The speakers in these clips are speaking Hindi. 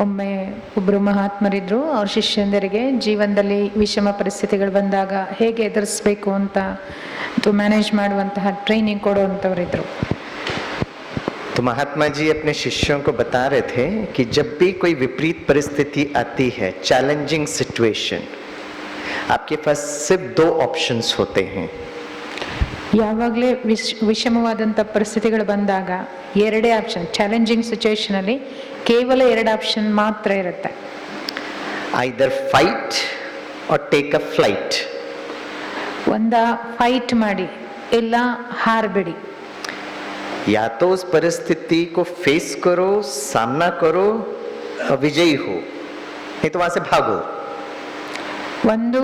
ಒಮ್ಮೆ ಒಬ್ಬರು ಮಹಾತ್ಮರಿದ್ರು. ಅವ್ರ ಶಿಷ್ಯಂದರಿಗೆ ಜೀವನದಲ್ಲಿ ವಿಷಮ ಪರಿಸ್ಥಿತಿಗಳು ಬಂದಾಗ ಹೇಗೆ ಎದುರಿಸ್ಬೇಕು ಅಂತ ಮ್ಯಾನೇಜ್ ಮಾಡುವಂತಹ ಟ್ರೈನಿಂಗ್ ಕೊಡುವಂಥವರಿದ್ರು. तो महात्मा जी अपने शिष्यों को बता रहे थे कि जब भी कोई विपरीत परिस्थिति आती है, चैलेंजिंग सिचुएशन, आपके पास सिर्फ 2 ऑप्शंस होते हैं. ಯಾವಾಗಲೇ ವಿಷಮವಾದಂಥ ಪರಿಸ್ಥಿತಿಗಳು ಬಂದಾಗ ಎರಡೇ ಆಪ್ಷನ್. ಚಾಲೆಂಜಿಂಗ್ ಸಿಚುವೇಶನ್ ಅಲ್ಲಿ ಕೇವಲ 2 ಆಪ್ಷನ್ ಮಾತ್ರ ಇರುತ್ತೆ. either fight or take a flight. ಒಂದ ಫೈಟ್ ಮಾಡಿ ಇಲ್ಲ ಹಾರಬೇಡಿ. या तो उस परिस्थिति को फेस करो, सामना करो और विजयी हो, नहीं तो वहां से भागो. ಒಂದು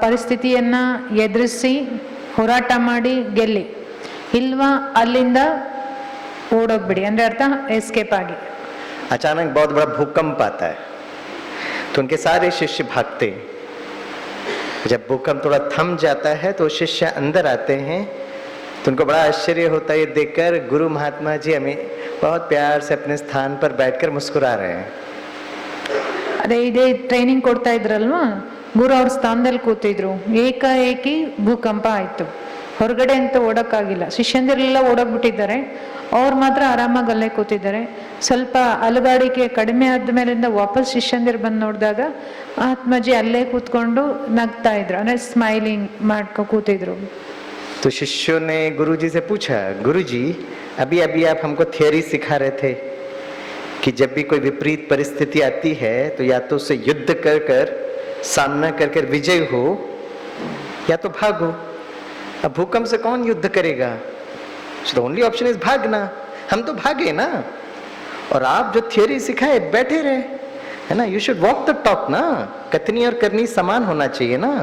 ಪರಿಸ್ಥಿತಿಯನ್ನ ಎದುರಿಸಿ ಹೋರಾಟ ಮಾಡಿ ಗೆಲ್ಲಿ, ಇಲ್ವಾ ಅಲ್ಲಿಂದ ಓಡೋಗ್ಬಿಡಿ. ಅಂದ್ರೆ ಅರ್ಥ ಎಸ್ಕೇಪ್ ಆಗಿ. अचानक बहुत बड़ा भूकंप आता है तो उनके सारे शिष्य भागते हैं. जब भूकंप थोड़ा थम जाता है तो शिष्य अंदर आते हैं. तो उनको बड़ा आश्चर्य होता है ये देखकर गुरु महात्मा जी हमें बहुत प्यार से अपने स्थान पर बैठकर मुस्कुरा रहे हैं. ಅದೇ ಇದೇ ಟ್ರೈನಿಂಗ್ ಕೊಡ್ತಾ ಇದ್ರಲ್ವಾ, ಗುರು ಅವ್ರ ಸ್ಥಾನದಲ್ಲಿ ಕೂತಿದ್ರು. ಏಕಾಏಕಿ ಭೂಕಂಪ ಆಯ್ತು. ಹೊರಗಡೆ ಅಂತ ಓಡಕ್ಕಾಗಿಲ್ಲ. ಶಿಷ್ಯಂದಿರೆಲ್ಲ ಓಡೋಗ್ಬಿಟ್ಟಿದ್ದಾರೆ, ಅವ್ರು ಮಾತ್ರ ಆರಾಮಾಗಿ ಅಲ್ಲೇ ಕೂತಿದ್ದಾರೆ. ಸ್ವಲ್ಪ ಅಲುಗಾಡಿಕೆ ಕಡಿಮೆ ಆದ್ಮೇಲಿಂದ ವಾಪಸ್ ಶಿಷ್ಯಂದಿರು ಬಂದು ನೋಡಿದಾಗ ಆತ್ಮಜಿ ಅಲ್ಲೇ ಕೂತ್ಕೊಂಡು ನಗ್ತಾ ಇದ್ರು, ಅಂದ್ರೆ ಸ್ಮೈಲಿಂಗ್ ಮಾಡ್ಕೊ ಕೂತಿದ್ರು. तो शिष्यों ने गुरुजी से पूछा, गुरुजी अभी अभी आप हमको थियरी सिखा रहे थे कि जब भी कोई विपरीत परिस्थिति आती है तो या तो उसे युद्ध कर कर सामना कर कर विजय हो या तो भागो. अब भूकंप से कौन युद्ध करेगा? So the only option is भागना. हम तो भागे ना, और आप जो थियरी सिखाए बैठे रहे, है ना. You should walk the talk ना. कथनी और करनी समान होना चाहिए ना.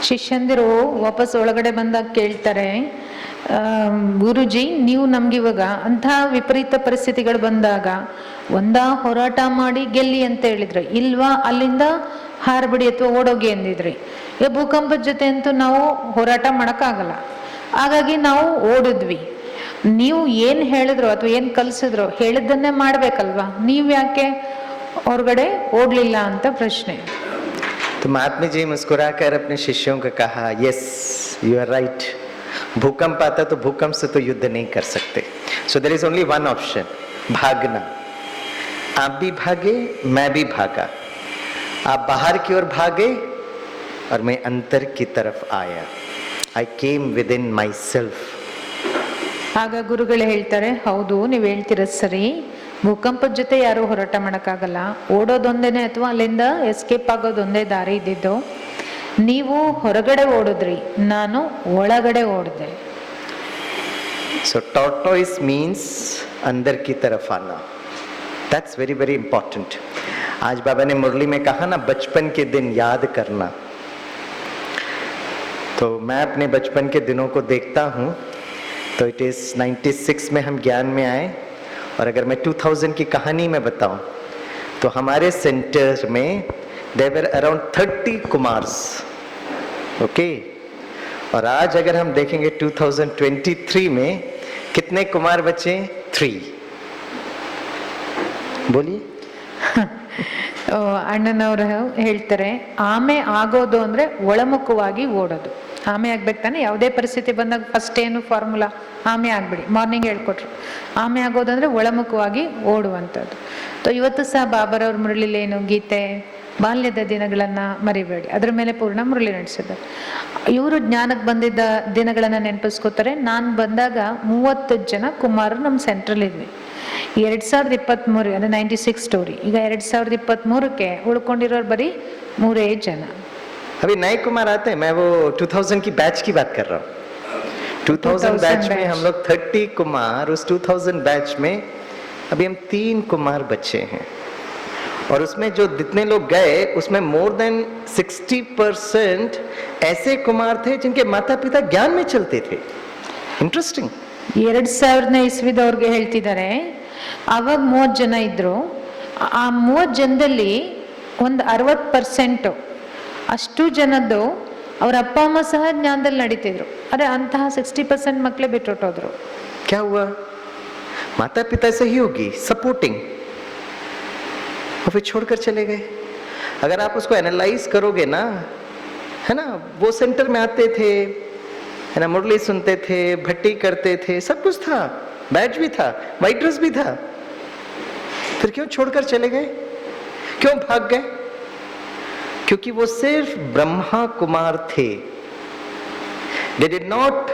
ಶಿಷ್ಯಂದಿರು ವಾಪಸ್ ಒಳಗಡೆ ಬಂದಾಗ ಕೇಳ್ತಾರೆ, ಗುರುಜಿ ನೀವು ನಮ್ಗಿವಾಗ ಅಂಥ ವಿಪರೀತ ಪರಿಸ್ಥಿತಿಗಳು ಬಂದಾಗ ಒಂದ ಹೋರಾಟ ಮಾಡಿ ಗೆಲ್ಲಿ ಅಂತ ಹೇಳಿದ್ರು, ಇಲ್ವಾ ಅಲ್ಲಿಂದ ಹಾರಬಿಡಿ ಅಥವಾ ಓಡೋಗಿ ಅಂದಿದ್ರಿ. ಈಗ ಭೂಕಂಪದ ಜೊತೆ ಅಂತೂ ನಾವು ಹೋರಾಟ ಮಾಡೋಕ್ಕಾಗಲ್ಲ, ಹಾಗಾಗಿ ನಾವು ಓಡಿದ್ವಿ. ನೀವು ಏನು ಹೇಳಿದ್ರು ಅಥವಾ ಏನು ಕಲಿಸಿದ್ರು ಹೇಳಿದ್ದನ್ನೇ ಮಾಡ್ಬೇಕಲ್ವಾ, ನೀವು ಯಾಕೆ ಹೊರಗಡೆ ಓಡ್ಲಿಲ್ಲ ಅಂತ ಪ್ರಶ್ನೆ. तो महात्मा जी मुस्कुराकर अपने शिष्यों को कहा, यस यू आर राइट. भूकंप आता तो भूकंप से तो युद्ध नहीं कर सकते. So there is only one option, भागना. आप भी भागे, मैं भी भागा. आप बाहर की ओर भागे और मैं अंतर की तरफ आया. I came within myself. ಆಗ ಗುರುಗಳು ಹೇಳ್ತಾರೆ, ಹೌದು ನೀವು ಹೇಳ್ತಿರೋದು ಸರಿ, ಭೂಕಂಪದ ಜೊತೆ ಯಾರು ಹೋರಾಟ ಮಾಡೋಕ್ಕಾಗಲ್ಲ, ಓಡೋದೊಂದೇನೆ ಅಥವಾ ಅಲ್ಲಿಂದ ಎಸ್ಕೇಪ್ ಆಗೋದೊಂದೇ ದಾರಿ ಇದ್ದಿದ್ದು. ನೀವು ಹೊರಗಡೆ ಓಡಿದ್ರಿ, ನಾನು ಒಳಗಡೆ ಓಡಿದೆ. ಸೊ tortoise means अंदर की तरफ आना. That's very very important. आज बाबा ने मुरली में कहा ना, बचपन के दिन याद करना. तो मैं अपने बचपन के दिनों को देखता हूँ. तो इट इज 96 में हम ज्ञान में आए, और अगर मैं 2000 की कहानी में बताऊं तो हमारे सेंटर में देयर वर अराउंड 30 कुमार्स. ओके, और आज अगर हम देखेंगे 2023 में कितने कुमार बचे? 3. बोलिए. ಅಣ್ಣನವರು ಹೇಳ್ತಾರೆ, ಆಮೆ ಆಗೋದು ಅಂದ್ರೆ ಒಳಮುಖವಾಗಿ ಓಡೋದು. ಆಮೆ ಆಗ್ಬೇಕು ತಾನೆ, ಯಾವುದೇ ಪರಿಸ್ಥಿತಿ ಬಂದಾಗ ಫಸ್ಟ್ ಏನು ಫಾರ್ಮುಲಾ, ಆಮೆ ಆಗ್ಬಿಡಿ. ಮಾರ್ನಿಂಗ್ ಹೇಳ್ಕೊಟ್ರು, ಆಮೆ ಆಗೋದಂದ್ರೆ ಒಳಮುಖವಾಗಿ ಓಡುವಂಥದ್ದು. ಇವತ್ತು ಸಹ ಬಾಬಾರವ್ರ ಮುರಳಿಲೇನು ಗೀತೆ, ಬಾಲ್ಯದ ದಿನಗಳನ್ನ ಮರಿಬೇಡಿ, ಅದ್ರ ಮೇಲೆ ಪೂರ್ಣ ಮುರಳಿ ನಡೆಸಿದ್ದಾರೆ. ಇವರು ಜ್ಞಾನಕ್ಕೆ ಬಂದಿದ್ದ ದಿನಗಳನ್ನ ನೆನಪಿಸ್ಕೋತಾರೆ. ನಾನು ಬಂದಾಗ 30 ಜನ ಕುಮಾರರು ನಮ್ಮ ಸೆಂಟ್ರಲ್ ಇದ್ವಿ. 2023 ಅಂದ್ರೆ 96 ಸ್ಟೋರಿ. ಈಗ 2023ಕ್ಕೆ ಉಳ್ಕೊಂಡಿರೋರು ಬರೀ 3 ಜನ. अभी नए कुमार आते हैं. मैं वो 2000 की बैच की बात कर रहा हूँ. 2000 बैच में हम लोग 30 कुमार, उस 2000 बैच में अभी हम 3 कुमार बचे हैं. और उसमें जो जितने लोग गए उसमें मोर देन 60% ऐसे कुमार थे जिनके माता पिता ज्ञान में चलते थे. इंटरेस्टिंग. 2000ನೇ ಇಸ್ವಿದವ್ರಿಗೆ ಹೇಳ್ತಿದ್ದಾರೆ, ಅವಾಗ 30 ಜನ ಇದ್ರು. ಆ 30 ಜನದಲ್ಲಿ ಒಂದು 60% ಅಷ್ಟು ಜನದ್ದು ಅವ್ರ ಅಪ್ಪ ಅಮ್ಮ ಸಹ ಜ್ಞಾನದಲ್ಲಿ ನಡೀತಿದ್ರು. ಅರೆ ಅಂತಹ 60% ಮಕ್ಕಳೇ ಬಿಟ್ಟುಟ್ಟೋದ್ರು. क्या हुआ? माता पिता सहयोगी, सपोर्टिंग. और फिर छोड़कर चले गए। अगर आप उसको एनालाइज करोगे ना, है ना, वो सेंटर में आते थे, है ना, मुरली सुनते थे, भट्टी करते थे, सब कुछ था, बैज भी था, वाइट ड्रेस भी था, फिर क्यों छोड़कर चले गए, क्यों भाग गए? क्योंकि वो सिर्फ ब्रह्मा कुमार थे। They did not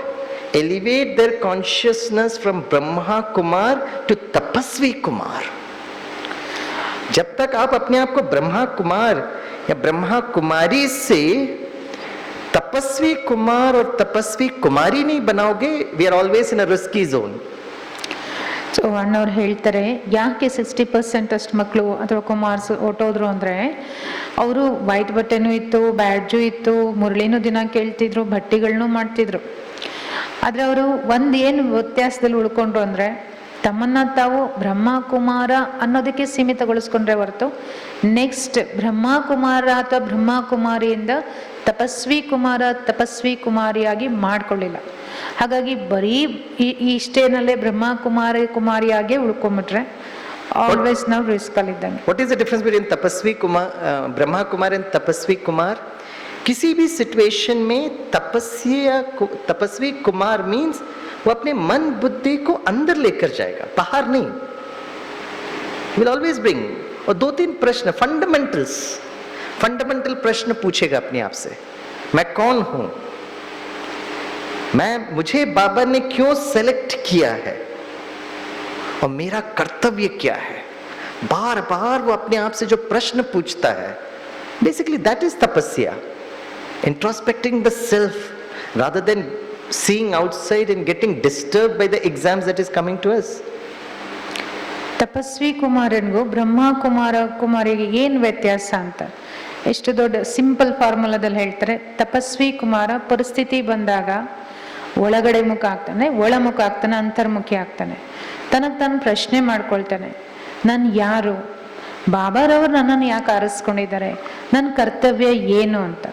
elevate their consciousness from Brahma Kumar to Tapasvi Kumar. जब तक आप अपने आप को ब्रह्मा कुमार या ब्रह्मा कुमारी से तपस्वी कुमार और तपस्वी कुमारी नहीं बनाओगे, we are always in a risky zone. So ಅಣ್ಣವ್ರು ಹೇಳ್ತಾರೆ, ಯಾಕೆ 60% ಅಷ್ಟು ಮಕ್ಕಳು ಅಥವಾ ಕುಮಾರ್ಸ್ ಹೊಟ್ಟೋದ್ರು ಅಂದರೆ, ಅವರು ವೈಟ್ ಬಟ್ಟೆನೂ ಇತ್ತು, ಬ್ಯಾಡ್ಜು ಇತ್ತು, ಮುರಳಿನೂ ದಿನ ಕೇಳ್ತಿದ್ರು, ಭಟ್ಟಿಗಳನ್ನೂ ಮಾಡ್ತಿದ್ರು. ಆದರೆ ಅವರು ಏನು ವ್ಯತ್ಯಾಸದಲ್ಲಿ ಉಳ್ಕೊಂಡ್ರು ಅಂದರೆ, ತಮ್ಮನ್ನ ತಾವು ಬ್ರಹ್ಮ ಕುಮಾರ ಅನ್ನೋದಕ್ಕೆ ಸೀಮಿತಗೊಳಿಸ್ಕೊಂಡ್ರೆ ಹೊರತು ನೆಕ್ಸ್ಟ್ ಬ್ರಹ್ಮ ಕುಮಾರ ಅಥವಾ ಬ್ರಹ್ಮ ಕುಮಾರಿಯಿಂದ ತಪಸ್ವಿ ಕುಮಾರ ತಪಸ್ವಿ ಕುಮಾರಿಯಾಗಿ ಮಾಡ್ಕೊಳ್ಳಿಲ್ಲ. ಹಾಗಾಗಿ ಬರೀ ಇಷ್ಟೇನಲ್ಲೇ ಬ್ರಹ್ಮ ಕುಮಾರಿಯಾಗೆ ಉಳ್ಕೊಂಬಿಟ್ರೆ ಆಲ್ವೇಸ್ ನಾವು ರಿಸ್ಕ್ ಅಲ್ಲಿ ಇದ್ದಂಗೆ. What is the difference between तपस्वी कुमार, ब्रह्मा कुमार एंड तपस्वी कुमार? किसी भी सिचुएशन में तपस्वी कुमार मीन्स वो अपने मन बुद्धि को अंदर लेकर जाएगा, बाहर नहीं. Will always bring. और 2-3 प्रश्न फंडामेंटल प्रश्न पूछेगा अपने आप से, मैं कौन हूं, मुझे बाबा ने क्यों सेलेक्ट किया है और मेरा कर्तव्य क्या है. बार बार वो अपने आप से जो प्रश्न पूछता है, बेसिकली दैट इज तपस्या. Introspecting the self rather than seeing outside and getting disturbed by the exams that is coming to us. ತಪಸ್ವಿ ಕುಮಾರನಿಗೂ ಬ್ರಹ್ಮ ಕುಮಾರಿಗೆ ಏನು ವ್ಯತ್ಯಾಸ ಅಂತ ಎಷ್ಟು ದೊಡ್ಡ ಸಿಂಪಲ್ ಫಾರ್ಮುಲಾದಲ್ಲಿ ಹೇಳ್ತಾರೆ. ತಪಸ್ವಿ ಕುಮಾರ ಪರಿಸ್ಥಿತಿ ಬಂದಾಗ ಒಳಗಡೆ ಮುಖ ಆಗ್ತಾನೆ, ಒಳಮುಖ ಆಗ್ತಾನೆ, ಅಂತರ್ಮುಖಿ ಆಗ್ತಾನೆ. ತನಗೆ ತಾನು ಪ್ರಶ್ನೆ ಮಾಡ್ಕೊಳ್ತಾನೆ, ನಾನು ಯಾರು, ಬಾಬಾರವರು ನನ್ನನ್ನು ಯಾಕೆ ಆರಿಸ್ಕೊಂಡಿದ್ದಾರೆ, ನನ್ನ ಕರ್ತವ್ಯ ಏನು ಅಂತ.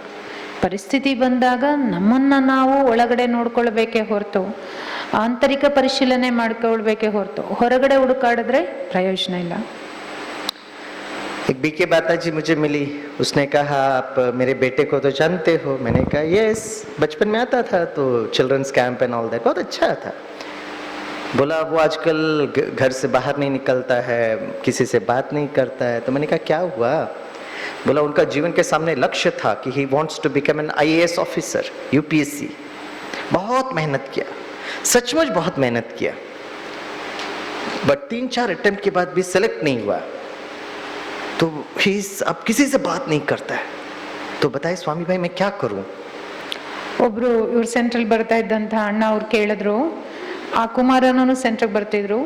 ಪರಿಸ್ಥಿತಿ ಬಂದಾಗ ನಮ್ಮನ್ನ ನಾವು ಒಳಗಡೆ ನೋಡ್ಕೊಳ್ಬೇಕೇ ಹೊರತು, ಆಂತರಿಕ ಪರಿಶೀಲನೆ ಮಾಡ್ಕೊಳ್ಬೇಕೇ ಹೊರತು ಹೊರಗಡೆ ಹುಡುಕಾಡಿದ್ರೆ ಪ್ರಯೋಜನ ಇಲ್ಲ. एक बीके बाता जी मुझे मिली, उसने कहा आप मेरे बेटे को तो जानते हो. मैंने कहा यस, बचपन में आता था तो children's camp and all that, बहुत अच्छा था. बोला वो आजकल घर से बाहर नहीं निकलता है, किसी से बात नहीं करता है. तो मैंने कहा क्या हुआ? बोला उनका जीवन के सामने लक्ष्य था कि he wants to become an IAS officer, UPSC. बहुत मेहनत किया, सचमुच बहुत मेहनत किया, बट 3-4 अटेम्प्ट के बाद भी सेलेक्ट नहीं हुआ. तो अब किसी से बात नहीं करता है. तो बताए स्वामी भाई मैं क्या करूं? ಒಬ್ರು ಇವ್ರ ಸೆಂಟ್ರಲ್ ಬರ್ತಾ ಇದ್ದಂತ ಅಣ್ಣ ಅವ್ರು ಕೇಳಿದ್ರು, ಆ ಕುಮಾರನೂ ಸೆಂಟ್ರಿಗೆ ಬರ್ತಿದ್ರು.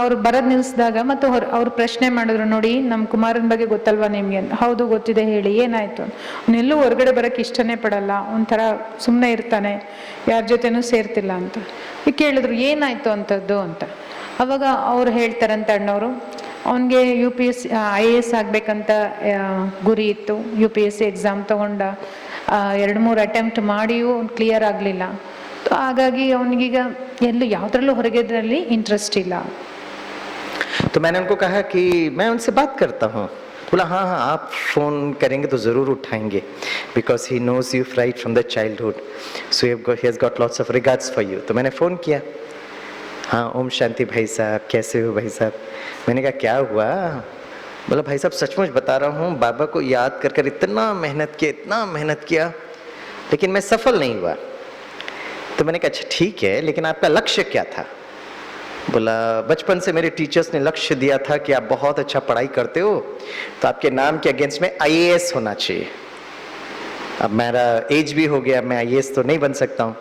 ಅವ್ರು ಬರೋದ್ ನಿಲ್ಸಿದಾಗ ಮತ್ತೆ ಅವ್ರು ಪ್ರಶ್ನೆ ಮಾಡಿದ್ರು, ನೋಡಿ ನಮ್ಮ ಕುಮಾರನ ಬಗ್ಗೆ ಗೊತ್ತಲ್ವಾ ನಿಮ್ಗೆ? ಹೌದು ಗೊತ್ತಿದೆ, ಹೇಳಿ ಏನಾಯ್ತು? ಅವನೆಲ್ಲೂ ಹೊರಗಡೆ ಬರಕ್ಕೆ ಇಷ್ಟನೇ ಪಡಲ್ಲ, ಒಂಥರ ಸುಮ್ಮನೆ ಇರ್ತಾನೆ, ಯಾರ ಜೊತೆನೂ ಸೇರ್ತಿಲ್ಲ ಅಂತ. ಕೇಳಿದ್ರು ಏನಾಯ್ತು ಅಂತದ್ದು ಅಂತ. ಅವಾಗ ಅವ್ರು ಹೇಳ್ತಾರಂತ ಅಣ್ಣವರು, ಅವನಿಗೆ UPSC IAS ಆಗ್ಬೇಕಂತ ಗುರಿ ಇತ್ತು. UPSC ಎಕ್ಸಾಮ್ ತಗೊಂಡ, 2-3 ಅಟೆಂಪ್ಟ್ ಮಾಡಿಯೂ ಕ್ಲಿಯರ್ ಆಗಲಿಲ್ಲ. ಹಾಗಾಗಿ ಅವನಿಗೀಗ ಎಲ್ಲೂ ಯಾವುದ್ರಲ್ಲೂ ಹೊರಗೆದ್ರಲ್ಲಿ ಇಂಟ್ರೆಸ್ಟ್ ಇಲ್ಲ. तो मैंने उनको कहा कि मैं उनसे बात करता हूँ. बोला हाँ आप फोन करेंगे तो जरूर उठाएंगे, because he knows you right from the childhood, so he has got lots of regards for you. तो मैंने फोन किया, हाँ ओम शांति भाई साहब, कैसे हो भाई साहब? मैंने कहा क्या हुआ? बोला भाई साहब सचमुच बता रहा हूँ, बाबा को याद कर कर इतना मेहनत किया, लेकिन मैं सफल नहीं हुआ. तो मैंने कहा अच्छा ठीक है, लेकिन आपका लक्ष्य क्या था? बोला बचपन से मेरे टीचर्स ने लक्ष्य दिया था कि आप बहुत अच्छा पढ़ाई करते हो तो आपके नाम के अगेंस्ट में IAS होना चाहिए. अब मेरा एज भी हो गया, मैं IAS तो नहीं बन सकता हूँ.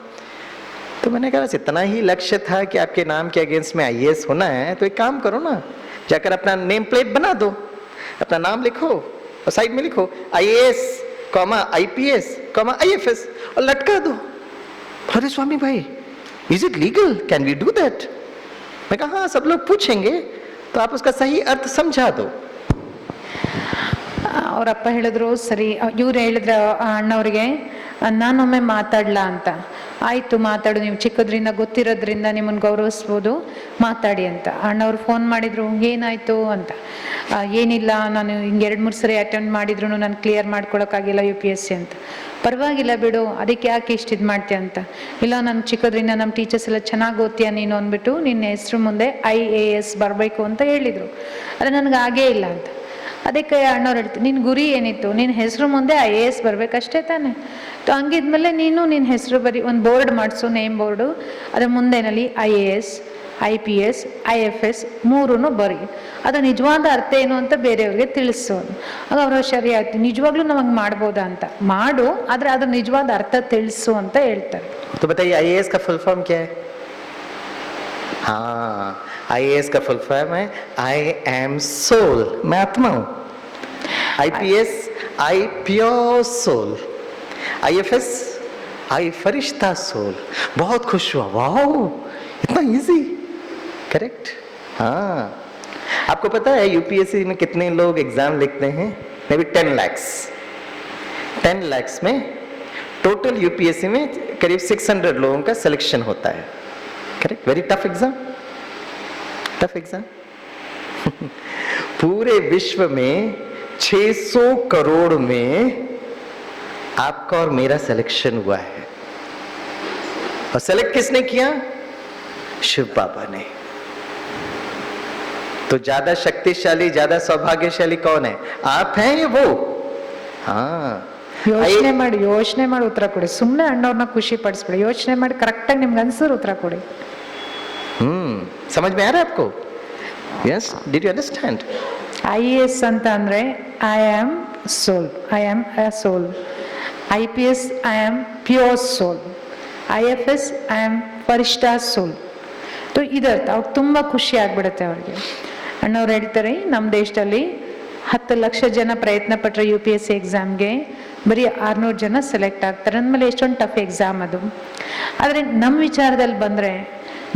तो मैंने कहा बस इतना ही लक्ष्य था कि आपके नाम के अगेंस्ट में IAS होना है, तो एक काम करो ना, जाकर अपना नेम प्लेट बना दो, अपना नाम लिखो और साइड में लिखो IAS, IPS, IFS और लटका दो. अरे स्वामी भाई is it legal, can we do that? मैं कहा हाँ सब लोग पूछेंगे तो आप उसका सही अर्थ समझा दो. ಅವರಪ್ಪ ಹೇಳಿದ್ರು ಸರಿ. ಇವ್ರು ಹೇಳಿದ್ರ ಅಣ್ಣವ್ರಿಗೆ, ನಾನೊಮ್ಮೆ ಮಾತಾಡ್ಲಾ ಅಂತ. ಆಯಿತು ಮಾತಾಡು, ನೀವು ಚಿಕ್ಕದ್ರಿಂದ ಗೊತ್ತಿರೋದ್ರಿಂದ ನಿಮ್ಮನ್ನು ಗೌರವಿಸ್ಬೋದು, ಮಾತಾಡಿ ಅಂತ. ಅಣ್ಣವ್ರು ಫೋನ್ ಮಾಡಿದರು, ಏನಾಯಿತು ಅಂತ. ಏನಿಲ್ಲ, ನಾನು ಹಿಂಗೆ 2-3 ಸರಿ ಅಟೆಂಡ್ ಮಾಡಿದ್ರು ನಾನು ಕ್ಲಿಯರ್ ಮಾಡ್ಕೊಳಕ್ಕಾಗಿಲ್ಲ UPSC ಅಂತ. ಪರವಾಗಿಲ್ಲ ಬಿಡು, ಅದಕ್ಕೆ ಯಾಕೆ ಇಷ್ಟು ಇದು ಮಾಡ್ತೀಯ ಅಂತ. ಇಲ್ಲ, ನಾನು ಚಿಕ್ಕದ್ರಿಂದ ನಮ್ಮ ಟೀಚರ್ಸ್ ಎಲ್ಲ ಚೆನ್ನಾಗಿ ಓದ್ತೀಯ ನೀನು ಅಂದ್ಬಿಟ್ಟು ನಿನ್ನ ಹೆಸ್ರು ಮುಂದೆ IAS ಬರಬೇಕು ಅಂತ ಹೇಳಿದರು. ಆದರೆ ನನಗೆ ಆಗೇ ಇಲ್ಲ ಅಂತ. ಅದಕ್ಕೆ ಅಣ್ಣವ್ರು ಹೇಳ್ತೀನಿ, ನಿನ್ನ ಗುರಿ ಏನಿತ್ತು, ನಿನ್ನ ಹೆಸರು ಮುಂದೆ IAS ಬರಬೇಕಷ್ಟೇ ತಾನೆ. ಹಂಗಿದ್ಮೇಲೆ ನೀನು ನಿನ್ನ ಹೆಸರು ಬರೀ ಒಂದು ಬೋರ್ಡ್ ಮಾಡಿಸು, ನೇಮ್ ಬೋರ್ಡು, ಅದರ ಮುಂದೆನಲ್ಲಿ IAS, IPS, IFS 3 ಬರೀ. ಅದು ನಿಜವಾದ ಅರ್ಥ ಏನು ಅಂತ ಬೇರೆಯವ್ರಿಗೆ ತಿಳಿಸು. ಆಗ ಅವರು ಸರಿ ಆಯ್ತು, ನಿಜವಾಗ್ಲೂ ನಾವು ಹಂಗೆ ಮಾಡ್ಬೋದಾ ಅಂತ. ಮಾಡು, ಆದರೆ ಅದ್ರ ನಿಜವಾದ ಅರ್ಥ ತಿಳಿಸು ಅಂತ ಹೇಳ್ತಾರೆ. तो बताइए IAS का फुल फॉर्म क्या है? हाँ, IAS का फुल फॉर्म है I am soul, मैं आत्मा हूँ. IPS I pure soul. IFS I फरिश्ता सोल. बहुत खुश हुआ, वाह इतना इजी. करेक्ट. हाँ, आपको पता है UPSC में कितने लोग एग्जाम लिखते हैं? May be 10 lakhs. 10 lakhs में टोटल UPSC में करीब 600 लोगों का सिलेक्शन होता है. Correct. Very tough exam. Tough exam. पूरे विश्व में 600 करोड़ में आपका और मेरा सिलेक्शन हुआ है. और सेलेक्ट किसने किया? शिव बाबा ने. तो ज्यादा शक्तिशाली, ज्यादा सौभाग्यशाली कौन है? आप हैं या वो? हाँ, ಯೋಚನೆ ಮಾಡಿ ಉತ್ತರ ಕೊಡಿ. ಸುಮ್ಮನೆ ಅಣ್ಣವ್ರನ್ನ ಖುಷಿ ಪಡಿಸ್ಬೇಡಿ, ಯೋಚನೆ ಮಾಡಿ ಕರೆಕ್ಟಾಗಿ ನಿಮ್ಗೆ ಅನ್ಸಿದ್ರು ಉತ್ತರ ಕೊಡಿ. समझ में आ रहा है आपको? Yes, did you understand? IAS ಅಂತ ಅಂದ್ರೆ I am soul, I am a soul. IPS I am pure soul. IFS I am ಫರಿಷ್ಠಾ soul. तो ಇದರ್ಥ ಅವ್ರು ತುಂಬ ಖುಷಿ ಆಗ್ಬಿಡುತ್ತೆ ಅವ್ರಿಗೆ. ಅಣ್ಣವ್ರು ಹೇಳ್ತಾರೆ, ನಮ್ಮ ದೇಶದಲ್ಲಿ 10 ಲಕ್ಷ ಜನ ಪ್ರಯತ್ನ ಪಟ್ಟರೆ UPSC ಎಕ್ಸಾಮ್ಗೆ ಬರೀ 600 ಜನ ಸೆಲೆಕ್ಟ್ ಆಗ್ತಾರೆ. ಅಂದಮೇಲೆ ಎಷ್ಟೊಂದು ಟಫ್ ಎಕ್ಸಾಮ್ ಅದು. ಆದರೆ ನಮ್ಮ ವಿಚಾರದಲ್ಲಿ ಬಂದರೆ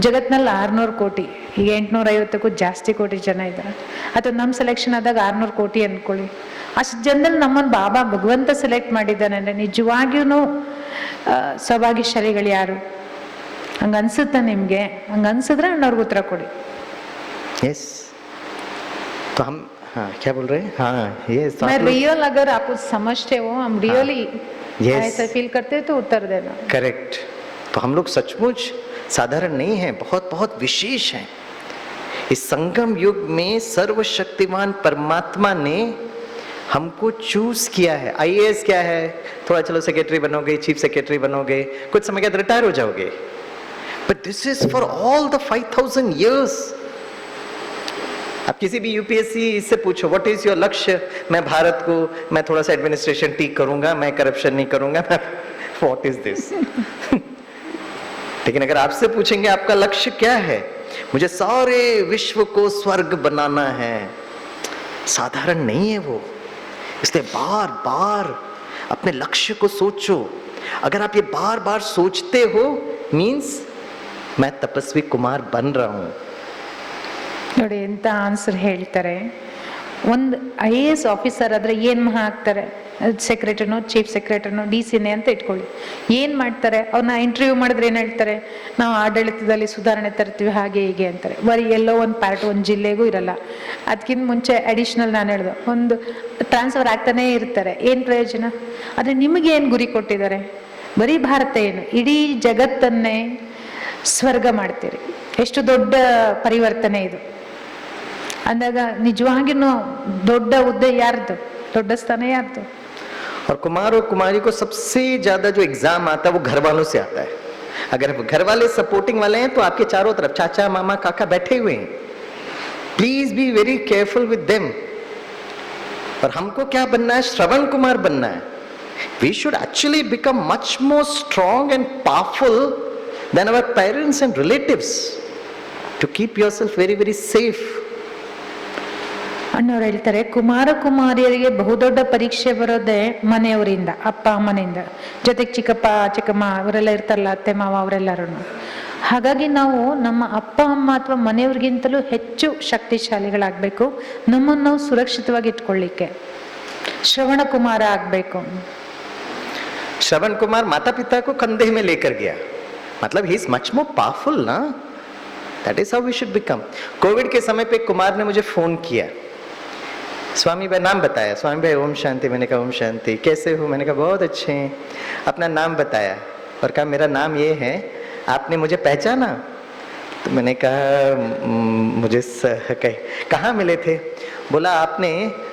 ಜಗತ್ತಿನಲ್ಲಿ 600 ಕೋಟಿ, ಈಗ 850ಕ್ಕೂ ಜಾಸ್ತಿ ಕೋಟಿ ಜನ ಇದ್ದಾರೆ. ಅಥವಾ ನಮ್ಮ ಸೆಲೆಕ್ಷನ್ ಆದಾಗ 600 ಕೋಟಿ ಅಂದ್ಕೊಳ್ಳಿ. ಅಷ್ಟು ಜನದಲ್ಲಿ ನಮ್ಮನ್ನು ಬಾಬಾ ಭಗವಂತ ಸೆಲೆಕ್ಟ್ ಮಾಡಿದ್ದಾನೆ ಅಂದರೆ ನಿಜವಾಗಿಯೂ ಸೌಭಾಗ್ಯಶಾಲಿಗಳು ಯಾರು? ಹಂಗೆ ಅನ್ಸುತ್ತಾ ನಿಮಗೆ? ಹಂಗೆ ಅನ್ಸಿದ್ರೆ ಅಣ್ಣವ್ರಿಗೆ ಉತ್ತರ ಕೊಡಿ. यस, तो हम हाँ क्या बोल रहे हैं? हाँ यस, मैं रियल अगर आप समझते हो, हम रियली Yes. ऐसा फील करते हो तो उत्तर देना. करेक्ट. तो हम लोग सचमुच साधारण नहीं हैं, बहुत बहुत विशेष हैं. इस संगम युग में सर्वशक्तिमान परमात्मा ने हमको चूज किया है. IAS क्या है? थोड़ा चलो सेक्रेटरी बनोगे, चीफ सेक्रेटरी बनोगे, कुछ समय के बाद रिटायर हो जाओगे. But this is for all the 5000 years. आप किसी भी UPSC इससे पूछो, व्हाट इज योर लक्ष्य? मैं भारत को, मैं थोड़ा सा एडमिनिस्ट्रेशन ठीक करूंगा, मैं करप्शन नहीं करूंगा, व्हाट इज दिस? लेकिन अगर आपसे पूछेंगे आपका लक्ष्य क्या है? मुझे सारे विश्व को स्वर्ग बनाना है. साधारण नहीं है वो. इसलिए बार बार अपने लक्ष्य को सोचो. अगर आप ये बार बार सोचते हो, मीन्स मैं तपस्वी कुमार बन रहा हूं. ನೋಡಿ ಎಂತ ಆನ್ಸರ್ ಹೇಳ್ತಾರೆ. ಒಂದು IAS ಆಫೀಸರ್ ಆದರೆ ಏನು ಮಹಾ ಆಗ್ತಾರೆ? ಸೆಕ್ರೆಟರಿನೋ, ಚೀಫ್ ಸೆಕ್ರೆಟರಿನೋ, DCನೇ ಅಂತ ಇಟ್ಕೊಳ್ಳಿ. ಏನು ಮಾಡ್ತಾರೆ? ಅವ್ರನ್ನ ಇಂಟರ್ವ್ಯೂ ಮಾಡಿದ್ರೆ ಏನು ಹೇಳ್ತಾರೆ? ನಾವು ಆಡಳಿತದಲ್ಲಿ ಸುಧಾರಣೆ ತರ್ತೀವಿ, ಹಾಗೆ ಹೀಗೆ ಅಂತಾರೆ. ಬರೀ ಎಲ್ಲೋ ಒಂದು ಪಾರ್ಟ್, ಒಂದು ಜಿಲ್ಲೆಗೂ ಇರಲ್ಲ. ಅದಕ್ಕಿಂತ ಮುಂಚೆ ಅಡಿಷ್ನಲ್ ನಾನು ಹೇಳ್ದೆ, ಒಂದು ಟ್ರಾನ್ಸ್ಫರ್ ಆಗ್ತಾನೇ ಇರ್ತಾರೆ. ಏನು ಪ್ರಯೋಜನ? ಆದರೆ ನಿಮಗೆ ಏನು ಗುರಿ ಕೊಟ್ಟಿದ್ದಾರೆ? ಬರೀ ಭಾರತ ಏನು, ಇಡೀ ಜಗತ್ತನ್ನೇ ಸ್ವರ್ಗ ಮಾಡ್ತೀರಿ. ಎಷ್ಟು ದೊಡ್ಡ ಪರಿವರ್ತನೆ ಇದು ಅಂದಾಗ ನಿಜವಾಗಿನೂ ದೊಡ್ಡ ಹುದ್ದೆ ಯಾರ್ದು? ದೊಡ್ಡ ಸ್ಥಾನ ಯಾರ್ದು? और कुमार और कुमारी को सबसे ज्यादा जो एग्जाम आता है वो घर वालों से आता है. अगर घर वाले सपोर्टिंग वाले हैं तो आपके चारों तरफ चाचा मामा काका बैठे हुए हैं. Please be very careful with them. और हमको क्या बनना है? श्रवण कुमार बनना है. We should actually become much more strong and powerful than our parents and relatives to keep yourself very very safe. ಅಣ್ಣವ್ರು ಹೇಳ್ತಾರೆ, ಕುಮಾರ ಕುಮಾರಿಯರಿಗೆ ಬಹುದೊಡ್ಡ ಪರೀಕ್ಷೆ ಬರೋದೇ ಮನೆಯವರಿಂದ, ಅಪ್ಪ ಅಮ್ಮನಿಂದ, ಜೊತೆಗೆ ಚಿಕ್ಕಪ್ಪ ಚಿಕ್ಕಮ್ಮ ಅವರೆಲ್ಲ ಇರ್ತಾರಲ್ಲ, ಅತ್ತೆ ಮಾವ ಅವರೆಲ್ಲರೂ. ಹಾಗಾಗಿ ನಾವು ನಮ್ಮ ಅಪ್ಪ ಅಮ್ಮ ಅಥವಾ ಮನೆಯವ್ರಿಗಿಂತಲೂ ಹೆಚ್ಚು ಶಕ್ತಿಶಾಲಿಗಳಾಗಬೇಕು. ನಮ್ಮನ್ನು ನಾವು ಸುರಕ್ಷಿತವಾಗಿ ಇಟ್ಕೊಳ್ಳಿಕ್ಕೆ ಶ್ರವಣ ಕುಮಾರ ಆಗಬೇಕು. श्रवण कुमार माता पिता को कंधे में लेकर गया, मतलब he is much more powerful ना, that is how we should become. Covid के समय पे कुमार ने मुझे फोन किया, स्वामी भाई नाम बताया, स्वामी भाई ओम शांति, मैंने कहा ओम शांति, कैसे हो, मैंने कहा बहुत अच्छे हैं, अपना नाम बताया और कहा मेरा नाम ये है, आपने मुझे पहचाना? तो मैंने कहा मुझे कहाँ मिले थे? बोला आपने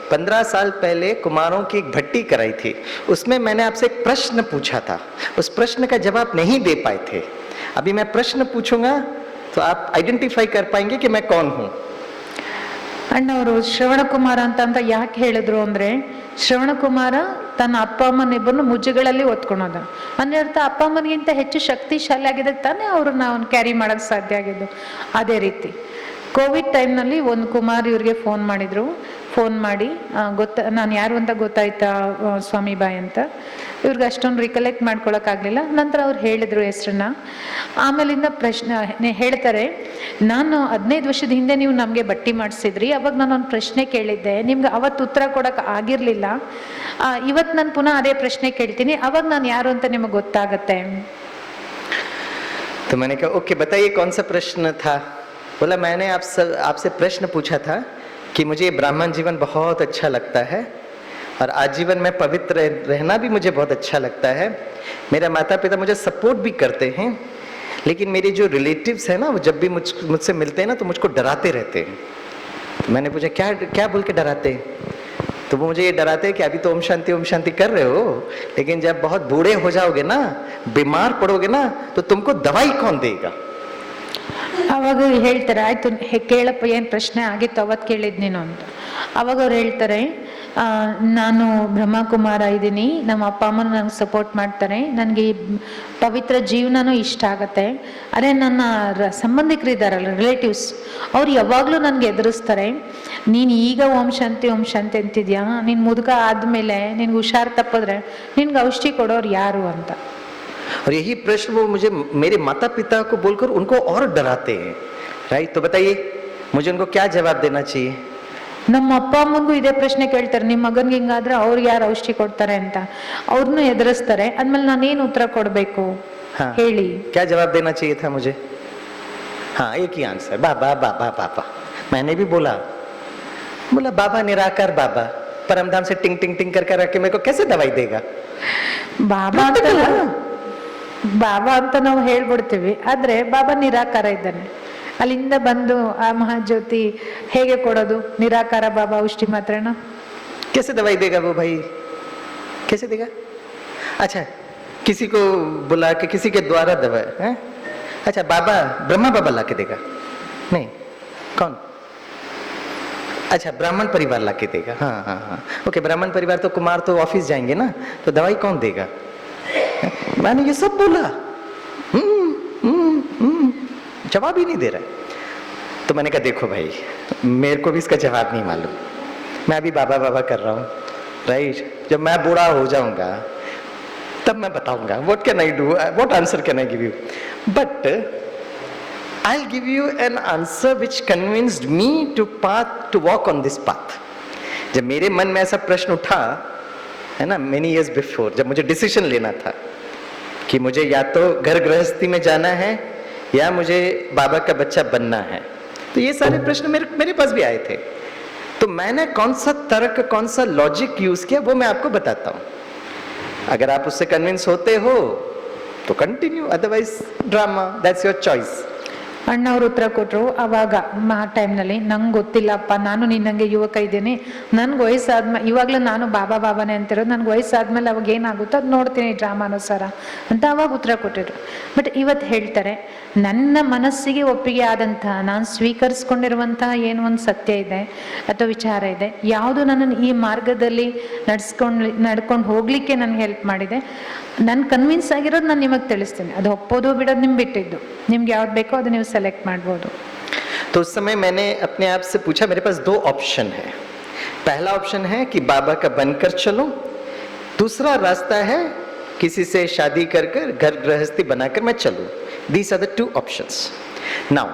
15 साल पहले कुमारों की एक भट्टी कराई थी, उसमें मैंने आपसे एक प्रश्न पूछा था, उस प्रश्न का जवाब नहीं दे पाए थे, अभी मैं प्रश्न पूछूंगा तो आप आइडेंटिफाई कर पाएंगे कि मैं कौन हूँ। ಅಣ್ಣವರು ಶ್ರವಣಕುಮಾರ ಅಂತ ಯಾಕೆ ಹೇಳಿದ್ರು ಅಂದ್ರೆ, ಶ್ರವಣಕುಮಾರ ತನ್ನ ಅಪ್ಪ ಅಮ್ಮನಿಬ್ಬರನ್ನು ಮುಜ್ಜುಗಳಲ್ಲಿ ಒತ್ಕೊಳೋದ ಅಂದ್ರೆ ಅರ್ಥ ಅಪ್ಪ ಅಮ್ಮನಿಗಿಂತ ಹೆಚ್ಚು ಶಕ್ತಿಶಾಲಿ ಆಗಿದ್ದಕ್ಕೆ ತಾನೇ ಅವ್ರನ್ನ ಅವ್ನು ಕ್ಯಾರಿ ಮಾಡಕ್ ಸಾಧ್ಯ ಆಗಿದ್ದು. ಅದೇ ರೀತಿ ಕೋವಿಡ್ ಟೈಮ್ನಲ್ಲಿ ಒಂದು ಕುಮಾರ್ ಇವ್ರಿಗೆ ಫೋನ್ ಮಾಡಿದ್ರು, ಫೋನ್ ಮಾಡಿ ನಾನು ಯಾರು ಅಂತ ಗೊತ್ತಾಯ್ತಾ ಸ್ವಾಮಿ ಬಾಯ್ ಅಂತ. ಇವ್ರಿಗೆ ಅಷ್ಟೊಂದು ರಿಕಲೆಕ್ಟ್ ಮಾಡ್ಕೊಳಕ್ಕಾಗಲಿಲ್ಲ. ನಂತರ ಅವ್ರು ಹೇಳಿದ್ರು ಹೆಸರನ್ನ. ಆಮೇಲಿಂದ ಪ್ರಶ್ನೆ ಹೇಳ್ತಾರೆ, ನಾನು 15 ವರ್ಷದ ಹಿಂದೆ ನೀವು ನಮಗೆ ಬಟ್ಟಿ ಮಾಡಿಸಿದ್ರಿ, ಅವಾಗ ನಾನು ಒಂದು ಪ್ರಶ್ನೆ ಕೇಳಿದ್ದೆ, ನಿಮ್ಗೆ ಅವತ್ತು ಉತ್ತರ ಕೊಡೋಕೆ ಆಗಿರಲಿಲ್ಲ, ಇವತ್ತು ನಾನು ಪುನಃ ಅದೇ ಪ್ರಶ್ನೆ ಕೇಳ್ತೀನಿ, ಅವಾಗ ನಾನು ಯಾರು ಅಂತ ನಿಮಗೆ ಗೊತ್ತಾಗತ್ತೆ. तो मैंने कहा ओके बताइए कौन सा प्रश्न था? बोला मैंने आपसे प्रश्न पूछा था कि मुझे ब्राह्मण जीवन बहुत अच्छा लगता है और आजीवन में पवित्र रहना भी मुझे बहुत अच्छा लगता है, मेरे माता पिता मुझे सपोर्ट भी करते हैं, लेकिन मेरे जो रिलेटिव्स हैं ना वो जब भी मुझसे मिलते हैं ना तो मुझको डराते रहते हैं। तो मैंने पूछा क्या क्या बोल के डराते हैं? तो वो मुझे ये डराते हैं कि अभी तो ओम शांति कर रहे हो, लेकिन जब बहुत बूढ़े हो जाओगे ना, बीमार पड़ोगे ना, तो तुमको दवाई कौन देगा? ಅವಾಗ ಹೇಳ್ತಾರೆ, ಆಯ್ತು ಕೇಳಪ್ಪ ಏನು ಪ್ರಶ್ನೆ ಆಗಿತ್ತು ಅವತ್ತು ಕೇಳಿದ್ ನೀನು ಅಂತ. ಅವಾಗ ಅವ್ರು ಹೇಳ್ತಾರೆ, ನಾನು ಬ್ರಹ್ಮಕುಮಾರ ಇದ್ದೀನಿ, ನಮ್ಮ ಅಪ್ಪ ಅಮ್ಮನ ನಂಗೆ ಸಪೋರ್ಟ್ ಮಾಡ್ತಾರೆ, ನನಗೆ ಈ ಪವಿತ್ರ ಜೀವನನೂ ಇಷ್ಟ ಆಗತ್ತೆ, ಅದೇ ನನ್ನ ಸಂಬಂಧಿಕರು ಇದ್ದಾರಲ್ಲ ರಿಲೇಟಿವ್ಸ್, ಅವ್ರು ಯಾವಾಗಲೂ ನನಗೆ ಎದುರಿಸ್ತಾರೆ, ನೀನು ಈಗ ಓಂ ಶಾಂತಿ ಅಂತಿದ್ಯಾ, ನೀನು ಮುದುಕ ಆದಮೇಲೆ ನಿನ್ಗೆ ಹುಷಾರು ತಪ್ಪಿದ್ರೆ ನಿನ್ಗೆ ಔಷಧಿ ಕೊಡೋರು ಯಾರು ಅಂತ. और यही प्रश्न वो मुझे मेरे माता पिता को बोलकर उनको और डराते हैं, राइट? तो बताइए मुझे उनको क्या जवाब देना चाहिए? ನಮ್ಮ ಅಪ್ಪ ಅಮ್ಮಂಗೂ ಇದೇ ಪ್ರಶ್ನೆ ಕೇಳ್ತಾರೆ, ನಿಮ್ಮ ಮಗನ್ಗೆ ಹಿಂಗಾದ್ರೆ ಅವ್ರಿಗೆ ಯಾರು ಔಷಧಿ ಕೊಡ್ತಾರೆ ಅಂತ, ಅವ್ರನ್ನೂ ಎದುರಿಸ್ತಾರೆ. ಆದ್ಮೇಲೆ ನಾನೇನು ಉತ್ತರ ಕೊಡ್ಬೇಕು ಹೇಳಿ? क्या जवाब देना चाहिए था मुझे? हाँ एक ही आंसर, बाबा बाबा बाबा। मैंने भी बोला बाबा निराकार बाबा परमधाम से टिंग टिंग टिंग कर रखे मेरे को कैसे दवाई देगा? ಬಾಬಾ ಅಂತ ನಾವು ಹೇಳ್ಬಿಡ್ತೀವಿ, ಆದ್ರೆ ಬಾಬಾ ನಿರಾಕಾರ ಇದ್ದಾನೆ, ಅಲ್ಲಿಂದ ಬಂದು ಆ ಮಹಾಜ್ಯೋತಿ ಹೇಗೆ ಕೊಡೋದು? ನಿರಾಕಾರ ಬಾಬಾ ಔಷಧಿ ಮಾತ್ರನಾ? कैसे दवाई देगा वो भाई, कैसे देगा? अच्छा किसी को बुला के किसी के द्वारा दवा है? अच्छा बाबा ब्रह्मा बाबा ला के देगा? नहीं, कौन? अच्छा ब्राह्मण परिवार ला के देगा। हाँ हाँ हाँ ओके, ब्राह्मण परिवार तो कुमार तो ऑफिस जाएंगे ना, तो दवाई कौन देगा? मैंने ये सब बोला, जवाब ही नहीं दे रहा है। तो मैंने कहा देखो भाई मेरे को भी इसका जवाब नहीं मालूम, मैं अभी बाबा बाबा कर रहा हूँ, राइट? जब मैं बूढ़ा हो जाऊंगा तब मैं बताऊंगा what can I do, what answer can I give you, but I will give you an answer which convinced me to walk on this path. जब मेरे मन में ऐसा प्रश्न उठा है ना मेनी इयर्स बिफोर, जब मुझे डिसीजन लेना था कि मुझे या तो घर गृहस्थी में जाना है या मुझे बाबा का बच्चा बनना है, तो ये सारे प्रश्न मेरे पास भी आए थे। तो मैंने कौन सा तर्क कौन सा लॉजिक यूज किया वो मैं आपको बताता हूँ। अगर आप उससे कन्विंस होते हो तो continue, otherwise drama, that's your choice. ಅಣ್ಣವ್ರು ಉತ್ತರ ಕೊಟ್ಟರು, ಅವಾಗ ಆ ಟೈಮ್ನಲ್ಲಿ ನಂಗೆ ಗೊತ್ತಿಲ್ಲಪ್ಪ, ನಾನು ನಿನ್ನಂಗೆ ಯುವಕ ಇದ್ದೀನಿ, ನನ್ಗೆ ವಯಸ್ಸಾದ್ಮೇಲೆ ಇವಾಗಲೂ ನಾನು ಬಾಬಾ ಬಾಬಾನೇ ಅಂತಿರೋದು, ನನ್ಗೆ ವಯಸ್ಸಾದ್ಮೇಲೆ ಅವಾಗ ಏನಾಗುತ್ತೋ ಅದು ನೋಡ್ತೀನಿ ಡ್ರಾಮಾನುಸಾರ ಅಂತ ಅವಾಗ ಉತ್ತರ ಕೊಟ್ಟಿದ್ರು. ಬಟ್ ಇವತ್ತು ಹೇಳ್ತಾರೆ, ನನ್ನ ಮನಸ್ಸಿಗೆ ಒಪ್ಪಿಗೆ ಆದಂತಹ, ನಾನು ಸ್ವೀಕರಿಸ್ಕೊಂಡಿರುವಂತಹ ಏನು ಒಂದು ಸತ್ಯ ಇದೆ ಅಥವಾ ವಿಚಾರ ಇದೆ, ಯಾವುದು ನನ್ನನ್ನು ಈ ಮಾರ್ಗದಲ್ಲಿ ನಡ್ಕೊಂಡು ಹೋಗ್ಲಿಕ್ಕೆ ನನಗೆ ಹೆಲ್ಪ್ ಮಾಡಿದೆ, ನಾನು ಕನ್ವಿನ್ಸ್ ಆಗಿರೋದು ನಾನು ನಿಮಗೆ ತಿಳಿಸ್ತೀನಿ, ಅದು ಒಪ್ಪೋದು ಬಿಡೋದು ನಿಮ್ಗೆ ಬಿಟ್ಟಿದ್ದು, ನಿಮ್ಗೆ ಯಾವ್ದು ಬೇಕೋ ಅದು ನೀವು सेलेक्ट ಮಾಡ್ಬೋದು। तो उस समय मैंने अपने आप से पूछा, मेरे पास 2 ऑप्शन है। पहला ऑप्शन है कि बाबा का बनकर चलो, दूसरा रास्ता है किसी से शादी कर घर गृहस्थी बनाकर मैं चलूं। These are the 2 options. Now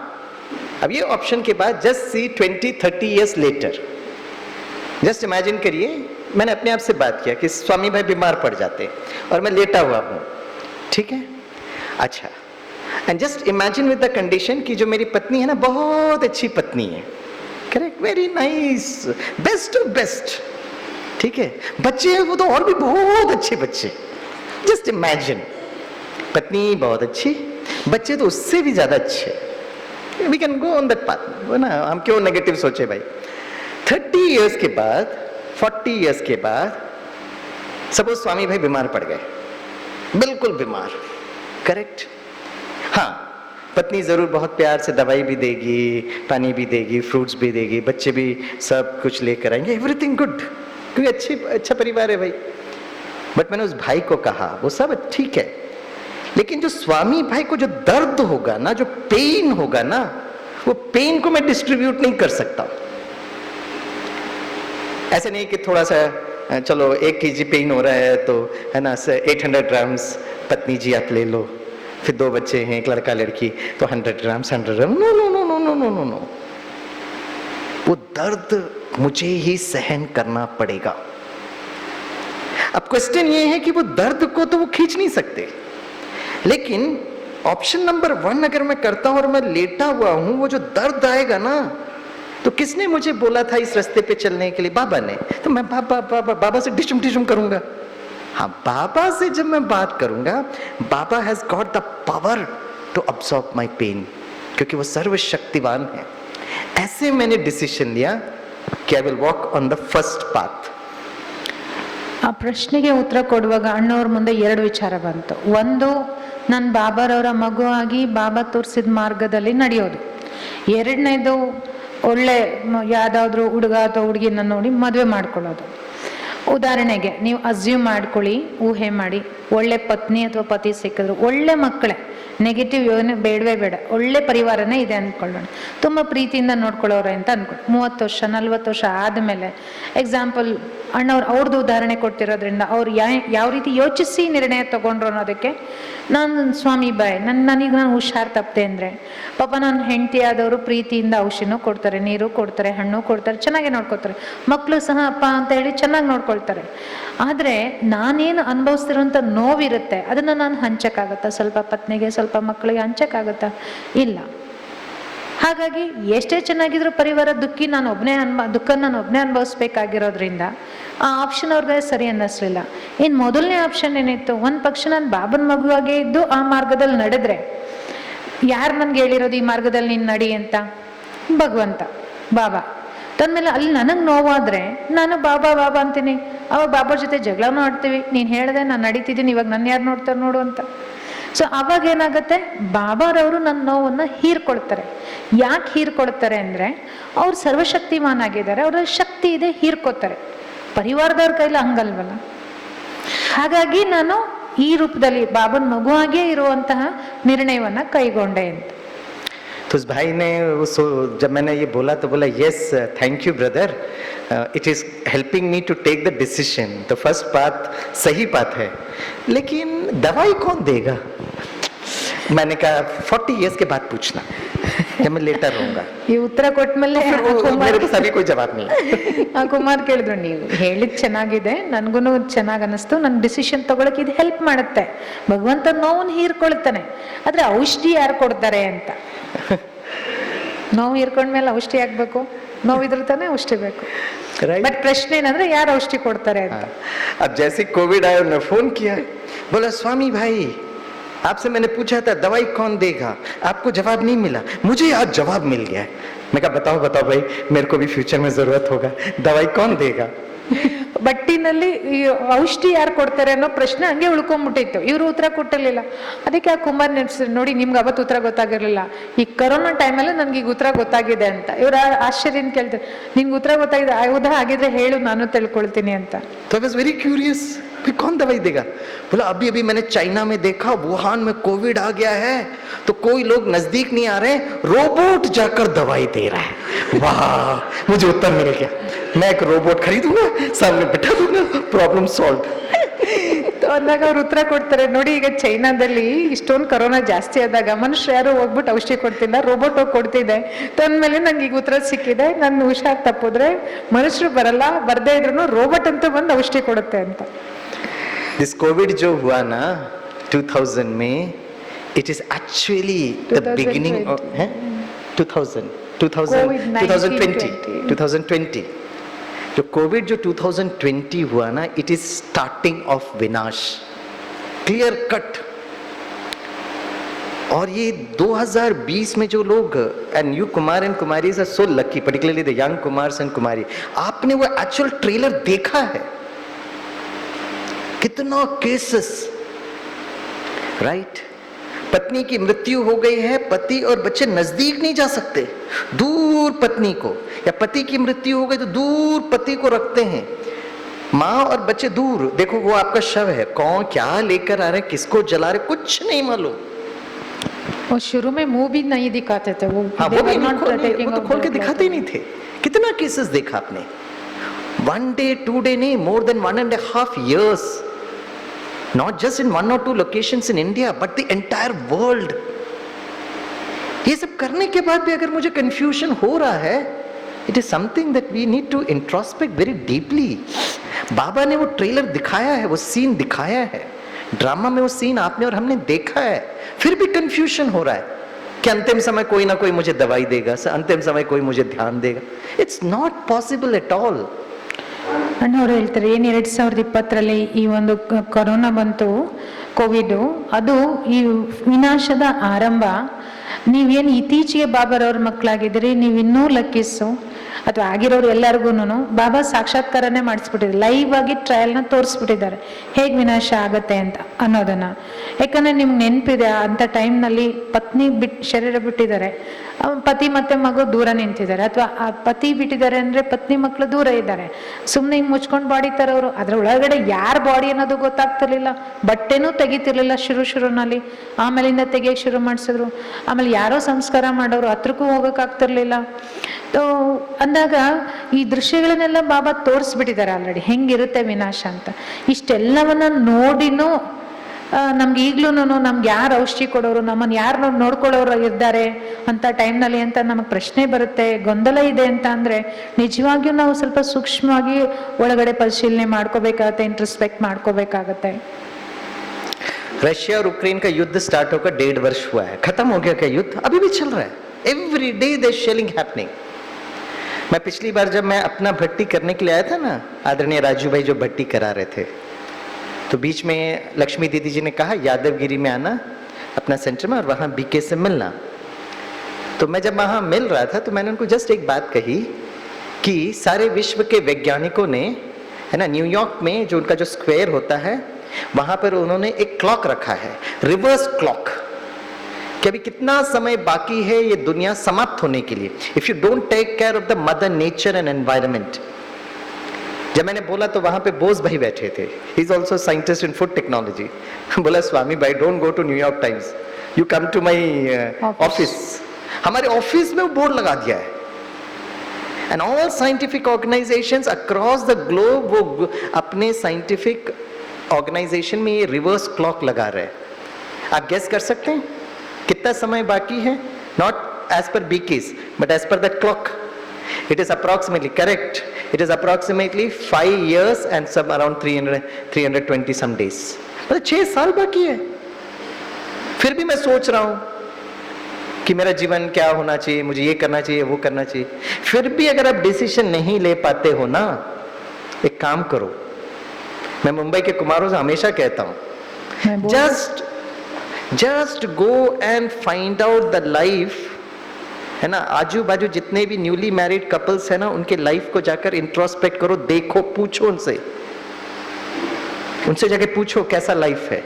अब ये ऑप्शन के बाद just see 20-30 years later, just imagine करिए मैंने अपने आप से बात किया कि स्वामी भाई बीमार पड़ जाते और मैं लेटा हुआ हूँ, ठीक है, अच्छा, and just imagine with the condition कि जो मेरी पत्नी है ना बहुत अच्छी पत्नी है, correct, very nice, best of best, ठीक है, बच्चे हैं वो तो और भी बहुत अच्छे बच्चे, जस्ट इमेजिन, पत्नी बहुत अच्छी, बच्चे तो उससे भी ज्यादा अच्छे, we can go on that path ना, हम क्यों नेगेटिव सोचे भाई। 30 इयर्स के बाद, 40 इयर्स के बाद सपोज स्वामी भाई बीमार पड़ गए, बिल्कुल बीमार, करेक्ट, हाँ, पत्नी जरूर बहुत प्यार से दवाई भी देगी, पानी भी देगी, फ्रूट्स भी देगी, बच्चे भी सब कुछ लेकर आएंगे, एवरीथिंग गुड, क्योंकि अच्छा परिवार है भाई। बट मैंने उस भाई को कहा वो सब ठीक है, लेकिन जो स्वामी भाई को जो दर्द होगा ना, जो पेन होगा ना, वो पेन को मैं डिस्ट्रीब्यूट नहीं कर सकता। ऐसे नहीं कि थोड़ा सा चलो 1 kg पेन हो रहा है तो है ना 800 ग्राम्स पत्नी जी आप ले लो, फिर 2 बच्चे हैं, एक लड़का लड़की, तो 100 grams, 100 gram, no no no no no no no no, वो दर्द मुझे ही सहन करना पड़ेगा। अब क्वेश्चन ये है कि वो दर्द को तो वो खींच नहीं सकते, लेकिन ऑप्शन नंबर 1 अगर मैं करता हूं और मैं लेटा हुआ हूं, वो जो दर्द आएगा ना, तो किसने मुझे बोला था इस रास्ते पे चलने के लिए? बाबा ने। तो मैं बाबा से डिशुम डिशुम करूंगा। हाँ, बाबा से जब मैं बात करूंगा, Baba has got the power to absorb my pain, क्योंकि वो सर्वशक्तिवान है। ऐसे मैंने डिसीजन लिया कि I will walk on the first path. ಆ ಪ್ರಶ್ನೆಗೆ ಉತ್ತರ ಕೊಡುವಾಗ ಅಣ್ಣವ್ರ ಮುಂದೆ 2 ವಿಚಾರ ಬಂತು. ಒಂದು, ನಾನು ಬಾಬಾರವರ ಮಗು ಆಗಿ ಬಾಬಾ ತೋರಿಸಿದ ಮಾರ್ಗದಲ್ಲಿ ನಡೆಯೋದು. 2ನೇದು, ಒಳ್ಳೆ ಯಾವುದಾದ್ರೂ ಹುಡುಗ ಅಥವಾ ಹುಡುಗಿನ ನೋಡಿ ಮದುವೆ ಮಾಡ್ಕೊಳ್ಳೋದು. ಉದಾಹರಣೆಗೆ ನೀವು ಅಸ್ಯೂಮ್ ಮಾಡ್ಕೊಳ್ಳಿ, ಊಹೆ ಮಾಡಿ, ಒಳ್ಳೆ ಪತ್ನಿ ಅಥವಾ ಪತಿ ಸಿಕ್ಕಿದ್ರು, ಒಳ್ಳೆ ಮಕ್ಕಳೇ, ನೆಗೆಟಿವ್ ಯೋನೆ ಬೇಡವೇ ಬೇಡ, ಒಳ್ಳೆ ಪರಿವಾರನೇ ಇದೆ ಅಂದ್ಕೊಳ್ಳೋಣ, ತುಂಬ ಪ್ರೀತಿಯಿಂದ ನೋಡ್ಕೊಳ್ಳೋರೆ ಅಂತ ಅಂದ್ಕೊಳ್ಳಿ. 30 ವರ್ಷ 40 ವರ್ಷ ಆದಮೇಲೆ, ಎಕ್ಸಾಂಪಲ್ ಅವ್ರದ್ದು ಉದಾಹರಣೆ ಕೊಡ್ತಿರೋದ್ರಿಂದ ಅವ್ರು ಯಾವ ರೀತಿ ಯೋಚಿಸಿ ನಿರ್ಣಯ ತಗೊಂಡ್ರು ಅನ್ನೋದಕ್ಕೆ, ನಾನು ಸ್ವಾಮಿ ಬಾಯ್ ನನಗೆ ನಾನು ಹುಷಾರು ತಪ್ಪದೆ ಅಂದರೆ ಪಾಪ ನನ್ನ ಹೆಂಡತಿ ಆದವರು ಪ್ರೀತಿಯಿಂದ ಔಷಧಿನೂ ಕೊಡ್ತಾರೆ, ನೀರು ಕೊಡ್ತಾರೆ, ಹಣ್ಣು ಕೊಡ್ತಾರೆ, ಚೆನ್ನಾಗಿ ನೋಡ್ಕೊತಾರೆ, ಮಕ್ಕಳು ಸಹ ಅಪ್ಪ ಅಂತ ಹೇಳಿ ಚೆನ್ನಾಗಿ ನೋಡ್ಕೊಳ್ತಾರೆ. ಆದರೆ ನಾನೇನು ಅನುಭವಿಸ್ತಿರೋಂಥ ನೋವಿರುತ್ತೆ ಅದನ್ನು ನಾನು ಹಂಚಕ್ಕಾಗತ್ತಾ? ಸ್ವಲ್ಪ ಪತ್ನಿಗೆ ಸ್ವಲ್ಪ ಮಕ್ಕಳಿಗೆ ಹಂಚಕ್ಕಾಗತ್ತಾ? ಇಲ್ಲ. ಹಾಗಾಗಿ ಎಷ್ಟೇ ಚೆನ್ನಾಗಿದ್ರು ಪರಿವಾರ ದುಃಖ ನಾನು ಒಬ್ಬನೇ ಅನುಭವಿಸ್ಬೇಕಾಗಿರೋದ್ರಿಂದ ಆ ಆಪ್ಷನ್ ಅವ್ರಿಗೆ ಸರಿ ಅನ್ನಿಸ್ಲಿಲ್ಲ. ಇನ್ನು ಮೊದಲನೇ ಆಪ್ಷನ್ ಏನಿತ್ತು, ಒಂದು ಪಕ್ಷ ನಾನು ಬಾಬನ ಮಗುವಾಗೇ ಇದ್ದು ಆ ಮಾರ್ಗದಲ್ಲಿ ನಡೆದ್ರೆ, ಯಾರು ನನ್ಗೆ ಹೇಳಿರೋದು ಈ ಮಾರ್ಗದಲ್ಲಿ ನೀನು ನಡಿ ಅಂತ? ಭಗವಂತ, ಬಾಬಾ. ತಂದಮೇಲೆ ಅಲ್ಲಿ ನನಗೆ ನೋವಾದರೆ ನಾನು ಬಾಬಾ ಬಾಬಾ ಅಂತೀನಿ, ಅವಾಗ ಬಾಬಾ ಜೊತೆ ಜಗಳನೂ ಆಡ್ತೀವಿ, ನೀನು ಹೇಳಿದೆ ನಾನು ನಡೀತಿದ್ದೀನಿ, ಇವಾಗ ನನ್ನ ಯಾರು ನೋಡ್ತಾರೆ ನೋಡು ಅಂತ. ಸೊ ಅವಾಗ ಏನಾಗುತ್ತೆ, ಬಾಬಾರವರು ನನ್ನ ನೋವನ್ನು ಹೀರ್ಕೊಳ್ತಾರೆ. ಯಾಕೆ ಹೀರ್ಕೊಳ್ತಾರೆ ಅಂದರೆ ಅವ್ರು ಸರ್ವಶಕ್ತಿಮಾನ್ ಆಗಿದ್ದಾರೆ, ಅವರ ಶಕ್ತಿ ಇದೆ, ಹೀರ್ಕೋತಾರೆ. ಪರಿವಾರದವ್ರ ಕೈಲಿ ಹಂಗಲ್ವಲ್ಲ. ಹಾಗಾಗಿ ನಾನು ಈ ರೂಪದಲ್ಲಿ ಬಾಬನ ಮಗುವಾಗೇ ಇರುವಂತಹ ನಿರ್ಣಯವನ್ನ ಕೈಗೊಂಡೆ ಅಂತ. तो उस भाई ने जब मैंने ये बोला तो बोला yes thank you brother, it is helping me to take the decision, the first path सही पाथ है, लेकिन दवाई कौन देगा? मैंने कहा 40 इयर्स के बाद पूछना जब मैं लेटर रहूंगा। ಈ ಉತ್ತರ ಕೊಟ್ಮೇಲೆ मेरे पास अभी कोई जवाब नहीं है। ಆ ಕುಮಾರ್ ಕೇಳಿದ್ರು, ನೀವು ಹೇಳಿದ್ ಚೆನ್ನಾಗಿದೆ, ನನ್ಗೂ ಚೆನ್ನಾಗಿ ಅನಿಸ್ತು, ನನ್ನ ಡಿಸಿಷನ್ ತಗೊಳಕ್ ಇದು ಹೆಲ್ಪ್ ಮಾಡುತ್ತೆ, ಭಗವಂತ ನೋವನ್ನು ಹೀರ್ಕೊಳ್ತಾನೆ, ಆದ್ರೆ ಔಷಧಿ ಯಾರು ಕೊಡ್ತಾರೆ ಅಂತ. ನೋವು ಹೀರ್ಕೊಂಡ್ಮೇಲೆ ಔಷಧಿ ಆಗ್ಬೇಕು, ನೋವಿದ್ರೆ ತಾನೇ ಔಷಧಿ ಬೇಕು. ಬಟ್ ಪ್ರಶ್ನೆ ಏನಂದ್ರೆ ಯಾರು ಔಷಧಿ ಕೊಡ್ತಾರೆ ಅಂತ. अब जैसे कोविड आया उन्होंने फोन किया, बोला स्वामी भाई आपसे मैंने पूछा था दवाई कौन देगा, आपको जवाब नहीं मिला, मुझे आज जवाब मिल गया है। मैं कहा बताओ बताओ भाई, मेरे को भी फ्यूचर में जरूरत होगा, दवाई कौन देगा? ಬಟ್ಟಿನಲ್ಲಿ ಔಷಧಿ ಯಾರು ಕೊಡ್ತಾರೆ ಅನ್ನೋ ಪ್ರಶ್ನೆ ಹಂಗೆ ಉಳ್ಕೊಂಡ್ಬಿಟ್ಟಿತ್ತು, ಇವರು ಉತ್ತರ ಕೊಟ್ಟಿರ್ಲಿಲ್ಲ. ಅದಕ್ಕೆ ಆ ಕುಮಾರ್ ನೆನ್ಸಿದ್ರು, ನೋಡಿ ನಿಮ್ಗೆ ಅವತ್ತು ಉತ್ತರ ಗೊತ್ತಾಗಿರ್ಲಿಲ್ಲ, ಈ ಕೊರೋನಾ ಟೈಮಲ್ಲಿ ನನ್ಗೆ ಈಗ ಉತ್ತರ ಗೊತ್ತಾಗಿದೆ ಅಂತ. ಇವ್ರು ಆಶ್ಚರ್ಯ ಕೇಳ್ತಾರೆ, ನಿನ್ಗೆ ಉತ್ತರ ಗೊತ್ತಾಗಿದೆ? ಹೌದಾ, ಹಾಗಿದ್ರೆ ಹೇಳು, ನಾನು ತಿಳ್ಕೊಳ್ತೀನಿ ಅಂತ. तो आई वाज वेरी क्यूरियस, फिर कौन दवाई देगा? बोला अभी अभी मैंने चाइना में देखा, वुहान में कोविड आ गया है, तो कोई लोग नजदीक नहीं आ रहे, रोबोट जाकर दवाई दे रहा है। वाह, मुझे उत्तर मिल गया, मैं एक रोबोट खरीदूंगा, सामने बिठा दूंगा, प्रॉब्लम सॉल्व। तो ಅಂದಾಗ ಅವ್ರು ಉತ್ತರ ಕೊಡ್ತಾರೆ, ನೋಡಿ ಈಗ ಚೈನಾದಲ್ಲಿ ಇಷ್ಟೊಂದು ಕೊರೋನಾ ಜಾಸ್ತಿ ಆದಾಗ ಮನುಷ್ಯರು ಯಾರು ಹೋಗ್ಬಿಟ್ಟು ಔಷಧಿ ಕೊಡ್ತಿಲ್ಲ, ರೋಬೋಟ್ ಹೋಗಿ ಕೊಡ್ತಿದೆ. ತಂದ್ಮೇಲೆ ನಂಗೆ ಈಗ ಉತ್ತರ ಸಿಕ್ಕಿದೆ, ನನ್ನ ಹುಷಾರ್ ತಪ್ಪಿದ್ರೆ ಮನುಷ್ಯರು ಬರಲ್ಲ, ಬರ್ದೇ ಇದ್ರು ರೋಬೋಟ್ ಅಂತ ಬಂದು ಔಷಧಿ ಕೊಡುತ್ತೆ ಅಂತ. This COVID जो हुआ ना 2000 में, it is actually the beginning of 2020 जो कोविड जो 2020 हुआ ना, इट इज स्टार्टिंग ऑफ विनाश, क्लियर कट. और ये 2020 में जो लोग, and you kumar and kumaris are so lucky, particularly the young kumars and kumari, आपने वो एक्चुअल ट्रेलर देखा है. कितना केसेस, राइट? पत्नी की मृत्यु हो गई है, पति और बच्चे नजदीक नहीं जा सकते, दूर पत्नी को, या पति की मृत्यु हो गई तो दूर पति को रखते हैं, माँ और बच्चे दूर. देखो वो आपका शव है, कौन क्या लेकर आ रहे, किसको जला रहे, कुछ नहीं मालूम. वो शुरू में मुंह भी नहीं दिखाते थे, वो हाँ, वो भी वो तो खोल के दिखाते ही नहीं थे. कितना केसेस देखा आपने? 1 day 2 day नहीं, more than 1.5 years. Not just in 1 or 2 locations in India, but the entire world. ये सब करने के बाद भी अगर मुझे confusion हो रहा है, it is something that we need to introspect very deeply. बाबा ने वो ट्रेलर दिखाया है, वो सीन दिखाया है, ड्रामा में वो सीन आपने और हमने देखा है, फिर भी confusion हो रहा है कि अंतिम समय कोई ना कोई मुझे दवाई देगा, अंतिम समय कोई मुझे ध्यान देगा. It's not possible at all. ಅಣ್ಣವ್ರು ಹೇಳ್ತಾರೆ, ಏನು 2020 ಈ ಒಂದು ಕೊರೋನಾ ಬಂತು, ಕೋವಿಡ್, ಅದು ಈ ವಿನಾಶದ ಆರಂಭ. ನೀವೇನು ಇತ್ತೀಚೆಗೆ ಬಾಬಾರವ್ರ ಮಕ್ಕಳಾಗಿದ್ದೀರಿ, ನೀವು ಇನ್ನೂ ಲಕ್ಕಿಸು, ಅಥವಾ ಆಗಿರೋರು ಎಲ್ಲರಿಗೂ ಬಾಬಾ ಸಾಕ್ಷಾತ್ಕಾರನೇ ಮಾಡಿಸ್ಬಿಟ್ಟಿದ್ದಾರೆ, ಲೈವ್ ಆಗಿ ಟ್ರಯಲ್ನ ತೋರಿಸ್ಬಿಟ್ಟಿದ್ದಾರೆ ಹೇಗೆ ವಿನಾಶ ಆಗತ್ತೆ ಅಂತ ಅನ್ನೋದನ್ನ. ಯಾಕಂದ್ರೆ ನಿಮ್ಗೆ ನೆನಪಿದೆ, ಅಂಥ ಟೈಮ್ನಲ್ಲಿ ಪತ್ನಿ ಶರೀರ ಬಿಟ್ಟಿದ್ದಾರೆ, ಪತಿ ಮತ್ತೆ ಮಗು ದೂರ ನಿಂತಿದ್ದಾರೆ, ಅಥವಾ ಆ ಪತಿ ಬಿಟ್ಟಿದ್ದಾರೆ ಅಂದ್ರೆ ಪತ್ನಿ ಮಕ್ಕಳು ದೂರ ಇದ್ದಾರೆ, ಸುಮ್ಮನೆ ಹಿಂಗೆ ಮುಚ್ಕೊಂಡು ಬಾಡಿ ತರೋರು. ಅದ್ರ ಒಳಗಡೆ ಯಾರ ಬಾಡಿ ಅನ್ನೋದು ಗೊತ್ತಾಗ್ತಿರ್ಲಿಲ್ಲ, ಬಟ್ಟೆನೂ ತೆಗಿತಿರ್ಲಿಲ್ಲ ಶುರುನಲ್ಲಿ, ಆಮೇಲಿಂದ ತೆಗಿಯಕ್ಕೆ ಶುರು ಮಾಡಿಸಿದ್ರು. ಆಮೇಲೆ ಯಾರೋ ಸಂಸ್ಕಾರ ಮಾಡೋರು, ಹತ್ರಕ್ಕೂ ಹೋಗೋಕ್ಕಾಗ್ತಿರ್ಲಿಲ್ಲ. ಅಂದಾಗ ಈ ದೃಶ್ಯಗಳನ್ನೆಲ್ಲ ಬಾಬಾ ತೋರಿಸ್ಬಿಟ್ಟಿದ್ದಾರೆ ಆಲ್ರೆಡಿ, ಹೆಂಗಿರುತ್ತೆ ವಿನಾಶ ಅಂತ. ಇಷ್ಟೆಲ್ಲವನ್ನ ನೋಡಿನೂ ನಮ್ಗೆ ಈಗ್ಲೂ ನಮ್ಗೆ ಯಾರು ಔಷಧಿ ಕೊಡೋರು, ನಮ್ಮನ್ನು ಯಾರು ನೋಡ್ಕೊಳ್ಳೋರು ಇದ್ದಾರೆ ಅಂತ ಟೈಮ್ನಲ್ಲಿ ಅಂತ ನಮಗೆ ಪ್ರಶ್ನೆ ಬರುತ್ತೆ, ಗೊಂದಲ ಇದೆ ಅಂತ ಅಂದ್ರೆ ನಿಜವಾಗಿಯೂ ನಾವು ಸ್ವಲ್ಪ ಸೂಕ್ಷ್ಮವಾಗಿ ಒಳಗಡೆ ಪರಿಶೀಲನೆ ಮಾಡ್ಕೋಬೇಕಾಗತ್ತೆ, ಇಂಟ್ರಸ್ಪೆಕ್ಟ್ ಮಾಡ್ಕೋಬೇಕಾಗತ್ತೆ. रशिया और यूक्रेन का युद्ध स्टार्ट होकर 1.5 वर्ष हुआ है, खत्म हो गया क्या युद्ध? अभी भी चल रहा है. Every day there shelling happening. मैं पिछली बार जब मैं अपना भट्टी करने के लिए आया था ना, आदरणीय राजू भाई जो भट्टी करा रहे थे, तो बीच में लक्ष्मी दीदी जी ने कहा यादवगिरी में आना अपना सेंटर में और वहाँ बीके से मिलना. तो मैं जब वहाँ मिल रहा था तो मैंने उनको जस्ट एक बात कही कि सारे विश्व के वैज्ञानिकों ने, है ना, न्यूयॉर्क में जो उनका जो स्क्वायर होता है वहाँ पर उन्होंने एक क्लॉक रखा है, रिवर्स क्लॉक, कि अभी कितना समय बाकी है ये दुनिया समाप्त होने के लिए, if you don't take care of the mother nature and environment. जब मैंने बोला तो वहां पे बोस भाई बैठे थे, he is also scientist in food technology. बोला स्वामी भाई don't go to New York Times, you come to my office. हमारे ऑफिस में वो बोर्ड लगा दिया है, and all scientific organisations across the globe वो अपने साइंटिफिक ऑर्गेनाइजेशन में ये रिवर्स क्लॉक लगा रहे हैं. आप गेस कर सकते हैं कितना समय बाकी है? Not as per BKs but as per that clock. It is approximately correct. It is approximately 5 years and some around 320 some days. मतलब 6 साल बाकी है. फिर भी मैं सोच रहा हूं कि मेरा जीवन क्या होना चाहिए, मुझे ये करना चाहिए, वो करना चाहिए. फिर भी अगर आप डिसीजन नहीं ले पाते हो ना, एक काम करो. मैं मुंबई के कुमारों से हमेशा कहता हूं, just go and find out the life, है ना, आजू बाजू जितने भी न्यूली मैरिड कपल्स है ना, उनके लाइफ को जाकर इंट्रोस्पेक्ट करो, देखो, पूछो उनसे जाके पूछो कैसा लाइफ है.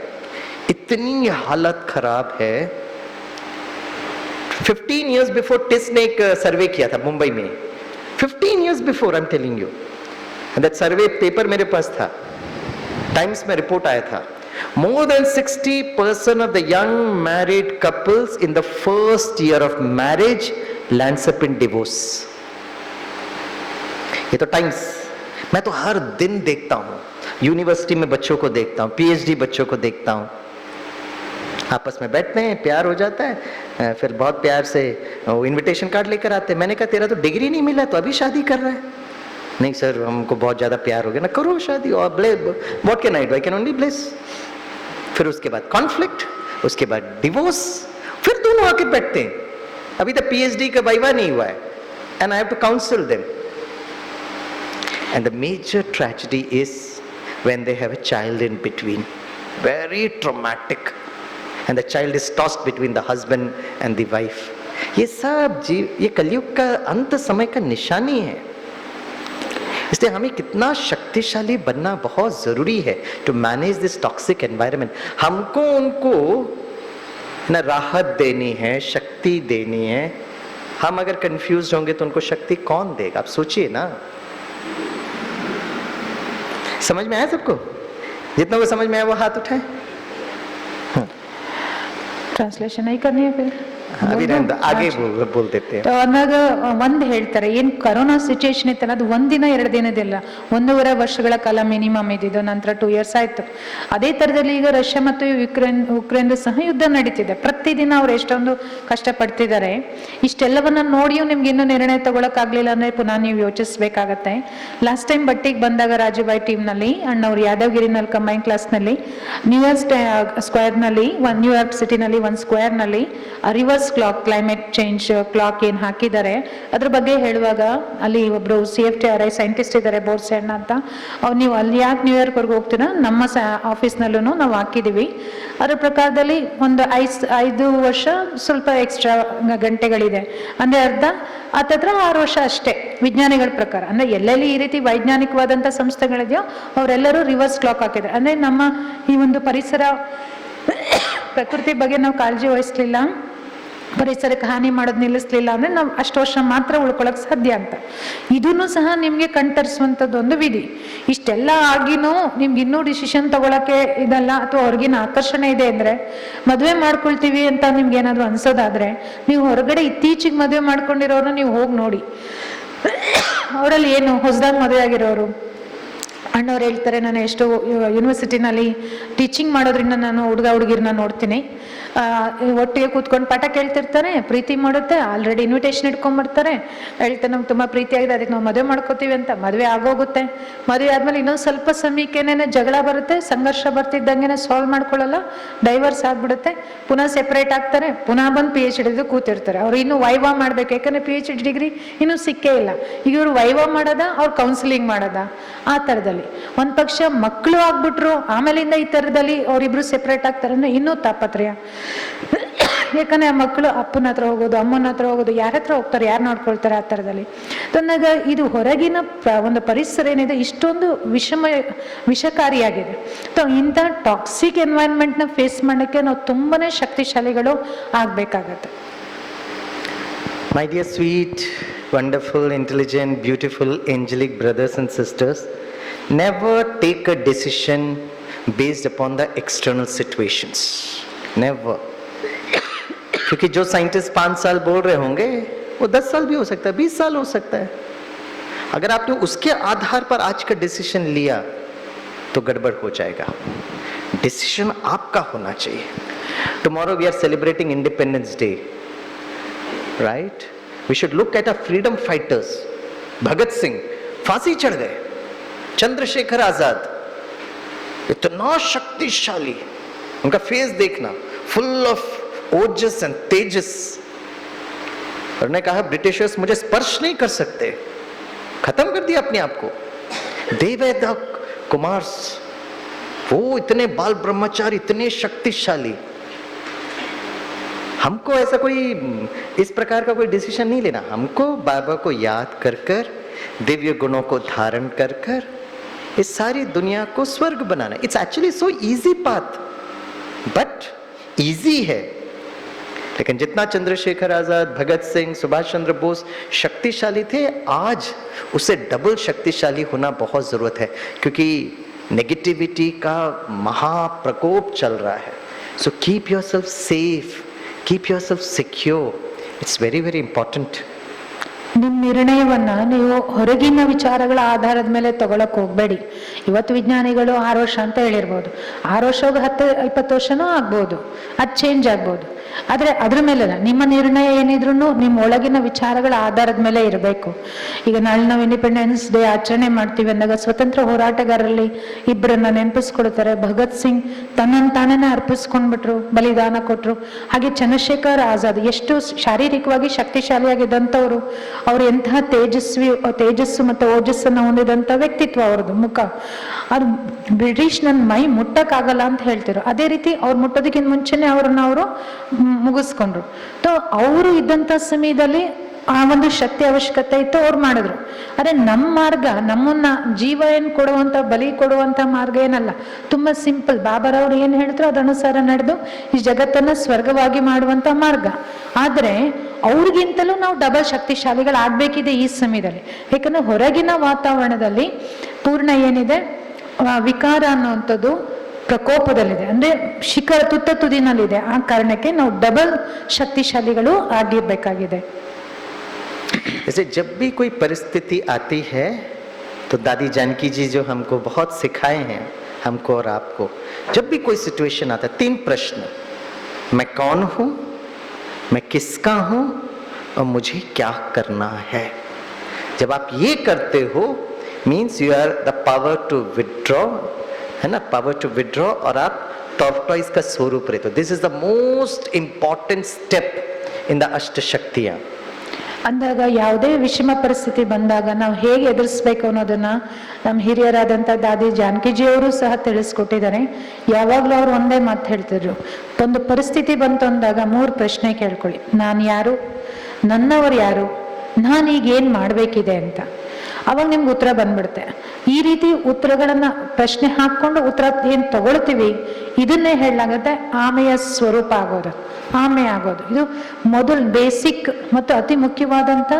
इतनी हालत खराब है. 15 years before टिस ने एक सर्वे किया था मुंबई में. 15 years before I am telling you, and that survey paper मेरे पास था, टाइम्स में रिपोर्ट आया था. More than 60% of the young married couples in the first year of marriage lands up in divorce. ये तो टाइम्स, मैं तो हर दिन देखता हूँ, यूनिवर्सिटी में बच्चों को देखता हूँ, पीएचडी बच्चों को देखता हूँ, आपस में बैठते हैं, प्यार हो जाता है, फिर बहुत प्यार से वो इनविटेशन कार्ड लेकर आते हैं। मैंने कहा तेरा तो डिग्री नहीं मिला तो अभी शादी कर रहा है। नहीं सर, हमको बहुत ज्यादा प्यार हो गया ना, करो शादी। और what can I do, I can only bless. फिर उसके बाद कॉन्फ्लिक्ट, उसके बाद डिवोर्स, फिर दोनों आके बैठते हैं। अभी तक पीएचडी का वाइवा नहीं हुआ है, and I have to counsel them. And the major tragedy is when they have a child in between, very traumatic, and the child is tossed between the husband and the wife. ये सब ये कलयुग का अंत समय का निशानी है। इसलिए हमें कितना शक्तिशाली बनना बहुत जरूरी है to manage this toxic environment. हमको उनको ना राहत देनी है, शक्ति देनी है। हम अगर कंफ्यूज होंगे तो उनको शक्ति कौन देगा? आप सोचिए ना। समझ में आया सबको? जितना वो समझ में आया वो हाथ उठाए। ಟ್ರಾನ್ಸ್ಲೇಷನ್ नहीं करनी है फिर अभी आगे बोल देते हैं। ಅವಾಗ ಒಂದ್ ಹೇಳ್ತಾರೆ, ಏನ್ ಕರೋನಾ ಸಿಚುಯೇಷನ್ ಇತ್ತಲ್ಲ ಅದು ಒಂದಿನ ಎರಡು ದಿನದಿಲ್ಲ, 1.5 ವರ್ಷಗಳ ಕಾಲ ಮಿನಿಮಮ್ ಇದ್ದಿದ್ದು, ನಂತರ 2 years ಆಯ್ತು. ಅದೇ ತರದಲ್ಲಿ ಈಗ ರಷ್ಯಾ ಮತ್ತು ಯುಕ್ರೇನ್ ಸಹ ಯುದ್ಧ ನಡೀತಿದೆ. ಪ್ರತಿದಿನ ಅವ್ರು ಎಷ್ಟೊಂದು ಕಷ್ಟ ಪಡ್ತಿದ್ದಾರೆ. ಇಷ್ಟೆಲ್ಲವನ್ನ ನೋಡಿಯೂ ನಿಮ್ಗೆ ಇನ್ನೂ ನಿರ್ಣಯ ತಗೊಳಕ್ ಆಗ್ಲಿಲ್ಲ ಅಂದ್ರೆ ಪುನಃ ನೀವು ಯೋಚಿಸ್ಬೇಕಾಗತ್ತೆ. ಲಾಸ್ಟ್ ಟೈಮ್ ಬಟ್ಟಿಗೆ ಬಂದಾಗ ರಾಜುಬಾಯಿ ಟೀಮ್ ನಲ್ಲಿ ಅಣ್ಣವ್ರು ಯಾದವಗಿರಿನಲ್ಲಿ ಕಂಬೈನ್ ಕ್ಲಾಸ್ ನಲ್ಲಿ ನ್ಯೂಯಾರ್ಕ್ ಸ್ಕ್ವೇರ್ ನಲ್ಲಿ ನ್ಯೂಯಾರ್ಕ್ ಸಿಟಿನಲ್ಲಿ ಒಂದು ಸ್ಕ್ವೇರ್ ನಲ್ಲಿ reverse clock, climate change clock ಏನ್ ಹಾಕಿದ್ದಾರೆ ಅದ್ರ ಬಗ್ಗೆ ಹೇಳುವಾಗ ಅಲ್ಲಿ ಒಬ್ರು CFTRI ಸೈಂಟಿಸ್ಟ್ ಇದ್ದಾರೆ, ಬೋರ್ಸೆಣ್ಣ ಅಂತ. ನೀವು ಅಲ್ಲಿ ಯಾಕೆ ನ್ಯೂಯಾರ್ಕ್ ವರ್ಗ ಹೋಗ್ತೀರಾ, ನಮ್ಮ ಆಫೀಸ್ನಲ್ಲೂ ನಾವು ಹಾಕಿದೀವಿ. ಅದ್ರ ಪ್ರಕಾರದಲ್ಲಿ ಒಂದು 5 ವರ್ಷ ಸ್ವಲ್ಪ ಎಕ್ಸ್ಟ್ರಾ ಗಂಟೆಗಳಿದೆ, ಅಂದ್ರೆ ಅರ್ಧ ಹತ್ತತ್ರ 6 ವರ್ಷ ಅಷ್ಟೇ ವಿಜ್ಞಾನಿಗಳ ಪ್ರಕಾರ. ಅಂದ್ರೆ ಎಲ್ಲೆಲ್ಲಿ ಈ ರೀತಿ ವೈಜ್ಞಾನಿಕವಾದಂತ ಸಂಸ್ಥೆಗಳಿದೆಯೋ ಅವರೆಲ್ಲರೂ ರಿವರ್ಸ್ ಕ್ಲಾಕ್ ಹಾಕಿದ್ದಾರೆ. ಅಂದ್ರೆ ನಮ್ಮ ಈ ಒಂದು ಪರಿಸರ ಪ್ರಕೃತಿ ಬಗ್ಗೆ ನಾವು ಕಾಳಜಿ ವಹಿಸ್ಲಿಲ್ಲ, ಪರಿಸರಕ್ಕೆ ಹಾನಿ ಮಾಡೋದು ನಿಲ್ಲಿಸ್ಲಿಲ್ಲ ಅಂದ್ರೆ ನಾವು ಅಷ್ಟು ವರ್ಷ ಮಾತ್ರ ಉಳ್ಕೊಳಕ್ ಸಾಧ್ಯ ಅಂತ. ಇದನ್ನು ಸಹ ನಿಮ್ಗೆ ಕಣ್ತರಿಸುವಂಥದ್ದು ಒಂದು ವಿಧಿ. ಇಷ್ಟೆಲ್ಲ ಆಗಿನೂ ನಿಮ್ಗೆ ಇನ್ನೂ ಡಿಸಿಷನ್ ತಗೊಳಕ್ಕೆ ಇದಲ್ಲ, ಅಥವಾ ಅವ್ರಿಗಿನ ಆಕರ್ಷಣೆ ಇದೆ ಅಂದ್ರೆ ಮದುವೆ ಮಾಡ್ಕೊಳ್ತೀವಿ ಅಂತ ನಿಮ್ಗೆ ಏನಾದ್ರು ಅನ್ಸೋದಾದ್ರೆ ನೀವು ಹೊರಗಡೆ ಇತ್ತೀಚೆಗೆ ಮದುವೆ ಮಾಡ್ಕೊಂಡಿರೋರು ನೀವು ಹೋಗಿ ನೋಡಿ. ಅವರಲ್ಲಿ ಏನು ಹೊಸದಾಗಿ ಮದುವೆ ಆಗಿರೋರು ಅಣ್ಣವ್ರು ಹೇಳ್ತಾರೆ, ನಾನು ಎಷ್ಟೋ ಯೂನಿವರ್ಸಿಟಿನಲ್ಲಿ ಟೀಚಿಂಗ್ ಮಾಡೋದ್ರಿಂದ ನಾನು ಹುಡುಗ ಹುಡುಗಿರನ್ನ ನೋಡ್ತೀನಿ, ಒಟ್ಟಿಗೆ ಕೂತ್ಕೊಂಡು ಪಾಠ ಕೇಳ್ತಿರ್ತಾರೆ, ಪ್ರೀತಿ ಮಾಡುತ್ತೆ, ಆಲ್ರೆಡಿ ಇನ್ವಿಟೇಷನ್ ಇಟ್ಕೊಂಡ್ಬರ್ತಾರೆ, ಹೇಳ್ತಾರೆ ನಮ್ಗೆ ತುಂಬ ಪ್ರೀತಿ ಆಗಿದೆ ಅದಕ್ಕೆ ನಾವು ಮದುವೆ ಮಾಡ್ಕೋತೀವಿ ಅಂತ. ಮದುವೆ ಆಗೋಗುತ್ತೆ, ಮದುವೆ ಆದ್ಮೇಲೆ ಇನ್ನೊಂದು ಸ್ವಲ್ಪ ಸಮಯಕ್ಕೇನೆ ಜಗಳ ಬರುತ್ತೆ, ಸಂಘರ್ಷ ಬರ್ತಿದ್ದಂಗೆ ಸಾಲ್ವ್ ಮಾಡ್ಕೊಳ್ಳಲ್ಲ, ಡೈವರ್ಸ್ ಆಗ್ಬಿಡುತ್ತೆ, ಪುನಃ ಸೆಪರೇಟ್ ಆಗ್ತಾರೆ, ಪುನಃ ಬಂದು PhD ಕೂತಿರ್ತಾರೆ. ಅವ್ರು ಇನ್ನೂ ವೈವಾ ಮಾಡ್ಬೇಕು, ಯಾಕಂದ್ರೆ PhD ಡಿಗ್ರಿ ಇನ್ನೂ ಸಿಕ್ಕೇ ಇಲ್ಲ. ಈಗ ಇವ್ರು ವೈವಾ ಮಾಡೋದ, ಅವ್ರು ಕೌನ್ಸಿಲಿಂಗ್ ಮಾಡೋದ, ಆ ಥರದಲ್ಲಿ ಒಂದ್ ಪಕ್ಷ ಮಕ್ಕಳು ಆಗ್ಬಿಟ್ರು ಆಮೇಲಿಂದ ಈ ಥರದಲ್ಲಿ ಅವರಿಬ್ರು ಸೆಪರೇಟ್ ಆಗ್ತಾರೆ ಅಂದ್ರೆ ಇನ್ನೂ ತಾಪತ್ರಯ. ಯಾಕಂದ್ರೆ ಆ ಮಕ್ಕಳು ಅಪ್ಪನ ಹತ್ರ ಹೋಗೋದು, ಅಮ್ಮನ ಹತ್ರ ಹೋಗೋದು, ಯಾರ ಹತ್ರ ಹೋಗ್ತಾರೆ, ಯಾರು ನೋಡ್ಕೊಳ್ತಾರೆ, ಆ ಥರದಲ್ಲಿ ತಂದಾಗ ಇದು ಹೊರಗಿನ ಒಂದು ಪರಿಸರ ಏನಿದೆ ಇಷ್ಟೊಂದು ವಿಷಕಾರಿಯಾಗಿದೆ. ಇಂಥ ಟಾಕ್ಸಿಕ್ ಎನ್ವೈರನ್ಮೆಂಟ್ನ ಫೇಸ್ ಮಾಡೋಕ್ಕೆ ನಾವು ತುಂಬಾನೇ ಶಕ್ತಿಶಾಲಿಗಳು ಆಗ್ಬೇಕಾಗತ್ತೆ. My dear sweet, wonderful, intelligent, beautiful, angelic brothers and sisters, never take a decision based upon the external situations. Never. क्योंकि जो साइंटिस्ट 5 साल बोल रहे होंगे वो 10 साल भी हो सकता है, 20 साल हो सकता है. अगर आपने उसके आधार पर आज का डिसीजन लिया तो गड़बड़ हो जाएगा. डिसीजन आपका होना चाहिए. Tomorrow we are celebrating Independence Day. Right? We should look at our freedom fighters. Bhagat Singh फांसी चढ़ गए, चंद्रशेखर आजाद इतना शक्तिशाली, उनका फेस देखना, फुल ऑफ ओजस एंड तेजस. उन्होंने कहा ब्रिटिशर्स मुझे स्पर्श नहीं कर सकते, खत्म कर दिया अपने आप को. देवेंद्र कुमार वो इतने बाल ब्रह्मचारी, इतने शक्तिशाली. हमको ऐसा कोई इस प्रकार का कोई डिसीजन नहीं लेना. हमको बाबा को याद कर कर, दिव्य गुणों को धारण कर कर इस सारी दुनिया को स्वर्ग बनाना. It's actually so easy path, but easy है. लेकिन जितना चंद्रशेखर आजाद, भगत सिंह, सुभाष चंद्र बोस शक्तिशाली थे, आज उससे डबल शक्तिशाली होना बहुत जरूरत है, क्योंकि नेगेटिविटी का महाप्रकोप चल रहा है. So keep yourself safe, keep yourself secure. It's very, very important. ನಿಮ್ಮ ನಿರ್ಣಯವನ್ನ ನೀವು ಹೊರಗಿನ ವಿಚಾರಗಳ ಆಧಾರದ ಮೇಲೆ ತಗೊಳಕ್ ಹೋಗ್ಬೇಡಿ. ಇವತ್ತು ವಿಜ್ಞಾನಿಗಳು 6 ವರ್ಷ ಅಂತ ಹೇಳಿರ್ಬೋದು, 6 ವರ್ಷ 10-20 ವರ್ಷನೂ ಆಗ್ಬೋದು, ಅದು ಚೇಂಜ್ ಆಗ್ಬೋದು. ಆದ್ರೆ ಅದ್ರ ಮೇಲೆ ನಿಮ್ಮ ನಿರ್ಣಯ ಏನಿದ್ರು ನಿಮ್ಮ ಒಳಗಿನ ವಿಚಾರಗಳ ಆಧಾರದ ಮೇಲೆ ಇರಬೇಕು. ಈಗ ನಾಳೆ ನಾವು ಇಂಡಿಪೆಂಡೆನ್ಸ್ ಡೇ ಆಚರಣೆ ಮಾಡ್ತೀವಿ ಅಂದಾಗ ಸ್ವತಂತ್ರ ಹೋರಾಟಗಾರರಲ್ಲಿ ಇಬ್ಬರನ್ನ ನೆನಪಿಸ್ಕೊಳ್ತಾರೆ. ಭಗತ್ ಸಿಂಗ್ ತನ್ನನ್ನು ತಾನೇ ಅರ್ಪಿಸ್ಕೊಂಡ್ಬಿಟ್ರು, ಬಲಿದಾನ ಕೊಟ್ರು. ಹಾಗೆ ಚಂದ್ರಶೇಖರ್ ಆಜಾದ್ ಎಷ್ಟು ಶಾರೀರಿಕವಾಗಿ ಶಕ್ತಿಶಾಲಿಯಾಗಿದ್ದಂಥವ್ರು, ಅವ್ರು ಎಂತಹ ತೇಜಸ್ಸು ಮತ್ತು ಓಜಸ್ಸನ್ನು ಹೊಂದಿದಂಥ ವ್ಯಕ್ತಿತ್ವ ಅವ್ರದ್ದು, ಮುಖ. ಅದು ಬ್ರಿಟಿಷ್ ನನ್ನ ಮೈ ಮುಟ್ಟಕ್ಕಾಗಲ್ಲ ಅಂತ ಹೇಳ್ತಿರು. ಅದೇ ರೀತಿ ಅವ್ರು ಮುಟ್ಟೋದಕ್ಕಿಂತ ಮುಂಚೆನೆ ಅವ್ರನ್ನ ಅವರು ಮುಗಿಸ್ಕೊಂಡ್ರು. ಅವರು ಇದ್ದಂಥ ಸಮಯದಲ್ಲಿ ಆ ಒಂದು ಶಕ್ತಿ ಅವಶ್ಯಕತೆ ಇತ್ತು, ಅವ್ರು ಮಾಡಿದ್ರು. ಆದ್ರೆ ನಮ್ಮ ಮಾರ್ಗ, ನಮ್ಮನ್ನ ಜೀವ ಏನ್ ಕೊಡುವಂತ, ಬಲಿ ಕೊಡುವಂತ ಮಾರ್ಗ ಏನಲ್ಲ, ತುಂಬಾ ಸಿಂಪಲ್. ಬಾಬಾರವ್ರು ಏನ್ ಹೇಳಿದ್ರು ಅದನುಸಾರ ನಡೆದು ಈ ಜಗತ್ತನ್ನ ಸ್ವರ್ಗವಾಗಿ ಮಾಡುವಂತ ಮಾರ್ಗ. ಆದ್ರೆ ಅವ್ರಿಗಿಂತಲೂ ನಾವು ಡಬಲ್ ಶಕ್ತಿಶಾಲಿಗಳಾಗ್ಬೇಕಿದೆ ಈ ಸಮಯದಲ್ಲಿ. ಯಾಕಂದ್ರೆ ಹೊರಗಿನ ವಾತಾವರಣದಲ್ಲಿ ಪೂರ್ಣ ಏನಿದೆ, ವಿಕಾರ ಅನ್ನುವಂಥದ್ದು ಪ್ರಕೋಪದಲ್ಲಿದೆ, ಅಂದ್ರೆ ಶಿಖರ ತುತ್ತ ತುದಿನಲ್ಲಿದೆ. ಆ ಕಾರಣಕ್ಕೆ ನಾವು ಡಬಲ್ ಶಕ್ತಿಶಾಲಿಗಳು ಆಗಿರ್ಬೇಕಾಗಿದೆ. जैसे जब भी कोई परिस्थिति आती है तो दादी जानकी जी जो हमको बहुत सिखाए हैं, हमको और आपको, जब भी कोई सिचुएशन आता है 3 प्रश्न: मैं कौन हूं, मैं किसका हूं और मुझे क्या करना है. जब आप ये करते हो means you are the power to withdraw, है ना, पावर टू विथड्रॉ, और आप टॉर्टॉइस का स्वरूप रहते हो. This is the most important step in the अष्ट शक्तियां. ಅಂದಾಗ ಯಾವುದೇ ವಿಷಮ ಪರಿಸ್ಥಿತಿ ಬಂದಾಗ ನಾವು ಹೇಗೆ ಎದುರಿಸ್ಬೇಕು ಅನ್ನೋದನ್ನ ನಮ್ಮ ಹಿರಿಯರಾದಂಥ ದಾದಿ ಜಾನಕಿಜಿಯವರು ಸಹ ತಿಳಿಸ್ಕೊಟ್ಟಿದ್ದಾರೆ. ಯಾವಾಗಲೂ ಅವ್ರು ಒಂದೇ ಮಾತು ಹೇಳ್ತಿದ್ರು, ಒಂದು ಪರಿಸ್ಥಿತಿ ಬಂತು ಅಂದಾಗ 3 ಪ್ರಶ್ನೆ ಕೇಳ್ಕೊಳ್ಳಿ. ನಾನು ಯಾರು, ನನ್ನವರು ಯಾರು, ನಾನೀಗ ಏನು ಮಾಡಬೇಕಿದೆ ಅಂತ. ಅವಾಗ ನಿಮ್ಗೆ ಉತ್ತರ ಬಂದ್ಬಿಡುತ್ತೆ. ಈ ರೀತಿ ಉತ್ತರಗಳನ್ನ ಪ್ರಶ್ನೆ ಹಾಕೊಂಡು ಉತ್ತರ ಏನು ತಗೊಳ್ತೀವಿ, ಇದನ್ನೇ ಹೇಳಲಾಗತ್ತೆ ಆಮೆಯ ಸ್ವರೂಪ ಆಗೋದು, ಆಮೆ ಆಗೋದು. ಇದು ಮೊದಲು ಬೇಸಿಕ್ ಮತ್ತು ಅತಿ ಮುಖ್ಯವಾದಂತ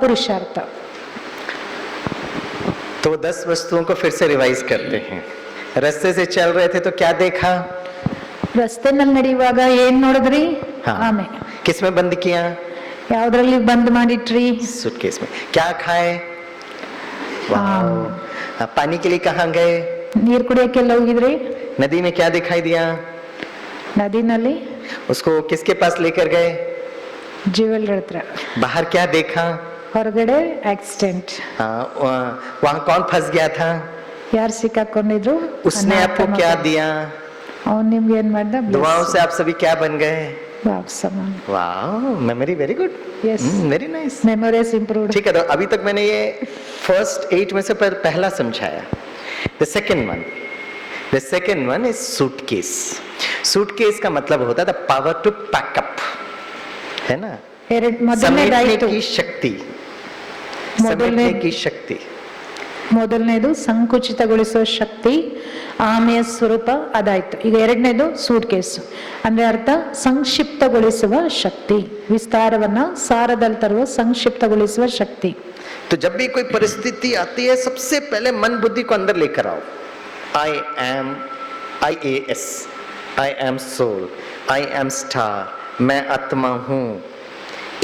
ಪುರುಷಾರ್ಥ. तो 10 वस्तुओं को फिर से रिवाइज करते हैं. रास्ते से चल रहे थे तो क्या देखा? ರಸ್ತೆನಲ್ಲಿ ನಡೆಯುವಾಗ ಏನ್ ನೋಡಿದ್ರಿ? ಆಮೆ. किसमें बंद किया? ಯಾವ್ದ್ರಲ್ಲಿ ಬಂದ್ ಮಾಡಿಟ್ರಿ? सूटकेस में. क्या खाए? पानी के लिए कहाँ गए? ನೀರ್ ಕುಡಿಯಕ್ಕೆಲ್ಲ ಹೋಗಿದ್ರಿ? नदी में क्या दिखाई दिया? ನದಿನಲ್ಲಿ. उसको किसके पास लेकर गए? ಜ್ಯುವೆಲ್ ಹತ್ರ. बाहर क्या देखा? ಹೊರಗಡೆ ಆಕ್ಸಿಡೆಂಟ್. वहाँ कौन फंस गया था? ಯಾರು ಸಿಕ್ಕಾಕೊಂಡಿದ್ರು? उसने आपको क्या दिया? ಅವ್ನು ನಿಮ್ಗೆ ಏನ್ ಮಾಡ್ದ? दुआओं से आप सभी क्या बन गए? समान. वाह, memory very good. Yes, very nice. Memories improved. ठीक है, तो अभी तक मैंने ये फर्स्ट 8 में से पहला समझाया. The second one is suitcase. Suitcase का मतलब होता है the power to pack up, है ना, समेटने की शक्ति, समेटने की शक्ति. ಮೊದಲನೇದು ಸಂಕುಚಿತಗೊಳಿಸುವ ಶಕ್ತಿ, ಆಮೆಯ ಸ್ವರೂಪ ಅದಾಯ್ತು. ಈಗ ಎರಡನೇದು ಸೂಟ್ ಕೇಸು ಅಂದ್ರೆ ಅರ್ಥ ಸಂಕ್ಷಿಪ್ತಗೊಳಿಸುವ ಶಕ್ತಿ, ವಿಸ್ತಾರವನ್ನ ಸಾರದಲ್ಲಿ ತರುವ ಸಂಕ್ಷಿಪ್ತಗೊಳಿಸುವ ಶಕ್ತಿ. तो जब भी कोई परिस्थिति आती है सबसे पहले मन बुद्धि को अंदर लेकर आओ. I am IAS, I am soul, I am star, मैं आत्मा हूं.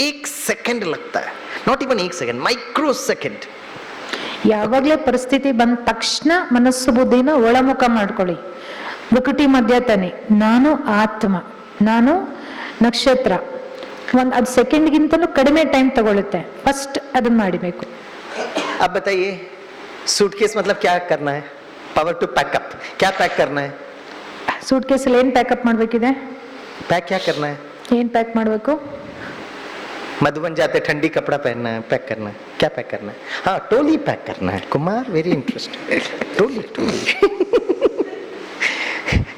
1 सेकंड लगता है, not even 1 second, microsecond. ಯಾವಾಗಲೇ ಪರಿಸ್ಥಿತಿ ಬಂದ ತಕ್ಷಣ ಮನಸ್ಸು ಬುದ್ಧಿನ ಒಳಮುಖ ಮಾಡ್ಕೊಳ್ಳಿ. ಬುಕುಟಿ ಮಧ್ಯ ತನಿ, ನಾನು ಆತ್ಮ, ನಾನು ನಕ್ಷತ್ರ. ಅದು ಸೆಕೆಂಡ್ಗಿಂತಲೂ ಕಡಿಮೆ ಟೈಮ್ ತಗೊಳುತ್ತೆ. ಫಸ್ಟ್ ಅದನ್ನ ಮಾಡಬೇಕು. अब बताइए सूटकेस मतलब क्या करना है? Power to pack up. क्या पैक करना है? ಸೂಟ್ ಕೇಸಲ್ಲಿ ಏನ್ ಪ್ಯಾಕಪ್ ಮಾಡ್ಬೇಕಿದೆ? पैक क्या करना है? ಏನ್ ಪ್ಯಾಕ್ ಮಾಡಬೇಕು? मधुबन जाते ठंडी कपड़ा पहनना है, पैक करना है. क्या पैक करना है? हाँ, टोली पैक करना है. Kumar very interesting. टोली टोली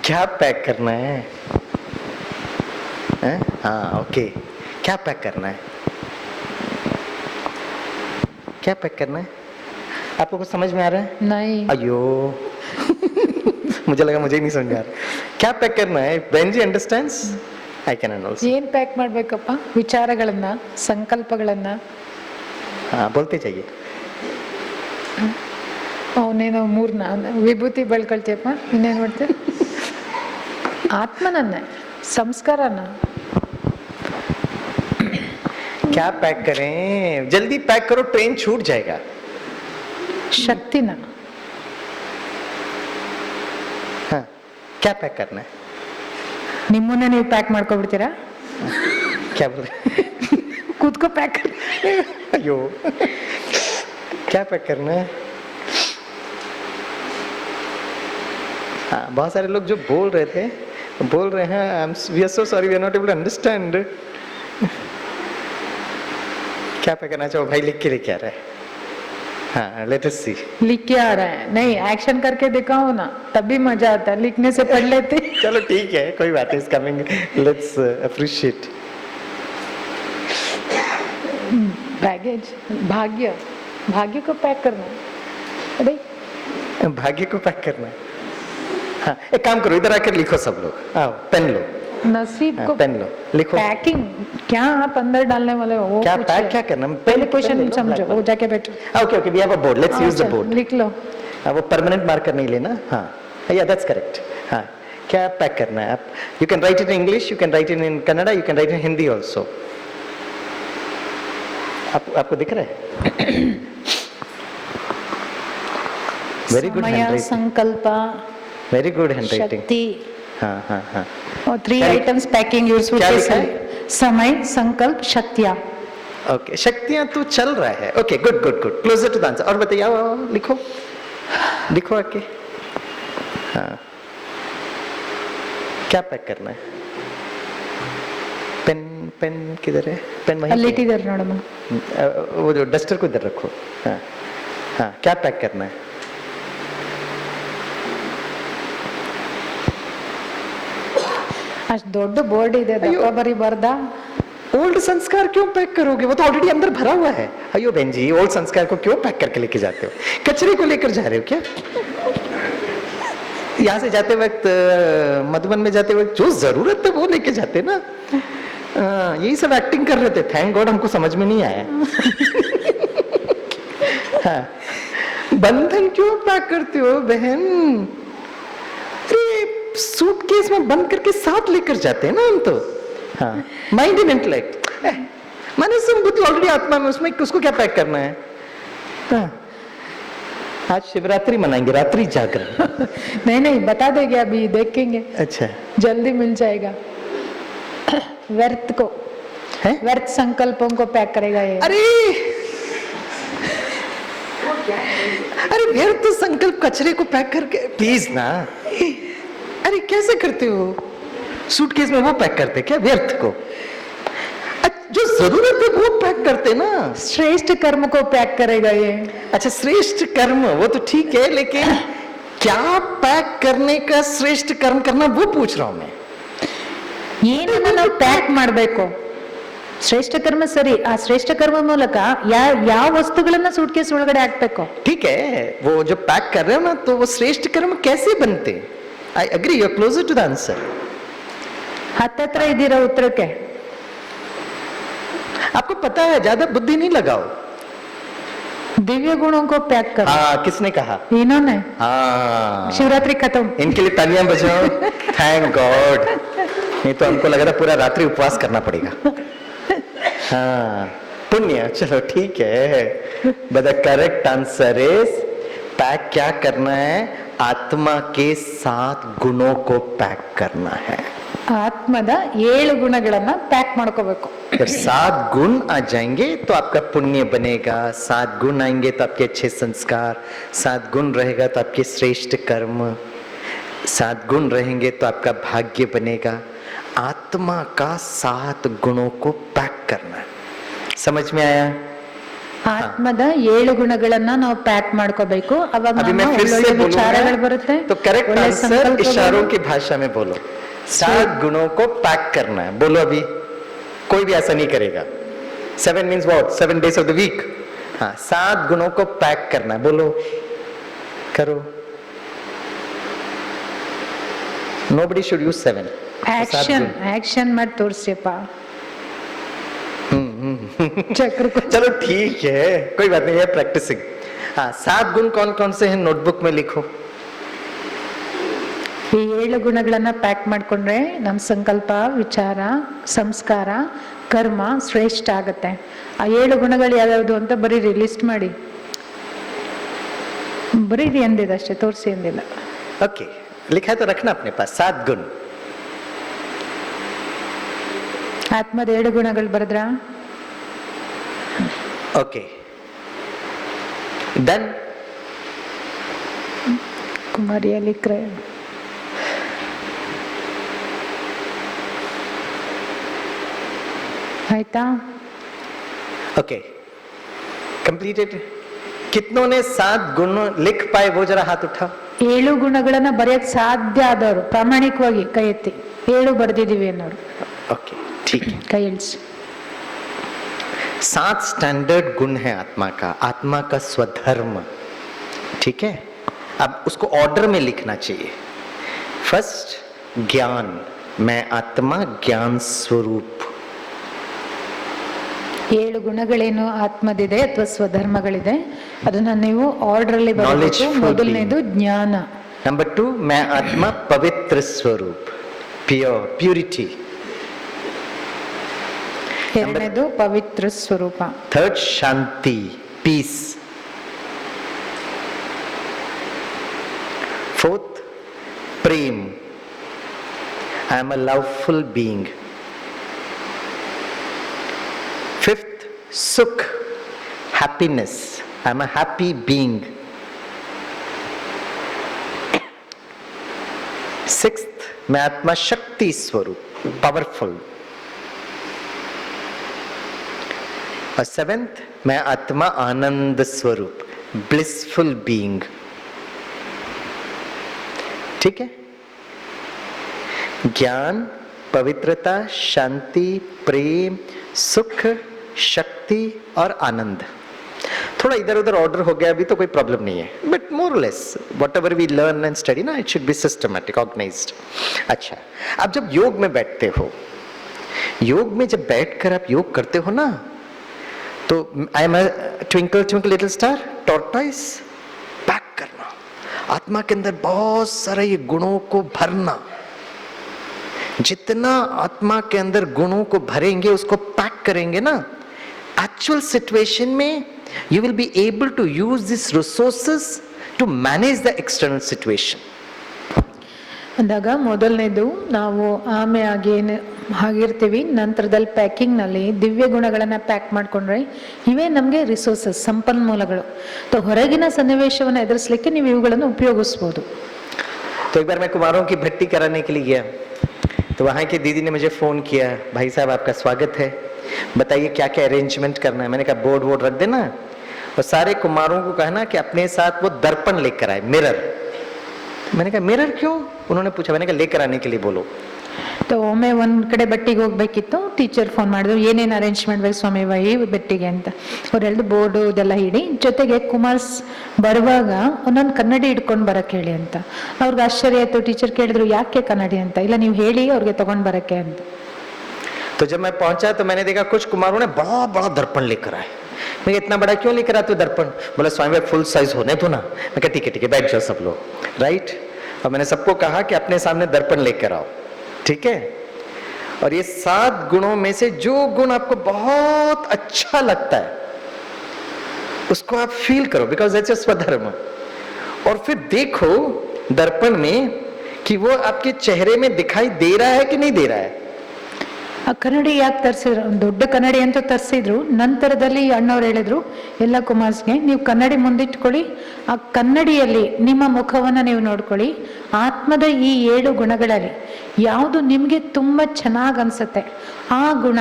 क्या पैक करना है? हाँ, ओके. क्या पैक करना है? क्या पैक करना है? आपको कुछ समझ में आ रहा है? नहीं. अयो मुझे लगा मुझे ही नहीं समझ में आ रहा. क्या पैक करना है? बहन जी अंडरस्टैंड्स? I can also. ಏನ್ ಪ್ಯಾಕ್ ಮಾಡ್ಬೇಕಪ್ಪ? ವಿಚಾರಗಳನ್ನ, ಸಂಕಲ್ಪಗಳನ್ನ. हाँ, बोलते जाइए. ಅವನೇನೋ 3 ವಿಭೂತಿ ಬೆಳ್ಕೊಳ್ತೀಯಪ್ಪ, ಇನ್ನೇನ್ ಮಾಡ್ತೀಯ? ಆತ್ಮನನ್ನ, ಸಂಸ್ಕಾರನ. क्या पैक करें? जल्दी पैक करो, ट्रेन छूट जाएगा। ಶಕ್ತಿನ हाँ, क्या पैक करना है? ನಿಮ್ಮನ್ನೇ ನೀವು ಪ್ಯಾಕ್ ಮಾಡ್ಕೊಬಿಡ್ತೀರಾ? क्या बोल रहे? ಕೂತ್ಕೋ ಪ್ಯಾಕ್. अयो, क्या पैक करना है? हाँ, बहुत सारे लोग जो बोल रहे थे बोल रहे हैं we are so sorry, we are not able to understand. क्या पैक करना चाहो भाई? लिख के लेके आ रहा है। हाँ, लेट अस सी। लिख के आ रहा है? नहीं, एक्शन करके दिखाओ ना, तभी मजा आता है। लिखने से पढ़ लेते। चलो ठीक है, कोई बात नहीं, is coming, let's appreciate. Baggage, भाग्य, भाग्य को पैक करना है। अरे भाग्य को पैक करना है। हाँ, एक काम करो, इधर आकर लिखो सब लोग। आओ, पेन लो। नसीब हाँ, को पेन लो, लिखो। पैकिंग क्या आप अंदर डालने वाले हो? वो क्या पूछ पैक रहे। क्या करना? पहले क्वेश्चन समझो, वो जाके बैठो। Okay okay, we have a board, let's use the अच्छा, बोर्ड। लिख लो। वो परमानेंट मार्कर नहीं लेना। हाँ, या दैट्स करेक्ट। हाँ, क्या पैक करना है? आप you can write it in English, you can write it in Kannada, you can write in Hindi also. आपको दिख रहा है? वेरी गुड समय, हैंडराइटिंग, संकल्प, वेरी गुड हैंडराइटिंग। शक्ति हाँ हाँ हाँ, और 3 क्या- आइटम्स पैकिंग यूर क्या सूटकेस लिखा है? समय, संकल्प, शक्तियाँ। ओके, शक्तियां तो चल रहा है। Okay, good good good, closer to the answer. और बताइए, आओ, आओ, लिखो लिखो आके। हाँ, क्या पैक करना है? पेन पेन किधर है? पेन वहीं पे है। ಅಲ್ಲಿಟ್ಟಿದ್ದಾರೆ ನೋಡಮ್ಮ. वो जो डस्टर को इधर रखो। हाँ हाँ, क्या पैक करना है? ಅಷ್ಟ್ ದೊಡ್ಡ ಬೋರ್ಡ್ ಇದೆ, ದಪ್ಪ ಬರಿ ಬರ್ದಾ? ओल्ड संस्कार क्यों पैक करोगे? वो तो ऑलरेडी अंदर भरा हुआ है। अयो बहन जी, ओल्ड संस्कार को क्यों पैक करके लेके जाते हो? कचरे को लेकर जा रहे हो क्या? यहाँ से जाते वक्त, मधुबन में जाते वक्त जो जरूरत है वो लेके जाते ना। यही सब एक्टिंग कर रहे थे, थैंक गॉड हमको समझ में नहीं आया। हाँ, बंधन क्यों पैक करते हो बहन? अरे सूटकेस में बंद करके साथ लेकर जाते हैं ना हम तो। हाँ, माइंड एंड इंटेलेक्ट, माने सब बुद्धि ऑलरेडी आत्मा में, उसमें उसको क्या पैक करना है? हाँ, आज शिवरात्रि मनाएंगे, रात्रि जागरण। नहीं नहीं, बता देंगे, अभी देखेंगे, अच्छा जल्दी मिल जाएगा। व्यर्थ को, है? व्यर्थ संकल्पों को पैक करेगा ये। अरे अरे व्यर्थ संकल्प कचरे को पैक करके, प्लीज ना। अरे कैसे करते हो? सूटकेस में वो पैक करते क्या व्यर्थ को? जो जरूरत है वो पैक करते ना। श्रेष्ठ कर्म को पैक करेगा ये। अच्छा, श्रेष्ठ कर्म वो तो ठीक है, लेकिन क्या पैक करने का श्रेष्ठ कर्म करना वो पूछ रहा हूं मैं। ಏನನ್ನ ನಾವು ಪ್ಯಾಕ್ ಮಾಡಬೇಕು? ಶ್ರೇಷ್ಠ ಕರ್ಮ ಸರಿ, ಆ ಶ್ರೇಷ್ಠ ಕರ್ಮ ಮೂಲಕ ಯಾವ ವಸ್ತುಗಳನ್ನ ಸೂಟ್ಕೇಸ್ ಒಳಗಡೆ ಹಾಕ್ಬೇಕು? ठीक है, वो जो पैक कर रहे हो ना, तो वो श्रेष्ठ कर्म कैसे बनते? I agree, you are closer to the answer. ಹತ್ತತ್ರ ಇದ್ದೀರಾ ಉತ್ತರಕ್ಕೆ? आपको पता है, ज्यादा बुद्धि नहीं लगाओ। दिव्य गुणों को पैक करो। हाँ, किसने कहा? इन्होंने। हाँ, शिवरात्रि खत्म। इनके लिए तालियां बजाओ। थैंक गॉड, नहीं तो हमको लग रहा पूरा रात्रि उपवास करना पड़ेगा। हाँ, पुण्य। चलो ठीक है, but the correct answer is pack क्या करना है? आत्मा के 7 गुणों को पैक करना है। ಆತ್ಮದ 7 ಗುಣಗಳನ್ನ ಪ್ಯಾಕ್ ಮಾಡ್ಕೋಬೇಕು. जब 7 गुण आ जाएंगे तो आपका पुण्य बनेगा, 7 गुण आएंगे तो आपके अच्छे संस्कार, 7 गुण रहेगा तो आपके श्रेष्ठ कर्म, 7 गुण रहेंगे तो आपका भाग्य बनेगा। आत्मा का 7 गुणों को पैक करना है। समझ में आया? ಆತ್ಮದ 7 ಗುಣಗಳನ್ನ ನಾವು ಪ್ಯಾಕ್ ಮಾಡ್ಕೋಬೇಕು. ಅವಾಗ अभी मैं ನಮ್ಮ फिर से ಒಳ್ಳೊಳ್ಳೆ ವಿಚಾರಗಳು बोलूंगा, ಬರುತ್ತೆ, तो करेक्ट ಒಳ್ಳೆ आंसर ಸಂಕಲ್ಪಗಳು. इशारों की भाषा में बोलो। 7 गुणों को पैक करना है, बोलो अभी। कोई भी ऐसा नहीं करेगा। 7 means what? 7 days of the week। हाँ, 7 गुणों को पैक करना है, बोलो, करो। Nobody should use 7। Action action ಮಾಡಿ ತೋರಿಸ್ಯಪ್ಪ. ಚಕ್ರ को चलो ठीक है, कोई बात नहीं है, प्रैक्टिसिंग। हाँ, 7 गुण कौन कौन से हैं? नोटबुक में लिखो। ಈ 7 ಗುಣಗಳನ್ನ ಪ್ಯಾಕ್ ಮಾಡ್ಕೊಂಡ್ರೆ ನಮ್ಮ ಸಂಕಲ್ಪ, ವಿಚಾರ, ಸಂಸ್ಕಾರ, ಕರ್ಮ ಶ್ರೇಷ್ಠ ಆಗತ್ತೆ. ಆ 7 ಗುಣಗಳು ಯಾವ್ಯಾವುದು ಅಂತ ಬರೀರಿ, ಲಿಸ್ಟ್ ಮಾಡಿ ಬರೀರಿ ಅಂದಿದೆ ಅಷ್ಟೇ, ತೋರಿಸಿ ಅಂದಿಲ್ಲ. ओके, लिखा है तो रखना अपने पास 7 गुण. ಆತ್ಮದ 7 ಗುಣಗಳು ಬರೆದ್ರ? Okay, done. ಕುಮಾರಿಯ ಲಿಕ್ರೆ ಆಯ್ತಾ? Okay, completed. कितनों ने 7 गुण लिख पाए वो जरा हाथ उठाओ. 7 ಗುಣಗಳನ್ನ ಬರೆಯಕ್ ಸಾಧ್ಯ ಆದವರು ಪ್ರಾಮಾಣಿಕವಾಗಿ ಕೈ ಎತ್ತಿ. 7 ಬರ್ದಿದೀವಿ ಅನ್ನೋರು ओके, ठीक है. ಕೈ ಇಳಿಸಿ. 7 स्टैंडर्ड गुण है आत्मा का स्वधर्म. ठीक है, अब उसको ऑर्डर में लिखना चाहिए. फर्स्ट ज्ञान, मैं आत्मा ज्ञान स्वरूप. 7 ಗುಣಗಳೇನು ಆತ್ಮದಿದೆ ಅಥವಾ ಸ್ವಧರ್ಮಗಳಿದೆ, ಅದನ್ನ ನೀವು ಆರ್ಡರ್ ಅಲ್ಲಿ ಬರಬೇಕು. ಮೊದಲನೇದು ಜ್ಞಾನ. नंबर 2, मैं आत्मा पवित्र स्वरूप, प्योरिटी. ಎರಡನೇದು ಪವಿತ್ರ ಸ್ವರೂಪ. थर्ड शांति, पीस. फोर्थ प्रेम, I am a loveful being. Fifth सुख, happiness, I am a happy being. Sixth, मैं आत्मा शक्ति स्वरूप, पावरफुल. और 7th, मैं आत्मा आनंद स्वरूप, ब्लिसफुल बीइंग. ठीक है, ज्ञान, पवित्रता, शांति, प्रेम, सुख, शक्ति और आनंद. थोड़ा इधर उधर ऑर्डर हो गया अभी तो कोई प्रॉब्लम नहीं है, but more less whatever we learn and study ना, it should be systematic, organised. अच्छा, अब जब योग में बैठते हो, योग में जब बैठकर आप योग करते हो ना, तो I am twinkle twinkle little star, tortoise, pack करना आत्मा के अंदर बहुत सारे ये गुणों को भरना. जितना आत्मा के अंदर गुणों को भरेंगे, उसको पैक करेंगे ना, एक्चुअल सिचुएशन में you will be able to use this resources to manage the external situation. ಅಂದಾಗ ಮೊದಲನೇದು ನಾವು ಆಮೆ ಆಗಿರ್ತೀವಿ. ನಂತರದಲ್ಲಿ ಪ್ಯಾಕಿಂಗ್ ನಲ್ಲಿ ದಿವ್ಯ ಗುಣಗಳನ್ನ ಪ್ಯಾಕ್ ಮಾಡ್ಕೊಂಡ್ರೆ ಇವೇ ನಮ್ಗೆ ರಿಸೋರ್ಸಸ್, ಸಂಪನ್ಮೂಲಗಳು. ಹೊರಗಿನ ಸನ್ನಿವೇಶವನ್ನು ಎದುರಿಸಲಿಕ್ಕೆ ನೀವು ಇವುಗಳನ್ನು ಉಪಯೋಗಿಸಬಹುದು. तो एक बार मैं कुमारों की भट्टी कराने के लिए गया, तो वहां की दीदी ने मुझे फोन किया, भाई साहब आपका स्वागत है, बताइए क्या क्या अरेंजमेंट करना है. मैंने कहा बोर्ड वोर्ड रख देना और सारे कुमारों को कहना कि अपने साथ वो दर्पण लेकर आए, मिरर. मैंने कहा मिरर क्यों, उन्होंने पूछा. मैंने कहा लेकर आने के लिए बोलो. तो ಒಮ್ಮೆ ಒಂದ್ ಕಡೆ ಬಟ್ಟಿಗೆ ಹೋಗ್ಬೇಕಿತ್ತು. ಟೀಚರ್ ಫೋನ್ ಮಾಡಿದ್ರು, ಏನೇನು ಅರೇಂಜ್ ಮಾಡ್ಬೇಕು ಸ್ವಾಮಿ ಈ ಬೆಟ್ಟಿಗೆ ಅಂತ. ಅವ್ರು ಹೇಳಿದ್ರು ಬೋರ್ಡು ಇದೆಲ್ಲ ಹಿಡಿ, ಜೊತೆಗೆ ಕುಮಾರ್ಸ್ ಬರುವಾಗ ಒಂದೊಂದು ಕನ್ನಡಿ ಇಟ್ಕೊಂಡು ಬರಕ್ ಹೇಳಿ ಅಂತ. ಅವ್ರಿಗೆ ಆಶ್ಚರ್ಯ ಆಯ್ತು. ಟೀಚರ್ ಕೇಳಿದ್ರು ಯಾಕೆ ಕನ್ನಡಿ ಅಂತ. ಇಲ್ಲ ನೀವು ಹೇಳಿ ಅವ್ರಿಗೆ ತಗೊಂಡ್ ಬರಕ್ಕೆ ಅಂತ. तो जब मैं पहुंचा तो मैंने देखा कुछ कुमारों ने बड़ा बड़ा दर्पण लेकर आए. मैं इतना बड़ा क्यों लेकर आते हो दर्पण? बोला स्वामी फुल साइज होने दो ना. मैं कहा ठीक है बैठ जाओ सब लोग, राइट. और मैंने सबको कहा कि अपने सामने दर्पण लेकर आओ, ठीक है. और ये 7 गुणों में से जो गुण आपको बहुत अच्छा लगता है उसको आप फील करो, बिकॉज दैट्स योर स्वधर्म. और फिर देखो दर्पण में कि वो आपके चेहरे में दिखाई दे रहा है कि नहीं दे रहा है. ಆ ಕನ್ನಡಿ ಯಾಕೆ ತರಿಸಿದ್ರು? ದೊಡ್ಡ ಕನ್ನಡಿ ಅಂತೂ ತರಿಸಿದ್ರು. ನಂತರದಲ್ಲಿ ಅಣ್ಣವ್ರು ಹೇಳಿದ್ರು ಎಲ್ಲ ಕುಮಾರ್ಸ್ಗೆ, ನೀವು ಕನ್ನಡಿ ಮುಂದಿಟ್ಕೊಳ್ಳಿ, ಆ ಕನ್ನಡಿಯಲ್ಲಿ ನಿಮ್ಮ ಮುಖವನ್ನ ನೀವು ನೋಡ್ಕೊಳ್ಳಿ. ಆತ್ಮದ ಈ 7 ಗುಣಗಳಲ್ಲಿ ಯಾವುದು ನಿಮ್ಗೆ ತುಂಬಾ ಚೆನ್ನಾಗ್ ಅನ್ಸುತ್ತೆ, ಆ ಗುಣ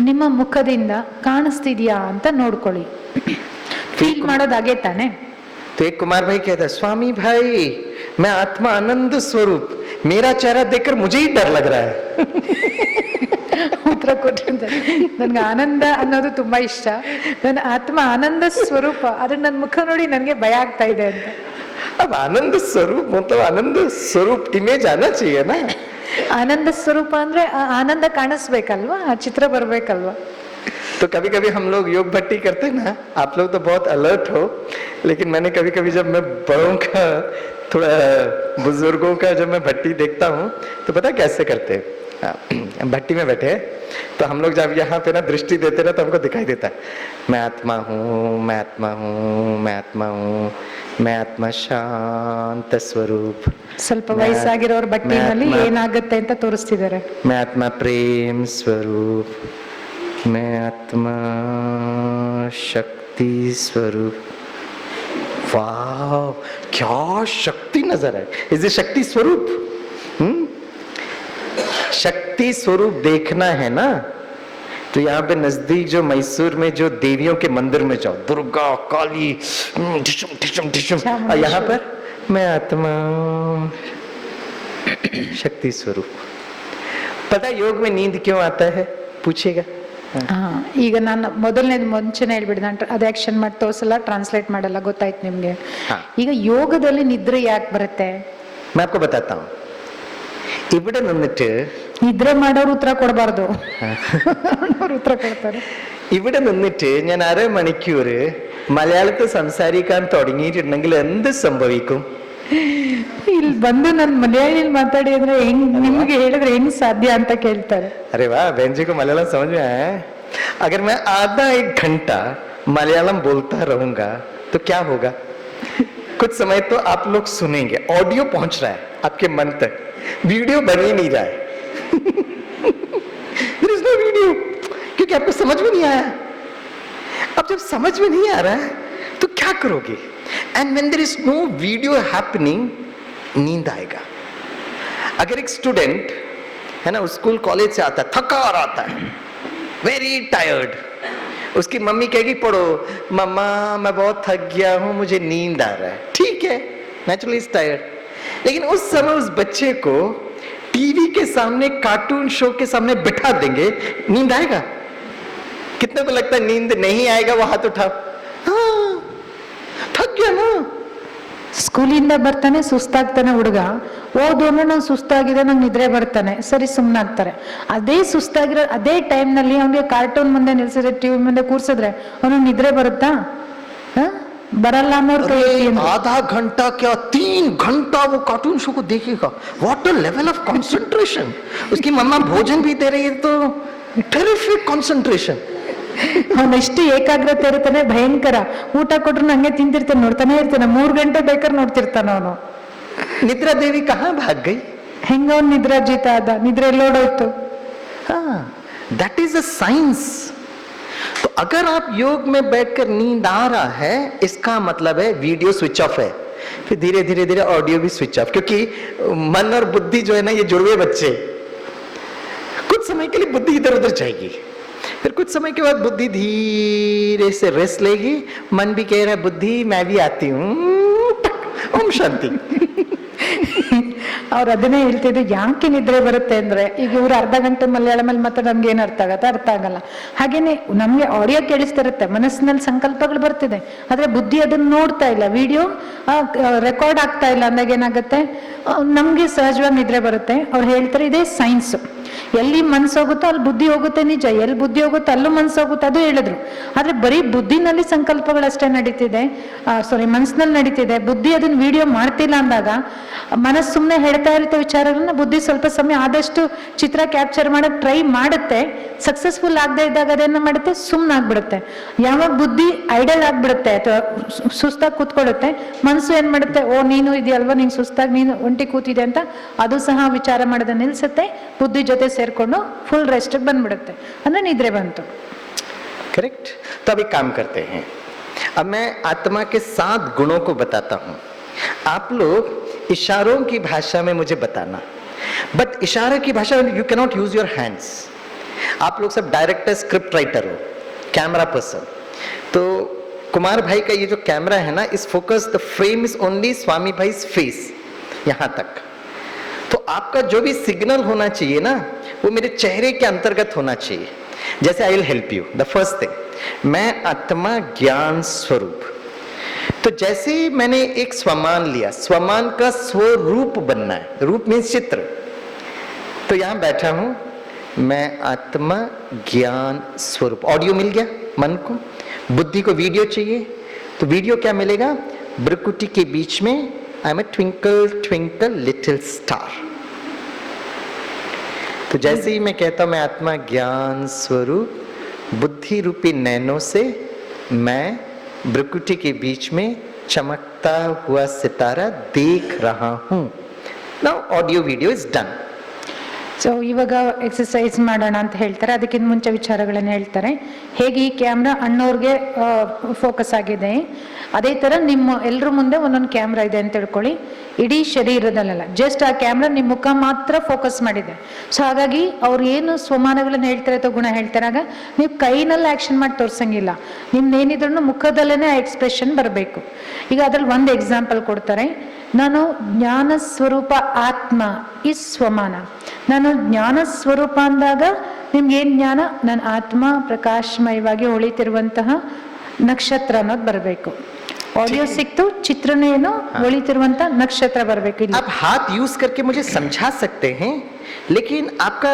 ನಿಮ್ಮ ಮುಖದಿಂದ ಕಾಣಿಸ್ತಿದ್ಯಾ ಅಂತ ನೋಡ್ಕೊಳ್ಳಿ. ಫೀಲ್ ಮಾಡೋದಾಗೆ ತಾನೆ. तो एक कुमार भाई कहता है स्वामी भाई मैं आत्मा आनंद स्वरूप, मेरा चेहरा देखकर मुझे ही डर लग रहा है. ಉತ್ತರ ಕೊಟ್ಟಿರ್ತಾರೆ, ನನ್ಗೆ ಆನಂದ ಅನ್ನೋದು ತುಂಬಾ ಇಷ್ಟ, ನನ್ನ ಆತ್ಮ ಆನಂದ ಸ್ವರೂಪ, ಆದ್ರೆ ನನ್ನ ಮುಖ ನೋಡಿ ನನ್ಗೆ ಭಯ ಆಗ್ತಾ ಇದೆ ಅಂತ. अब आनंद स्वरूप मतलब आनंद स्वरूप इमेज आना चाहिए ना. ಆನಂದ ಸ್ವರೂಪ ಅಂದ್ರೆ ಆ ಆನಂದ ಕಾಣಿಸ್ಬೇಕಲ್ವಾ, ಆ ಚಿತ್ರ ಬರ್ಬೇಕಲ್ವಾ. तो कभी कभी हम लोग योग भट्टी करते हैं ना, आप लोग तो बहुत अलर्ट हो, लेकिन मैंने कभी कभी जब मैं बड़ों का, थोड़ा बुजुर्गों का जब मैं भट्टी देखता हूँ तो पता कैसे करते हैं, भट्टी में बैठे हैं तो हम लोग जब यहाँ पे ना दृष्टि देते ना तो हमको दिखाई देता है, मैं आत्मा हूँ, मैं आत्मा हूँ, मैं आत्मा हूँ, मैं आत्मा शांत स्वरूप, ಸ್ವಲ್ಪ ವಯಸ್ಸಾಗಿರೋರ್ ಬಟ್ಟಿನಲ್ಲಿ ಏನಾಗುತ್ತೆ ಅಂತ ತೋರಿಸ್ತಿದ್ದಾರೆ. मैं आत्मा प्रेम स्वरूप, मैं आत्मा शक्ति स्वरूप. वाह, क्या शक्ति नजर है. इज ये शक्ति स्वरूप? शक्ति स्वरूप देखना है ना, तो यहाँ पे नजदीक जो मैसूर में जो देवियों के मंदिर में जाओ, दुर्गा, काली, ढिशुम ढिशुम ढिशुम, और यहाँ पर मैं आत्मा शक्ति स्वरूप. पता है योग में नींद क्यों आता है? पूछिएगा. ಈಗ ನಾನು ಮೊದಲನೇದು ಮುಂಚೆನೆ ಹೇಳ್ಬಿಡ್ದೆ, ನಾನು ಅದು ಆಕ್ಷನ್ ಮಾಡಿ ತೋರಿಸಲ್ಲ, ಟ್ರಾನ್ಸ್ಲೇಟ್ ಮಾಡಲ್ಲ, ಗೊತ್ತಾಯ್ತು ನಿಮ್ಗೆ. ಈಗ ಯೋಗದಲ್ಲಿ ನಿದ್ರೆ ಯಾಕೆ ಬರುತ್ತೆ? मैं आपको बताता हूँ. ഇവിടെ നിന്നിട്ട് നിദ്ര ಮಾಡೋರು ಉತ್ತರ ಕೊಡಬಾರ್ದು, ಅವ್ರು ಉತ್ತರ ಕೊಡ್ತಾರೆ. ഇവിടെ നിന്നിട്ട് ഞാൻ അരമണിക്കൂർ മലയാളത്തിൽ സംസാരിക്കാൻ തുടങ്ങിയിട്ടുണ്ടെങ്കിൽ എന്ത് സംഭവിക്കും? ಇಲ್ಲಿ ಬಂದು ನನ್ನ ಮನೆಯಲ್ಲಿ ಮಾತಾಡಿ ಅಂದ್ರೆ ಹೆಂಗ್, ನಿಮ್ಗೆ ಹೇಳಿದ್ರೆ ಹೆಂಗ್ ಸಾಧ್ಯ ಅಂತ ಕೇಳ್ತಾರೆ. अरे वाह, बहन जी को मलयालम समझ में आया है. अगर मैं आधा एक घंटा मलयालम बोलता रहूंगा तो क्या होगा? कुछ समय तो आप लोग सुनेंगे, ऑडियो पहुंच रहा है आपके मन तक, वीडियो बन ही नहीं रहा है. There is no video, क्योंकि आपको समझ में नहीं आया. अब जब समझ में नहीं आ रहा है तो क्या करोगे? And when there is no video happening, नींद आएगा. अगर एक स्टूडेंट है ना, स्कूल कॉलेज से आता है, थका और आता है, वेरी टायर्ड, उसकी मम्मी कहेगी पढ़ो. मम्मा मैं बहुत थक गया हूं, मुझे नींद आ रहा है. ठीक है, नेचुरली इज टायर्ड. लेकिन उस समय उस बच्चे को टीवी के सामने, कार्टून शो के सामने बिठा देंगे, नींद आएगा? कितने को लगता है नींद नहीं आएगा? वो हाथ उठाओ. हाँ, थक गया ना. ಸ್ಕೂಲಿಂದ ಬರ್ತಾನೆ, ಸುಸ್ತಾಗ್ತಾನೆ ಹುಡುಗ, ಓದೋನು ನಾನು ಸುಸ್ತಾಗಿದೆ, ನಂಗೆ ನಿದ್ರೆ ಬರ್ತಾನೆ, ಸರಿ ಸುಮ್ಮನಾಗ್ತಾರೆ. ಅದೇ ಸುಸ್ತಾಗಿರೋ ಅದೇ ಟೈಮ್ ನಲ್ಲಿ ಅವ್ನಿಗೆ ಕಾರ್ಟೂನ್ ಮುಂದೆ ನಿಲ್ಸಿದ್ರೆ, ಟಿವಿ ಮುಂದೆ ಕೂರ್ಸಿದ್ರೆ ಅವ್ನಿಗೆ ನಿದ್ರೆ ಬರುತ್ತಾ? बरल आधा घंटा क्या 3 घंटा वो कार्टून शो को देखेगा. What a level of concentration. उसकी मम्मा भोजन भी दे रही है तो टेरिफिक कंसंट्रेशन. ಅವನೆಷ್ಟು ಏಕಾಗ್ರತೆ ಇರ್ತಾನೆ, ಭಯಂಕರ. ಊಟ ಕೊಟ್ರು ನಂಗೆ ತಿಂತಿರ್ತಾನೆ, ನೋಡ್ತಾನೆ ಇರ್ತಾನೆ, 3 ಗಂಟೆ ಬೇಕಾದ್ರೆ ನೋಡ್ತಿರ್ತಾನ ಅವನು. निद्रा देवी कहाँ भाग गई? ಹೆಂಗ ಅವ್ನು ನಿದ್ರಾಜಿತ ಆದ, ನಿದ್ರೆ ಎಲ್ಲೋಡೋಯ್ತು. That is a science. तो अगर आप योग में बैठकर नींद आ रहा है, इसका मतलब है वीडियो स्विच ऑफ है. फिर धीरे धीरे धीरे ऑडियो भी स्विच ऑफ, क्योंकि मन और बुद्धि जो है ना, ये जुड़वे बच्चे. कुछ समय के लिए बुद्धि इधर उधर जाएगी, फिर कुछ समय के बाद बुद्धि धीरे से रेस्ट लेगी. मन भी कह रहा है बुद्धि मैं भी आती हूँ, ओम शांति. ಅವ್ರು ಅದನ್ನೇ ಹೇಳ್ತಿದ್ರು, ಯಾಕೆ ನಿದ್ರೆ ಬರುತ್ತೆ ಅಂದ್ರೆ, ಈಗ ಇವ್ರು ಅರ್ಧ ಗಂಟೆ ಮಲಯಾಳಮಲ್ಲಿ ಮತ್ತೆ ನಮ್ಗೆ ಏನ್ ಅರ್ಥ ಆಗತ್ತೆ? ಅರ್ಥ ಆಗಲ್ಲ. ಹಾಗೇನೆ ನಮ್ಗೆ ಆಡಿಯೋ ಕೇಳಿಸ್ತಿರುತ್ತೆ, ಮನಸ್ಸಿನಲ್ಲಿ ಸಂಕಲ್ಪಗಳು ಬರ್ತಿದೆ, ಆದ್ರೆ ಬುದ್ಧಿ ಅದನ್ನ ನೋಡ್ತಾ ಇಲ್ಲ, ವಿಡಿಯೋ ರೆಕಾರ್ಡ್ ಆಗ್ತಾ ಇಲ್ಲ ಅಂದಾಗ ಏನಾಗುತ್ತೆ, ನಮ್ಗೆ ಸಹಜವಾಗಿ ನಿದ್ರೆ ಬರುತ್ತೆ. ಅವ್ರು ಹೇಳ್ತಾರೆ ಇದೇ ಸೈನ್ಸ್. ಎಲ್ಲಿ ಮನ್ಸು ಹೋಗುತ್ತೋ ಅಲ್ಲಿ ಬುದ್ಧಿ ಹೋಗುತ್ತೆ, ನಿಜ. ಎಲ್ಲಿ ಬುದ್ಧಿ ಹೋಗುತ್ತೋ ಅಲ್ಲೂ ಮನ್ಸು ಹೋಗುತ್ತೆ, ಅದು ಹೇಳಿದ್ರು. ಆದ್ರೆ ಬರೀ ಬುದ್ಧಿನಲ್ಲಿ ಸಂಕಲ್ಪಗಳಷ್ಟೇ ನಡೀತಿದೆ, ಮನಸ್ಸಿನಲ್ಲಿ ನಡೀತಿದೆ, ಬುದ್ಧಿ ಅದನ್ನ ವಿಡಿಯೋ ಮಾಡ್ತಿಲ್ಲ ಅಂದಾಗ ಮನಸ್ಸು ಸುಮ್ಮನೆ ಹೇಳ್ತಾ ಇರುತ್ತೆ ವಿಚಾರಗಳನ್ನ. ಬುದ್ಧಿ ಸ್ವಲ್ಪ ಸಮಯ ಆದಷ್ಟು ಚಿತ್ರ ಕ್ಯಾಪ್ಚರ್ ಮಾಡಕ್ ಟ್ರೈ ಮಾಡುತ್ತೆ, ಸಕ್ಸಸ್ಫುಲ್ ಆಗದೆ ಇದ್ದಾಗ ಅದೇನ ಮಾಡುತ್ತೆ, ಸುಮ್ಮನಾಗ್ಬಿಡುತ್ತೆ. ಯಾವಾಗ ಬುದ್ಧಿ ಐಡಲ್ ಆಗ್ಬಿಡುತ್ತೆ ಅಥವಾ ಸುಸ್ತಾಗಿ ಕೂತ್ಕೊಳ್ಳುತ್ತೆ, ಮನಸ್ಸು ಏನ್ ಮಾಡುತ್ತೆ, ಓ ನೀನು ಇದೆಯಲ್ವಾ, ನೀನು ಸುಸ್ತಾಗಿ ನೀನು ಒಂಟಿ ಕೂತಿದೆ ಅಂತ ಅದು ಸಹ ವಿಚಾರ ಮಾಡೋದ ನಿಲ್ಸುತ್ತೆ, ಬುದ್ಧಿ ಜೊತೆ ಸೇರ್ಕೊಂಡು ಫುಲ್ ರೆಸ್ಟ್ ಬಂದ್ಬಿಡುತ್ತೆ, ಅಂದ್ರೆ ನಿದ್ರೆ ಬಂತು. करेक्ट. तो अब एक काम करते हैं, अब मैं आत्मा के 7 गुणों को बताता हूं. आप लोग इशारों की भाषा में मुझे बताना, बट इशारे की भाषा में you cannot use your hands. आप लोग सब डायरेक्टर, स्क्रिप्ट राइटर हो, कैमरा पर्सन. तो कुमार भाई का ये जो कैमरा है ना, इस focus the frame is only Swami Bhai face, यहां तक. तो आपका जो भी सिग्नल होना चाहिए ना, वो मेरे चेहरे के अंतर्गत होना चाहिए. जैसे I will help you. The first thing, मैं आत्मा ज्ञान स्वरूप. तो जैसे ही मैंने एक स्वमान लिया, स्वमान का स्वरूप बनना है. रूप मीन्स चित्र. तो यहां बैठा हूं, मैं आत्मा ज्ञान स्वरूप. ऑडियो मिल गया मन को, बुद्धि को वीडियो चाहिए, तो वीडियो क्या मिलेगा? ब्रकुटी के बीच में I am a twinkle twinkle little star. तो जैसे ही मैं कहता हूं मैं आत्मा ज्ञान स्वरूप बुद्धि रूपी नैनो से मैं ब्रकुटी के बीच में चमकता हुआ सितारा देख रहा हूं। Now audio video is done. So ಇವಾಗ ಎಕ್ಸಸೈಸ್ ಮಾಡೋಣ ಅಂತ ಹೇಳ್ತಾರೆ. ಅದಕ್ಕಿಂತ ಮುಂಚೆ ವಿಚಾರಗಳನ್ನು ಹೇಳ್ತಾರೆ. ಹೇಗೆ ಈ ಕ್ಯಾಮ್ರಾ ಅಣ್ಣವ್ರಿಗೆ ಫೋಕಸ್ ಆಗಿದೆ, ಅದೇ ಥರ ನಿಮ್ಮ ಎಲ್ಲರ ಮುಂದೆ ಒಂದೊಂದು ಕ್ಯಾಮ್ರಾ ಇದೆ ಅಂತ ತಿಳ್ಕೊಳ್ಳಿ. ಇಡೀ ಶರೀರದಲ್ಲ, ಜಸ್ಟ್ ಆ ಕ್ಯಾಮ್ರಾ ನಿಮ್ಮ ಮುಖ ಮಾತ್ರ ಫೋಕಸ್ ಮಾಡಿದೆ. ಸೊ ಹಾಗಾಗಿ ಅವ್ರು ಏನು ಸ್ವಮಾನಗಳನ್ನು ಹೇಳ್ತಾರೆ ಅಥವಾ ಗುಣ ಹೇಳ್ತಾರೆ, ಆಗ ನೀವು ಕೈನಲ್ಲಿ ಆ್ಯಕ್ಷನ್ ಮಾಡಿ ತೋರಿಸಂಗಿಲ್ಲ. ನಿಮ್ದೇನಿದ್ರು ಮುಖದಲ್ಲೇ ಆ ಎಕ್ಸ್ಪ್ರೆಷನ್ ಬರಬೇಕು. ಈಗ ಅದ್ರಲ್ಲಿ ಒಂದು ಎಕ್ಸಾಂಪಲ್ ಕೊಡ್ತಾರೆ. ನಾನು ಜ್ಞಾನ ಸ್ವರೂಪ ಆತ್ಮ ಈ ಸ್ವಮಾನ. ನಾನು ಜ್ಞಾನ ಸ್ವರೂಪ ಅಂದಾಗ ನಿಮ್ಗೆ ಏನ್ ಜ್ಞಾನ? ನನ್ನ ಆತ್ಮ ಪ್ರಕಾಶಮಯವಾಗಿ ಹೊಳಿತಿರುವಂತಹ ನಕ್ಷತ್ರ ಅನ್ನೋದು ಬರಬೇಕು. ಆಡಿಯೋ ಸಿಕ್ತು, ಚಿತ್ರನೂ ಏನು ಹೊಳಿತಿರುವಂತ ನಕ್ಷತ್ರ ಬರಬೇಕು. आप हाथ यूज करके मुझे समझा सकते हैं, लेकिन आपका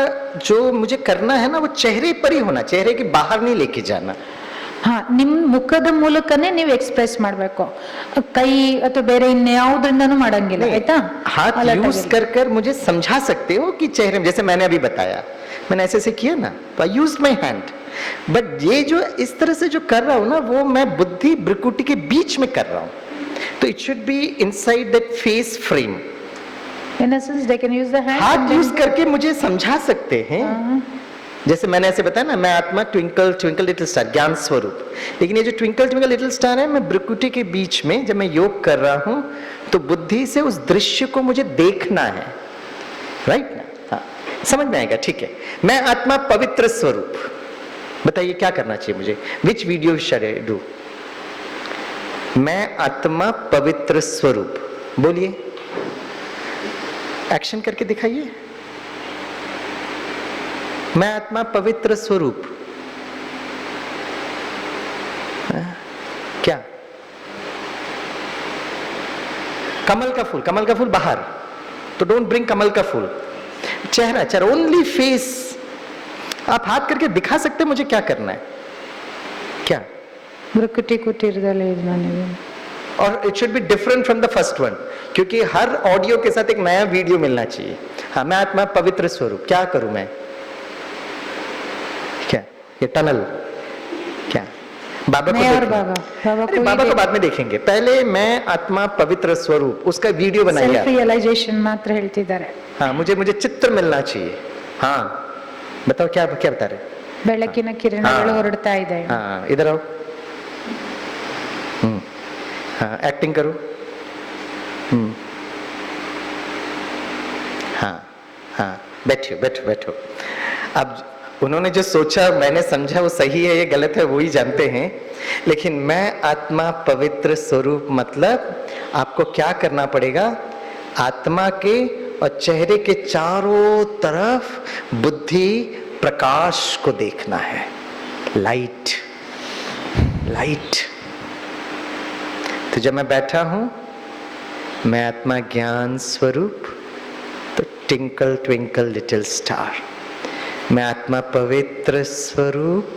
जो मुझे करना है ना वो चेहरे पर ही होना, चेहरे के बाहर नहीं लेके जाना. ಹಾ, ನಿಮ್ ಮುಖದ ಮೂಲಕನೇ ನೀವು ಎಕ್ಸ್ಪ್ರೆಸ್ ಮಾಡ್ಬೇಕು, ಕೈ ಅಥವಾ ಬೇರೆ ಇನ್ಯಾವುದ್ರಿಂದನೂ ಮಾಡಂಗಿಲ್ಲ. ಆಯ್ತಾ? हाथ यूज कर कर मुझे समझा सकते हो कि चेहरे में, जैसे मैंने अभी बताया, मैंने ऐसे ऐसे किया ना, तो आई यूज माई हैंड. बट ये जो इस तरह से जो कर रहा हूं ना, वो मैं बुद्धि ब्रकुटी के बीच में कर रहा हूं. तो it should be inside that face frame. In essence, they can use the hand. हाथ यूज करके मुझे समझा सकते हैं. जैसे मैंने ऐसे बताया ना, मैं आत्मा ट्विंकल ट्विंकल लिटिल स्टार ज्ञान स्वरूप. लेकिन ये जो ट्विंकल ट्विंकल लिटिल स्टार है, मैं ब्रकुटी के बीच में जब मैं योग कर रहा हूं तो बुद्धि से उस दृश्य को मुझे देखना है. राइट ना? हाँ, समझ में आएगा? ठीक है. मैं आत्मा पवित्र स्वरूप. बताइए क्या करना चाहिए मुझे? विच वीडियो शुड आई डू? मैं आत्मा पवित्र स्वरूप. बोलिए, एक्शन करके दिखाइए. मैं आत्मा पवित्र स्वरूप. क्या? कमल का फूल, कमल का फूल बाहर, तो डोंट ब्रिंग कमल का फूल. चेहरा, चेहरा, ओनली फेस. आप हाथ करके दिखा सकते हैं मुझे क्या करना है? क्या? ಬ್ರಕುಟಿ ಕೂತಿರ್ದಲ್ಲ ಇದು ನನಗೆ. और it should be different from the first one, क्योंकि हर ऑडियो के साथ एक नया वीडियो मिलना चाहिए. हाँ, मैं आत्मा पवित्र स्वरूप. क्या करूं मैं? क्या? ये टनल क्या? बाबा को मैं और देखेंगे. बाबा, बाबा अरे, को बाबा ही को बाद में देखेंगे. पहले मैं आत्मा पवित्र स्वरूप, उसका वीडियो बनाइए. ಸೆಲ್ಫ್ ರಿಯಲೈಸೇಷನ್ ಮಾತ್ರ ಹೇಳ್ತಿದ್ದಾರೆ. हाँ, मुझे चित्र मिलना चाहिए. हाँ, बताओ क्या क्या बता रहे? ಬೆಳಕಿನ ಕಿರಣಗಳು ಹೊರಡ್ತಾ ಇದೆ. हाँ, इधर आओ. हाँ, एक्टिंग करो. हाँ हाँ, बैठो बैठो बैठो. अब उन्होंने जो सोचा, मैंने समझा वो सही है ये गलत है वो ही जानते हैं. लेकिन मैं आत्मा पवित्र स्वरूप मतलब आपको क्या करना पड़ेगा? आत्मा के और चेहरे के चारों तरफ बुद्धि प्रकाश को देखना है. Light light. तो जब मैं बैठा हूं, मैं आत्मा ज्ञान स्वरूप, तो ट्विंकल ट्विंकल लिटिल स्टार. मैं आत्मा पवित्र स्वरूप.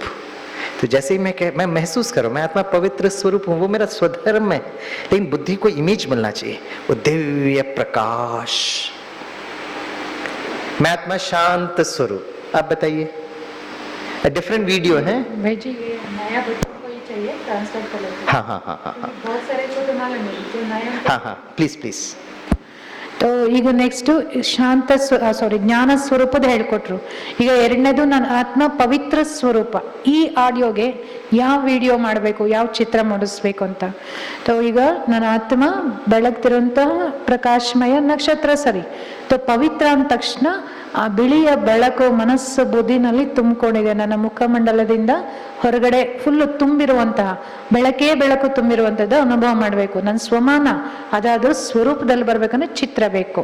तो जैसे ही मैं महसूस करूं मैं आत्मा पवित्र स्वरूप हूं, वो मेरा स्वधर्म है. लेकिन बुद्धि को इमेज मिलना चाहिए, वो दिव्य प्रकाश. मैं आत्मा शांत स्वरूप. आप बताइए. डिफरेंट वीडियो है. भेजी नया बच्चों को ही चाहिए, ट्रांसलेट कर लेते हैं. हाँ हाँ हाँ हाँ हाँ बहुत सारे छोटे मालूम है जो नया. हाँ हाँ, प्लीज प्लीज. तो ಈಗ ನೆಕ್ಸ್ಟ್ ಶಾಂತ ಜ್ಞಾನ ಸ್ವರೂಪದ ಹೇಳ್ಕೊಟ್ರು. ಈಗ ಎರಡನೇದು ನನ್ನ ಆತ್ಮ ಪವಿತ್ರ ಸ್ವರೂಪ. ಈ ಆಡಿಯೋಗೆ ಯಾವ ವಿಡಿಯೋ ಮಾಡಬೇಕು, ಯಾವ ಚಿತ್ರ ಮೂಡಿಸ್ಬೇಕು ಅಂತ. तो ಈಗ ನನ್ನ ಆತ್ಮ ಬೆಳಗ್ತಿರುವಂತಹ ಪ್ರಕಾಶಮಯ ನಕ್ಷತ್ರ. ಸರಿ, तो ಪವಿತ್ರ ಅಂದ ತಕ್ಷಣ ಆ ಬಿಳಿಯ ಬೆಳಕು ಮನಸ್ಸು ಬುದ್ಧಿನಲ್ಲಿ ತುಂಬಿಕೊಂಡಿದೆ. ನನ್ನ ಮುಖಮಂಡಲದಿಂದ ಹೊರಗಡೆ ಫುಲ್ ತುಂಬಿರುವಂತಹ ಬೆಳಕೇ ಬೆಳಕು ತುಂಬಿರುವಂತದ್ದು ಅನುಭವ ಮಾಡಬೇಕು. ನನ್ನ ಸ್ವಮಾನ ಅದಾದ್ರೂ ಸ್ವರೂಪದಲ್ಲಿ ಬರ್ಬೇಕಂದ್ರೆ ಚಿತ್ರ ಬೇಕು.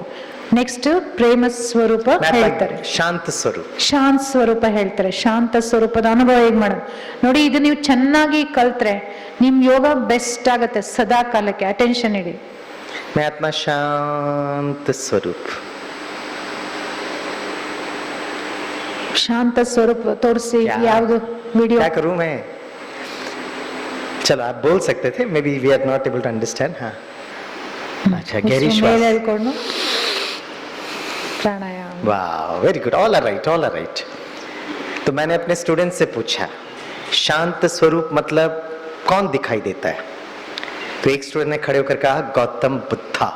ನೆಕ್ಸ್ಟ್ ಪ್ರೇಮ ಸ್ವರೂಪ ಹೇಳ್ತಾರೆ, ಶಾಂತ ಸ್ವರೂಪ. ಶಾಂತ ಸ್ವರೂಪ ಹೇಳ್ತಾರೆ. ಶಾಂತ ಸ್ವರೂಪದ ಅನುಭವ ಹೇಗ್ ಮಾಡೋದು ನೋಡಿ. ಇದು ನೀವು ಚೆನ್ನಾಗಿ ಕಲ್ತ್ರೆ ನಿಮ್ ಯೋಗ ಬೆಸ್ಟ್ ಆಗತ್ತೆ. ಸದಾ ಕಾಲಕ್ಕೆ ಅಟೆನ್ಷನ್ ಇಡಿ. मैं आत्मा शांत स्वरूप. ಶಾಂತ ಸ್ವರೂಪ ತೋರಿಸಿ. ಯಾವುದು ವಿಡಿಯೋ? क्या करूं मैं? चलो आप बोल सकते थे, maybe we are not able to understand. हाँ, अच्छा, गहरी ಮೇಲೆ श्वास. ಹೇಳ್ಕೊಂಡು ಪ್ರಾಣಾಯಾಮ. वाह, very good. All are right, all are right. तो मैंने अपने स्टूडेंट से पूछा शांत स्वरूप मतलब कौन दिखाई देता है, तो एक स्टूडेंट ने खड़े होकर कहा गौतम बुद्धा.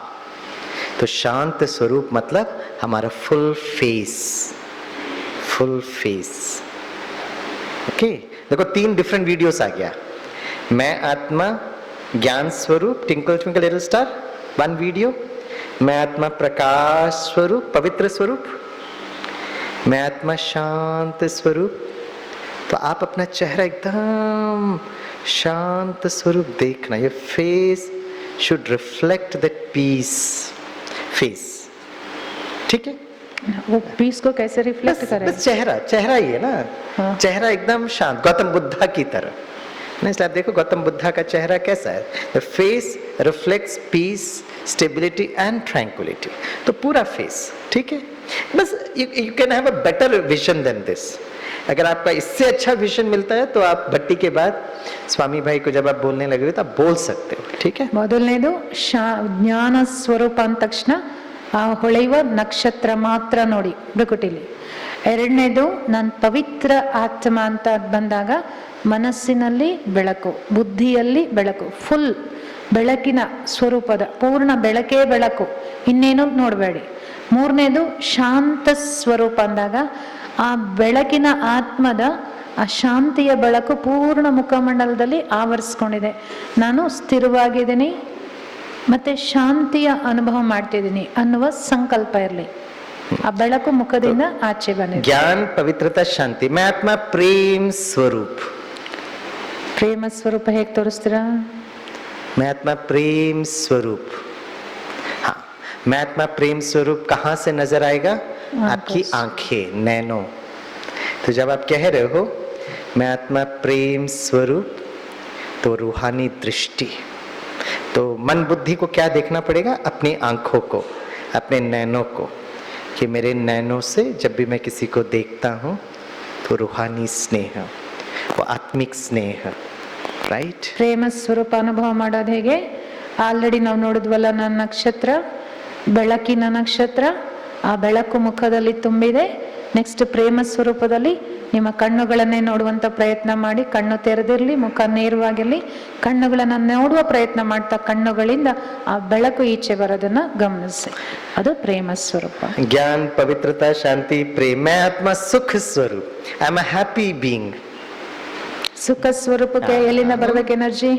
तो शांत स्वरूप मतलब हमारा full face, full face. Okay, देखो 3 डिफरेंट वीडियोस आ गया. मैं आत्मा ज्ञान स्वरूप twinkle twinkle little star 1 video. मैं आत्मा प्रकाश स्वरूप पवित्र स्वरूप. मैं आत्मा शांत स्वरूप. तो आप अपना चेहरा एकदम शांत स्वरूप देखना. ये face should reflect that peace face. ठीक है, वो पीस को कैसे रिफ्लेक्ट बस, करे? बस चेहरा, चेहरा ही है ना. हाँ. चेहरा एकदम शांत गौतम बुद्धा की तरह. नहीं, इसलिए आप देखो गौतम बुद्धा का चेहरा कैसा है. The face reflects peace, stability and tranquillity. तो पूरा फेस. ठीक है, बस you can have a better vision than this. अगर आपका इससे अच्छा विजन मिलता है तो आप भट्टी के बाद स्वामी भाई को जब आप बोलने लगे तो आप बोल सकते हो. ठीक है, ಮೊದಲನೇದು ಜ್ಞಾನ ಸ್ವರೂಪ ಅಂದ ತಕ್ಷಣ ಆ ಹೊಳೆಯುವ ನಕ್ಷತ್ರ ಮಾತ್ರ ನೋಡಿ ಭ್ರುಕುಟಿಲಿ. ಎರಡನೇದು ನಾನು ಪವಿತ್ರ ಆತ್ಮ ಅಂತ ಬಂದಾಗ ಮನಸ್ಸಿನಲ್ಲಿ ಬೆಳಕು, ಬುದ್ಧಿಯಲ್ಲಿ ಬೆಳಕು, ಫುಲ್ ಬೆಳಕಿನ ಸ್ವರೂಪದ ಪೂರ್ಣ ಬೆಳಕೇ ಬೆಳಕು, ಇನ್ನೇನು ನೋಡಬೇಡಿ. ಮೂರನೇದು ಶಾಂತ ಸ್ವರೂಪ ಅಂದಾಗ ಆ ಬೆಳಕಿನ ಆತ್ಮದ ಆ ಶಾಂತಿಯ ಬೆಳಕು ಪೂರ್ಣ ಮುಖಮಂಡಲದಲ್ಲಿ ಆವರಿಸ್ಕೊಂಡಿದೆ. ನಾನು ಸ್ಥಿರವಾಗಿದ್ದೀನಿ ಮತ್ತೆ ಶಾಂತಿಯ ಅನುಭವ ಮಾಡ್ತಿದ್ದೀನಿ ಅನ್ನುವ ಸಂಕಲ್ಪ ಇರಲಿ. ಆ ಬೆಳಕು ಮುಖದಿಂದ ಆಚೆ ಬಂದಿದೆ. ज्ञान पवित्रता शांति. मैं आत्मा प्रेम स्वरूप. ಪ್ರೇಮ ಸ್ವರೂಪ ಹೇಗೆ ತೋರಿಸ್ತೀರಾ? मैं आत्मा प्रेम स्वरूप. हाँ, मैं आत्मा प्रेम स्वरूप कहाँ से नजर आएगा? आपकी आंखें, नैनो. तो जब आप कह रहे हो मैं आत्मा प्रेम स्वरूप, तो रूहानी दृष्टि. तो मन बुद्धि को क्या देखना पड़ेगा? अपनी आंखों को, अपने नैनों को, कि मेरे नैनों से जब भी मैं किसी को देखता हूँ तो रूहानी स्नेह, वो आत्मिक स्नेह. राइट, ಪ್ರೇಮ ಸ್ವರೂಪ ಅನುಭವ ಮಾಡೋದು ಹೇಗೆ? ಆಲ್ರೆಡಿ ನಾವು ನೋಡಿದ್ವಲ್ಲ, ನನ್ನ ನಕ್ಷತ್ರ ಬೆಳಕಿನ ನಕ್ಷತ್ರ, ಆ ಬೆಳಕು ಮುಖದಲ್ಲಿ ತುಂಬಿದೆ. ನೆಕ್ಸ್ಟ್ ಪ್ರೇಮ ಸ್ವರೂಪದಲ್ಲಿ ನಿಮ್ಮ ಕಣ್ಣುಗಳನ್ನೇ ನೋಡುವಂತ ಪ್ರಯತ್ನ ಮಾಡಿ. ಕಣ್ಣು ತೆರೆದಿರಲಿ, ಮುಖ ನೇರವಾಗಿರಲಿ. ಕಣ್ಣುಗಳನ್ನ ನೋಡುವ ಪ್ರಯತ್ನ ಮಾಡ್ತಾ ಕಣ್ಣುಗಳಿಂದ ಆ ಬೆಳಕು ಈಚೆ ಬರೋದನ್ನ ಗಮನಿಸಿ. ಅದು ಪ್ರೇಮ ಸ್ವರೂಪ. ज्ञान पवित्रता शांति प्रेम. मैं आत्मा सुख स्वरूप. आई एम अ हैप्पी बीइंग. ಸುಖ ಸ್ವರೂಪಕ್ಕೆ ಎಲ್ಲಿಂದ ಬರ್ಬೇಕು ಎನರ್ಜಿ?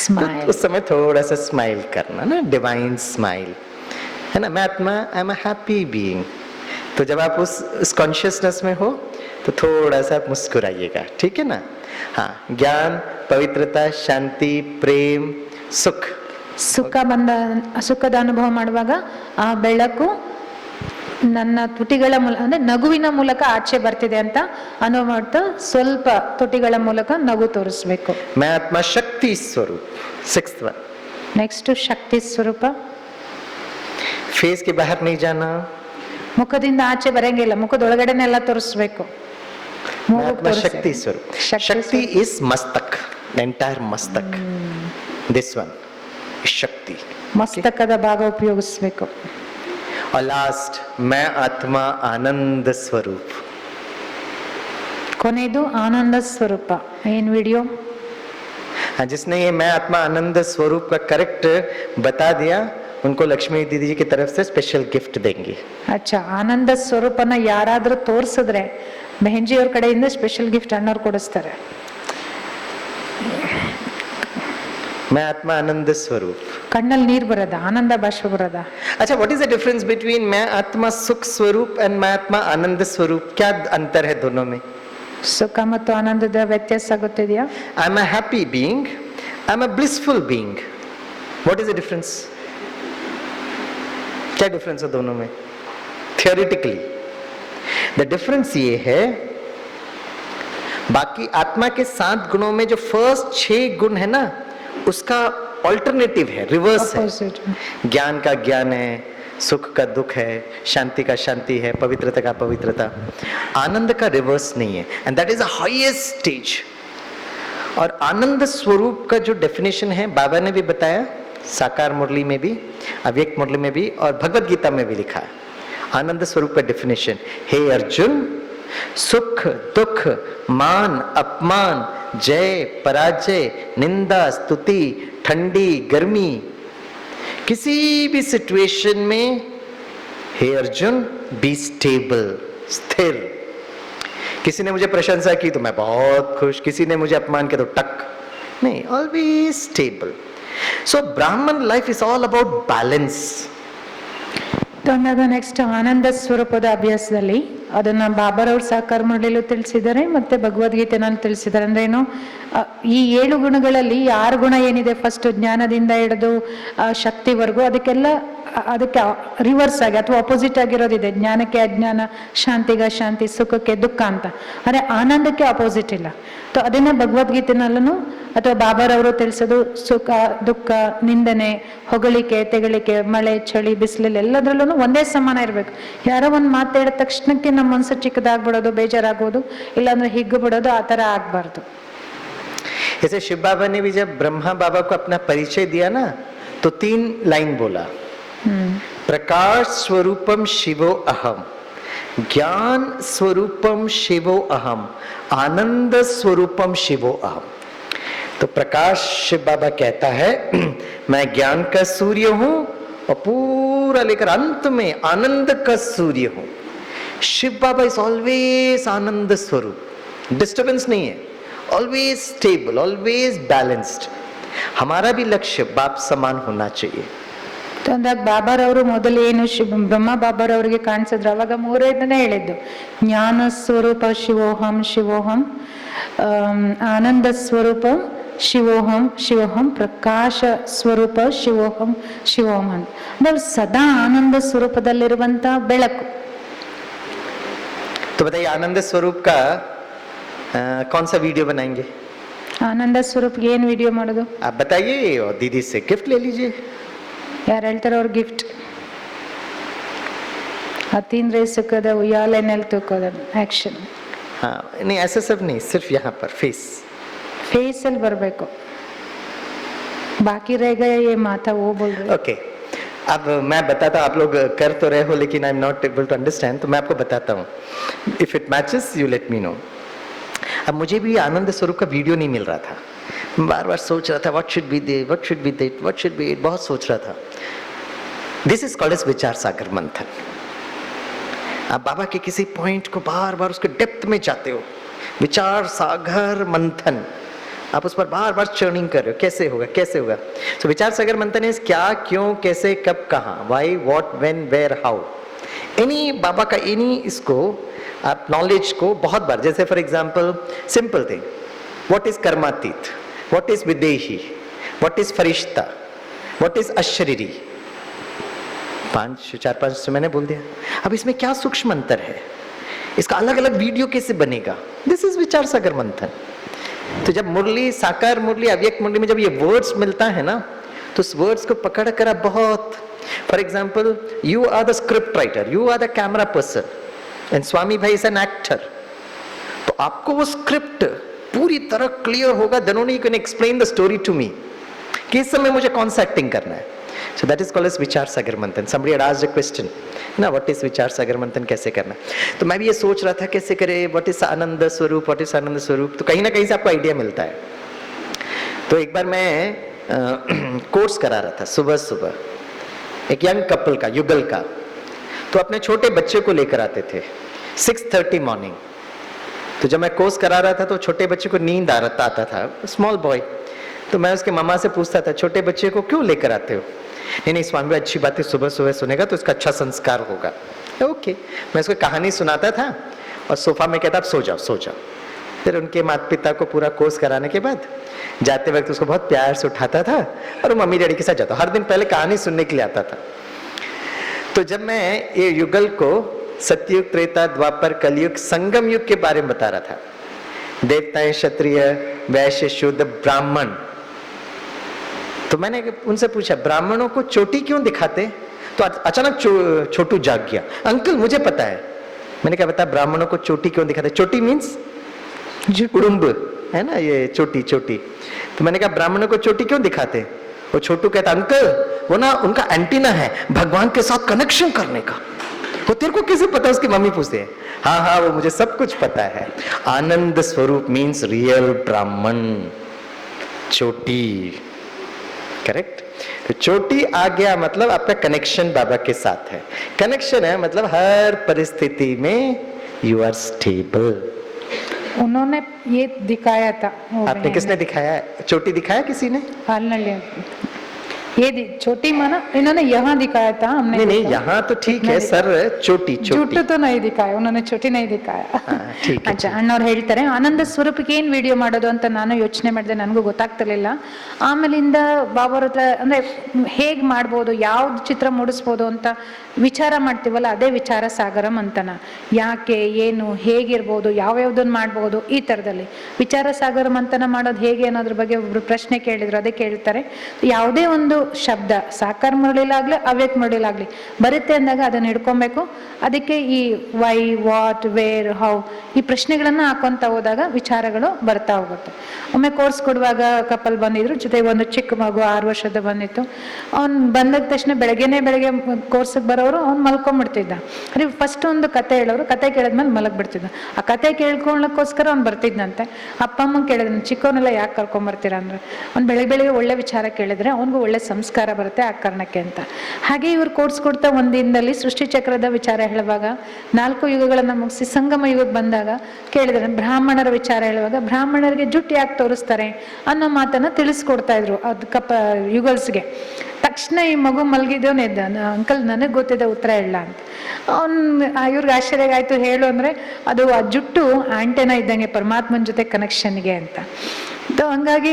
ಸ್ಮೈಲ್. उस समय थोड़ा सा स्माइल करना ना, डिवाइन स्माइल है ना. मैं आत्मा आई एम अ हैप्पी बीइंग. तो जब आप उस कॉन्शियसनेस में हो तो थोड़ा सा आप मुस्कुराइएगा. ठीक है ना. हाँ, ज्ञान पवित्रता शांति प्रेम सुख. ಸುಖದ ಅನುಭವ ಮಾಡುವಾಗ ಆ ಬೆಳಕು ನನ್ನ ತುಟಿಗಳ ಮೂಲಕ ಅಂದ್ರೆ ನಗುವಿನ ಮೂಲಕ ಆಚೆ ಬರ್ತಿದೆ ಅಂತ ಅನುಭವ ಮಾಡ್ತಾ ಸ್ವಲ್ಪ ತುಟಿಗಳ ಮೂಲಕ ನಗು ತೋರಿಸ್ಬೇಕು. मैं आत्मा शक्ति स्वरूप 6th one. ನೆಕ್ಸ್ಟ್ ಶಕ್ತಿ ಸ್ವರೂಪ. फेस के बाहर नहीं जाना. ಮುಖದಿಂದ ಆಚೆ ಬರಂಗಿಲ್ಲ, ಮುಖದೊಳಗಡೆನೆಲ್ಲ ತೋರಿಸ್ಬೇಕು. मैं आत्मा शक्ति स्वरूप. शक्ति इज मस्तक, एंटायर मस्तक. दिस वन शक्ति, ಮಸ್ತಕದ ಭಾಗ ಉಪಯೋಗಿಸ್ಬೇಕು. और लास्ट मैं आत्मा आनंद स्वरूप. ಕೊನೆಯದು ಆನಂದ ಸ್ವರೂಪ. ಏನ್ ವಿಡಿಯೋ? हाँ, जिसने ये मैं आत्मा आनंद स्वरूप का करेक्ट बता दिया उनको लक्ष्मी दीदी जी की तरफ से स्पेशल गिफ्ट देंगे. ಅಚ್ಚಾ, ಆನಂದ ಸ್ವರೂಪನ ಯಾರಾದ್ರೂ ತೋರಿಸಿದ್ರೆ ಬೆಹಂಜಿಯವ್ರ ಕಡೆಯಿಂದ ಸ್ಪೆಷಲ್ ಗಿಫ್ಟ್ ಅಣ್ಣವ್ರು ಕೊಡಿಸ್ತಾರೆ. मैं आत्मा आनंद स्वरूप. ಕಣ್ಣಲ್ಲಿ ನೀರು ಬರದ, ಆನಂದ ಬಾಷ್ಪ ಬರದ. अच्छा, what is the difference between मैं आत्मा सुख स्वरूप एंड मैं आत्मा आनंद स्वरूप? क्या अंतर है दोनों में? ಸುಖ ಮತ್ತು ಆನಂದದ ವ್ಯತ್ಯಾಸ ಗೊತ್ತಿದೆಯಾ? आई am a happy being, I am a blissful being. What is the difference? क्या डिफरेंस है दोनों में थियोरिटिकली? द डिफरेंस ये है, बाकी आत्मा के 7 गुणों में जो फर्स्ट 6 गुण है ना, उसका ऑल्टरनेटिव है, रिवर्स है. Opposite. ज्ञान का ज्ञान है, सुख का दुख है, शांति का शांति है, पवित्रता का पवित्रता. आनंद का रिवर्स नहीं है, and that is the highest stage. और आनंद स्वरूप का जो डेफिनेशन है बाबा ने भी बताया, साकार मुरली में भी, अव्यक्त मुरली में भी, और भगवत गीता में भी लिखा है आनंद स्वरूप का डेफिनेशन। हे अर्जुन, सुख दुख, मान अपमान, जय पराजय, निंदा स्तुति, ठंडी गर्मी, किसी भी सिचुएशन में हे अर्जुन बी स्टेबल, स्थिर। किसी ने मुझे प्रशंसा की तो मैं बहुत खुश, किसी ने मुझे अपमान किया तो टक नहीं, always stable. So Brahmin life is all about balance. ಅದು ನೆಕ್ಸ್ಟ್ ಆನಂದ ಸ್ವರೂಪದ ಅಭ್ಯಾಸದಲ್ಲಿ ಅದನ್ನ ಬಾಬಾರವ್ರು ಸಾಕಾರ ಮಾಡಲು ತಿಳಿಸಿದ್ದಾರೆ, ಮತ್ತೆ ಭಗವದ್ಗೀತೆನಲ್ಲಿ ತಿಳಿಸಿದ್ದಾರೆ. ಅಂದ್ರೆ ಏನು, ಈ 7 ಗುಣಗಳಲ್ಲಿ 6 ಗುಣ ಏನಿದೆ, ಫಸ್ಟ್ ಜ್ಞಾನದಿಂದ ಹಿಡಿದು ಶಕ್ತಿವರೆಗೂ, ಅದಕ್ಕೆ ರಿವರ್ಸ್ ಆಗಿ ಅಥವಾ ಅಪೋಸಿಟ್ ಆಗಿರೋದಿದೆ. ಜ್ಞಾನಕ್ಕೆ ಅಜ್ಞಾನ, ಶಾಂತಿಗೆ ಅಶಾಂತಿ, ಸುಖಕ್ಕೆ ದುಃಖ ಅಂತ. ಆದರೆ ಆನಂದಕ್ಕೆ ಅಪೋಸಿಟ್ ಇಲ್ಲ. ಸೊ ಅದನ್ನ ಭಗವದ್ಗೀತೆನಲ್ಲೂ ಅಥವಾ ಬಾಬಾರವರು ತಿಳಿಸೋದು, ಸುಖ ದುಃಖ, ನಿಂದನೆ, ಹೊಗಳಿಕೆ ತೆಗಳಿಕೆ, ಮಳೆ ಚಳಿ ಬಿಸಿಲಲ್ಲಿ ಎಲ್ಲದ್ರಲ್ಲೂ ಒಂದೇ ಸಮಾನ ಇರಬೇಕು. ಯಾರೋ ಒಂದು ಮಾತಾಡಿದ ತಕ್ಷಣಕ್ಕೆ ನಮ್ಮ ಮನಸ್ಸು ಚಿಕ್ಕದಾಗ್ಬಿಡೋದು, ಬೇಜಾರಾಗೋದು, ಇಲ್ಲಾಂದ್ರೆ ಹಿಗ್ಗು ಬಿಡೋದು, ಆ ಥರ ಆಗ್ಬಾರ್ದು. जैसे शिव बाबा ने भी जब ब्रह्मा बाबा को अपना परिचय दिया ना, तो 3 लाइन बोला, प्रकाश स्वरूपम शिवो अहम, ज्ञान स्वरूपम शिवो अहम, आनंद स्वरूपम शिवो अहम। तो प्रकाश शिव बाबा कहता है मैं ज्ञान का सूर्य हूं और पूरा लेकर अंत में आनंद का सूर्य हूं। शिव बाबा इज ऑलवेज आनंद स्वरूप, डिस्टर्बेंस नहीं है, ऑलवेज स्टेबल, ऑलवेज बैलेंस्ड। हमारा भी लक्ष्य बाप समान होना चाहिए। ಅಂದಾಗ ಬಾಬಾರವರು ಮೊದಲು ಏನು ಬ್ರಹ್ಮ ಬಾಬಾರವರಿಗೆ ಕಾಣಿಸಿದ್ರು, ಅವಾಗ 3 ಹೇಳಿದ್ದು, ಜ್ಞಾನ ಸ್ವರೂಪ ಶಿವೋಹಂ ಶಿವೋಹಂ, ಆನಂದ ಸ್ವರೂಪ ಶಿವೋಹಂ ಶಿವೋಹಂ, ಪ್ರಕಾಶ ಸ್ವರೂಪ ಶಿವೋಹಂ ಶಿವೋಹಂ ಅಂತ. ಅಂದ್ರೆ ಸದಾ ಆನಂದ ಸ್ವರೂಪದಲ್ಲಿರುವಂತ ಬೆಳಕು. तो बताइए आनंद स्वरूप का कौन सा वीडियो बनाएंगे? ಆನಂದ ಸ್ವರೂಪ್ಗೆ ಏನ್ ವಿಡಿಯೋ ಮಾಡೋದು? आप बताइए और दीदी से गिफ्ट ले लीजिए। ಯಾರು ಹೇಳ್ತಾರೆ ಅವ್ರ ಗಿಫ್ಟ್? ಅತೀಂದ್ರ ಸುಖದ ಉಯ್ಯಾಲೆನಲ್ಲಿ ತೂಕೋದ ಆಕ್ಷನ್. हाँ नहीं ऐसा सब नहीं, सिर्फ यहाँ पर फेस ಅಲ್ಲಿ ಬರಬೇಕು. बाकी रह गया ये माथा वो बोल रहे. ओके अब मैं बताता, आप लोग कर तो रहे हो लेकिन I am not able to understand, तो मैं आपको बताता हूँ, if it matches you let me know. अब मुझे भी आनंद स्वरूप का वीडियो नहीं मिल रहा था, बार बार सोच रहा था what should be they, what should be that, what should be it, बहुत सोच रहा था। दिस इज कॉल्ड एज विचार सागर मंथन। आप बाबा के किसी पॉइंट को बार बार उसके डेप्थ में जाते हो, विचार सागर मंथन, आप उस पर बार बार चर्निंग कर रहे हो, कैसे होगा कैसे होगा। सो विचार सागर मंथन इज क्या, क्यों, कैसे, कब, कहाँ, why, what, when, where, how, any Baba का एनी इसको आप नॉलेज को बहुत बार, जैसे for example simple thing, what is karmateet, what is videhi, what is farishta, what is ashariri, 4-5 तो मैंने बोल दिया। अब इसमें क्या सूक्ष्म अंतर है, इसका अलग अलग वीडियो कैसे बनेगा, दिस इज विचार सागर मंथन। तो जब मुरली, साकार मुरली, अव्यक्त मुरली में जब ये वर्ड्स मिलता है ना, तो उस वर्ड्स को पकड़ कर आप बहुत, for example you are the script writer, you are the camera person and Swami भाई इज एन एक्टर, तो आपको वो स्क्रिप्ट पूरी तरह क्लियर होगा, then only you can explain the story to me कि इस समय मुझे कौन सा एक्टिंग करना है। So that is called as विचार सागर मंथन. Somebody had asked a question, ना what is विचार सागर मंथन, कैसे करना। तो मैं भी ये सोच रहा था कैसे करे, what is आनंद स्वरूप, what is आनंद स्वरूप, तो कहीं ना कहीं से आपको आइडिया मिलता है। तो एक बार मैं कोर्स करा रहा था सुबह सुबह, एक यंग कपल का, युगल का, तो अपने छोटे बच्चे को लेकर आते थे 6:30 मॉर्निंग। तो जब मैं कोर्स करा रहा था तो छोटे बच्चे को नींद आता था, स्मॉल बॉय, तो मैं उसके मामा से पूछता था छोटे बच्चे को क्यों लेकर आते हो? नहीं स्वामी भाई अच्छी बातें सुबह सुबह सुनेगा तो इसका अच्छा संस्कार होगा। ओके, मैं उसको कहानी सुनाता था और सोफा में कहता अब सो जाओ सो जाओ। फिर उनके माता पिता को पूरा कोर्स कराने के बाद जाते वक्त उसको बहुत प्यार से उठाता था और मम्मी डैडी के साथ जाता, हर दिन पहले कहानी सुनने के लिए आता था। तो जब मैं ये युगल को सतयुग, त्रेता, द्वापर, कलयुग, संगम युग के बारे में बता रहा था, देवताएं, क्षत्रिय, वैश्य, शूद्र, ब्राह्मण, तो मैंने उनसे पूछा ब्राह्मणों को चोटी क्यों दिखाते? तो अचानक छोटू जाग गया, अंकल मुझे पता है। मैंने कहा बता ब्राह्मणों को चोटी क्यों दिखाते? चोटी मीन्स उड़ुम्ब, है ना, ये चोटी चोटी। तो मैंने कहा ब्राह्मणों को चोटी क्यों दिखाते? वो छोटू कहता अंकल वो ना उनका एंटीना है भगवान के साथ कनेक्शन करने का। वो तेरे को कैसे पता? उसकी मम्मी पूछती है। हाँ हाँ वो मुझे सब कुछ पता है। आनंद स्वरूप मीन्स रियल ब्राह्मण, चोटी, करेक्ट। तो चोटी आ गया मतलब आपका कनेक्शन बाबा के साथ है। कनेक्शन है मतलब हर परिस्थिति में यू आर स्टेबल। उन्होंने ये दिखाया था। आपने किसने दिखाया? चोटी दिखाया किसी ने? हालनಳ್ಳಿ ये छोटी माना इन्होंने यहाँ दिखाया था, हमने नहीं नहीं यहाँ तो ठीक है सर, चोटी चोटी ಜುಟ್ಟು तो नहीं दिखाया, उन्होंने छोटी नहीं दिखाया। ठीक है। ಅಚ್ಚಾ ಅಣ್ಣವ್ರು ಹೇಳ್ತಾರೆ ಆನಂದ ಸ್ವರೂಪಕ್ಕೆ ಏನ್ ವಿಡಿಯೋ ಮಾಡೋದು ಅಂತ ನಾನು ಯೋಚನೆ ಮಾಡಿದೆ, ನನಗೂ ಗೊತ್ತಾಗ್ತಿರ್ಲಿಲ್ಲ. ಆಮೇಲಿಂದ ಬಾಬಾರ ಹತ್ರ ಅಂದ್ರೆ ಹೇಗ್ ಮಾಡ್ಬೋದು, ಯಾವ್ದು ಚಿತ್ರ ಮೂಡಿಸ್ಬೋದು ಅಂತ ವಿಚಾರ ಮಾಡ್ತೀವಲ್ಲ, ಅದೇ ವಿಚಾರ ಸಾಗರಂ ಅಂತನ. ಯಾಕೆ, ಏನು, ಹೇಗಿರ್ಬೋದು, ಯಾವ್ಯಾವ್ದನ್ನ ಮಾಡ್ಬೋದು, ಈ ತರದಲ್ಲಿ ವಿಚಾರ ಸಾಗರ ಮಂಥನ ಮಾಡೋದು ಹೇಗೆ ಅನ್ನೋದ್ರ ಬಗ್ಗೆ ಒಬ್ರು ಪ್ರಶ್ನೆ ಕೇಳಿದ್ರು. ಅದೇ ಕೇಳ್ತಾರೆ, ಯಾವುದೇ ಒಂದು ಶಬ್ದ ಸಾಕಾರ ಮುರಳಿಲಾಗ್ಲಿ ಅವ್ಯಕ್ತ ಮುರಳಿಲಾಗ್ಲಿ ಬರುತ್ತೆ ಅಂದಾಗ ಅದನ್ನ ಹಿಡ್ಕೊಬೇಕು. ಅದಕ್ಕೆ ಈ ವೈ, ವಾಟ್, ವೇರ್, ಹೌ ಈ ಪ್ರಶ್ನೆಗಳನ್ನ ಹಾಕೊಂತ ಹೋದಾಗ ವಿಚಾರಗಳು ಬರ್ತಾ ಹೋಗುತ್ತೆ. ಒಮ್ಮೆ ಕೋರ್ಸ್ ಕೊಡುವಾಗ ಕಪಲ್ ಬಂದಿದ್ರು, ಜೊತೆ ಒಂದು ಚಿಕ್ಕ ಮಗು 6 ವರ್ಷದ ಬಂದಿತ್ತು. ಅವ್ನು ಬಂದ ತಕ್ಷಣ ಬೆಳಗ್ಗೆ ಕೋರ್ಸ್ಗೆ ಬರೋರು ಅವ್ನು ಮಲ್ಕೊಂಡ್ಬಿಡ್ತಿದ್ದ. ಅರೆ ಫಸ್ಟ್ ಒಂದು ಕತೆ ಹೇಳೋರು, ಕತೆ ಕೇಳಿದ್ಮೇಲೆ ಮಲಗ್ ಬಿಡ್ತಿದ್ದ. ಆ ಕತೆ ಕೇಳ್ಕೊಳ್ಳೋಕ್ಕೋಸ್ಕರ ಅವ್ನು ಬರ್ತಿದ್ದಂತೆ. ಅಪ್ಪ ಅಮ್ಮ ಕೇಳಿದ್ರು, ಚಿಕ್ಕವನ್ನೆಲ್ಲ ಯಾಕೆ ಕರ್ಕೊಂಬರ್ತೀರಾ ಅಂದ್ರೆ, ಅವ್ನು ಬೆಳಗ್ಗೆ ಒಳ್ಳೆ ವಿಚಾರ ಕೇಳಿದ್ರೆ ಅವ್ನಿಗೂ ಒಳ್ಳೆ ಸಂಸ್ಕಾರ ಬರುತ್ತೆ ಆ ಕಾರಣಕ್ಕೆ ಅಂತ. ಹಾಗೆ ಇವ್ರು ಕೋರ್ಸ್ ಕೊಡ್ತಾ ಒಂದಿನದಲ್ಲಿ ಸೃಷ್ಟಿ ಚಕ್ರದ ವಿಚಾರ ಹೇಳುವಾಗ 4 ಯುಗಗಳನ್ನ ಮುಗಿಸಿ ಸಂಗಮ ಯುಗಕ್ಕೆ ಬಂದಾಗ ಕೇಳಿದ್ರೆ, ಬ್ರಾಹ್ಮಣರ ವಿಚಾರ ಹೇಳುವಾಗ ಬ್ರಾಹ್ಮಣರಿಗೆ ಜುಟ್ಟು ಯಾಕೆ ತೋರಿಸ್ತಾರೆ ಅನ್ನೋ ಮಾತನ್ನ ತಿಳಿಸ್ಕೊಡ್ತಾ ಇದ್ರು ಅದು ಯುಗಲ್ಸ್ಗೆ. ತಕ್ಷಣ ಈ ಮಗು ಮಲಗಿದ್ದವನೇ ಇದ್ದ, ಅಂಕಲ್ ನನಗೆ ಗೊತ್ತಿದೆ ಉತ್ತರ ಹೇಳ ಅಂತ. ಇವ್ರಿಗೆ ಆಶ್ಚರ್ಯ ಆಯ್ತು. ಹೇಳು ಅಂದ್ರೆ ಅದು ಆ ಜುಟ್ಟು ಆಂಟೆನಾ ಇದ್ದಂಗೆ ಪರಮಾತ್ಮನ ಜೊತೆ ಕನೆಕ್ಷನ್ಗೆ ಅಂತ. ಹಂಗಾಗಿ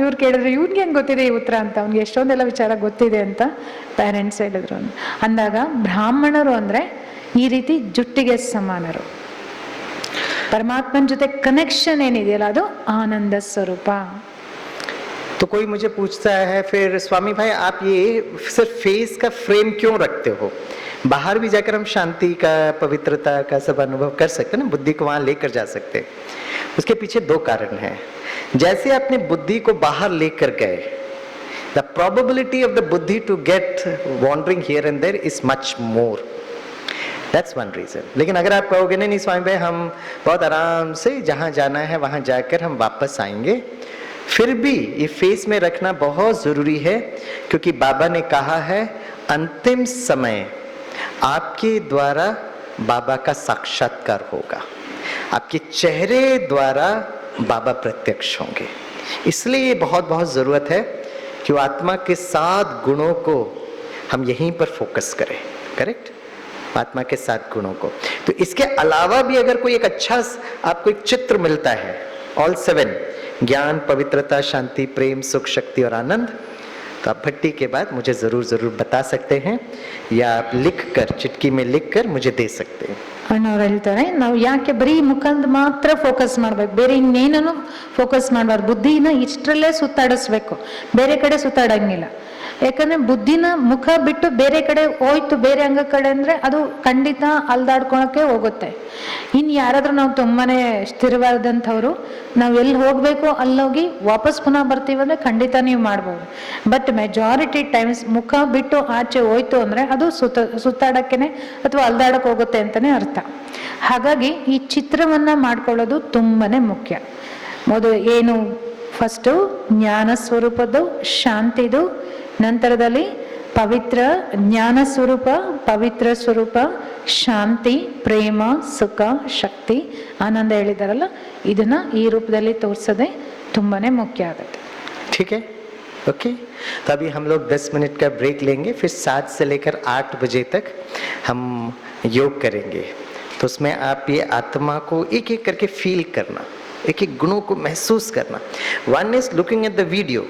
ಇವ್ರು ಕೇಳಿದ್ರು ಇವ್ನಿಗೆ ಹೆಂಗೆ ಗೊತ್ತಿದೆ ಈ ಉತ್ತರ ಅಂತ, ಅವ್ನಿಗೆ ಎಷ್ಟೊಂದೆಲ್ಲ ವಿಚಾರ ಗೊತ್ತಿದೆ ಅಂತ ಪೇರೆಂಟ್ಸ್ ಹೇಳಿದ್ರು. ಅಂದಾಗ ಬ್ರಾಹ್ಮಣರು ಅಂದ್ರೆ ಈ ರೀತಿ ಜುಟ್ಟಿಗೆ ಸಮಾನರು. ಪರಮಾತ್ಮನ ಜೊತೆ ಕನೆಕ್ಷನ್ ಏನಿದೆಯಲ್ಲ ಅದು ಆನಂದ ಸ್ವರೂಪ. तो कोई मुझे पूछता है फिर स्वामी भाई आप ये सिर्फ फेस का फ्रेम क्यों रखते हो? बाहर भी जाकर हम शांति का, पवित्रता का सब अनुभव कर सकते हैं ना, बुद्धि को वहां लेकर जा सकते हैं। उसके पीछे 2 कारण हैं। जैसे अपने बुद्धि को बाहर लेकर गए, the probability of the buddhi to get wandering here and there is much more. That's one reason. लेकिन अगर आप कहोगे नहीं स्वामी भाई हम बहुत आराम से जहां जाना है वहां जाकर हम वापस आएंगे, फिर भी ये फेस में रखना बहुत जरूरी है, क्योंकि बाबा ने कहा है अंतिम समय आपके द्वारा बाबा का साक्षात्कार होगा, आपके चेहरे द्वारा बाबा प्रत्यक्ष होंगे। इसलिए ये बहुत बहुत जरूरत है कि वो आत्मा के 7 गुणों को हम यहीं पर फोकस करें। करेक्ट, आत्मा के 7 गुणों को। तो इसके अलावा भी अगर कोई एक अच्छा आपको एक चित्र मिलता है, ऑल 7 ज्ञान, पवित्रता, शांति, प्रेम, सुख, शक्ति और आनंद, तो आप भट्टी के बाद मुझे जरूर जरूर बता सकते हैं, या आप लिख कर चिटकी में लिख कर मुझे दे सकते हैं। ಅಣ್ಣವ್ರು ಹೇಳ್ತಾರೆ, ನಾವು ಯಾಕೆ ಬರೀ ಮುಖಂದ ಮಾತ್ರ ಫೋಕಸ್ ಮಾಡ್ಬೇಕು, ಬೇರೆ ಇನ್ನೇನೂ ಫೋಕಸ್ ಮಾಡಬಾರ್ದು. ಬುದ್ಧಿನ ಇಷ್ಟರಲ್ಲೇ ಸುತ್ತಾಡಿಸ್ಬೇಕು, ಬೇರೆ ಕಡೆ ಸುತ್ತಾಡಂಗಿಲ್ಲ. ಯಾಕಂದ್ರೆ ಬುದ್ಧಿನ ಮುಖ ಬಿಟ್ಟು ಬೇರೆ ಕಡೆ ಹೋಯ್ತು, ಬೇರೆ ಅಂಗ ಕಡೆ ಅಂದ್ರೆ ಅದು ಖಂಡಿತ ಅಲ್ದಾಡ್ಕೊಳಕ್ಕೆ ಹೋಗುತ್ತೆ. ಇನ್ನು ಯಾರಾದ್ರೂ ನಾವು ತುಂಬಾನೇ ಸ್ಥಿರವಾದಂಥವ್ರು, ನಾವು ಎಲ್ಲಿ ಹೋಗ್ಬೇಕು ಅಲ್ಲೋಗಿ ವಾಪಸ್ ಪುನಃ ಬರ್ತೀವಂದ್ರೆ ಖಂಡಿತ ನೀವು ಮಾಡ್ಬೋದು. ಬಟ್ ಮೆಜಾರಿಟಿ ಟೈಮ್ಸ್ ಮುಖ ಬಿಟ್ಟು ಆಚೆ ಹೋಯ್ತು ಅಂದ್ರೆ ಅದು ಸುತ್ತಾಡಕ್ಕೇನೆ ಅಥವಾ ಅಲ್ದಾಡಕ್ಕೆ ಹೋಗುತ್ತೆ ಅಂತಾನೆ ಅರ್ಥ. ಹಾಗಾಗಿ ಈ ಚಿತ್ರವನ್ನ ಮಾಡ್ಕೊಳ್ಳೋದು ತುಂಬಾನೇ ಮುಖ್ಯ. ಮೊದಲು ಏನು, ಫಸ್ಟು ಜ್ಞಾನ ಸ್ವರೂಪದ್ದು, ಶಾಂತಿದು, ನಂತರದಲ್ಲಿ ಪವಿತ್ರ ಜ್ಞಾನ ಸ್ವರೂಪ, ಪವಿತ್ರ ಸ್ವರೂಪ, ಶಾಂತಿ, ಪ್ರೇಮ, ಸುಖ, ಶಕ್ತಿ, ಆನಂದ ಹೇಳಿದಾರಲ್ಲ, ಇದನ್ನ ಈ ರೂಪದಲ್ಲಿ ತೋರಿಸೋದೇ ತುಂಬಾನೇ ಮುಖ್ಯ ಆಗುತ್ತೆ. ठीक है, ओके। तो अभी हम लोग 10 मिनट का ब्रेक लेंगे, फिर 7 से लेकर 8 बजे तक हम योग करेंगे। तो उसमें आप ये आत्मा को एक एक करके फील करना, एक एक गुणों को महसूस करना। One is looking at the video,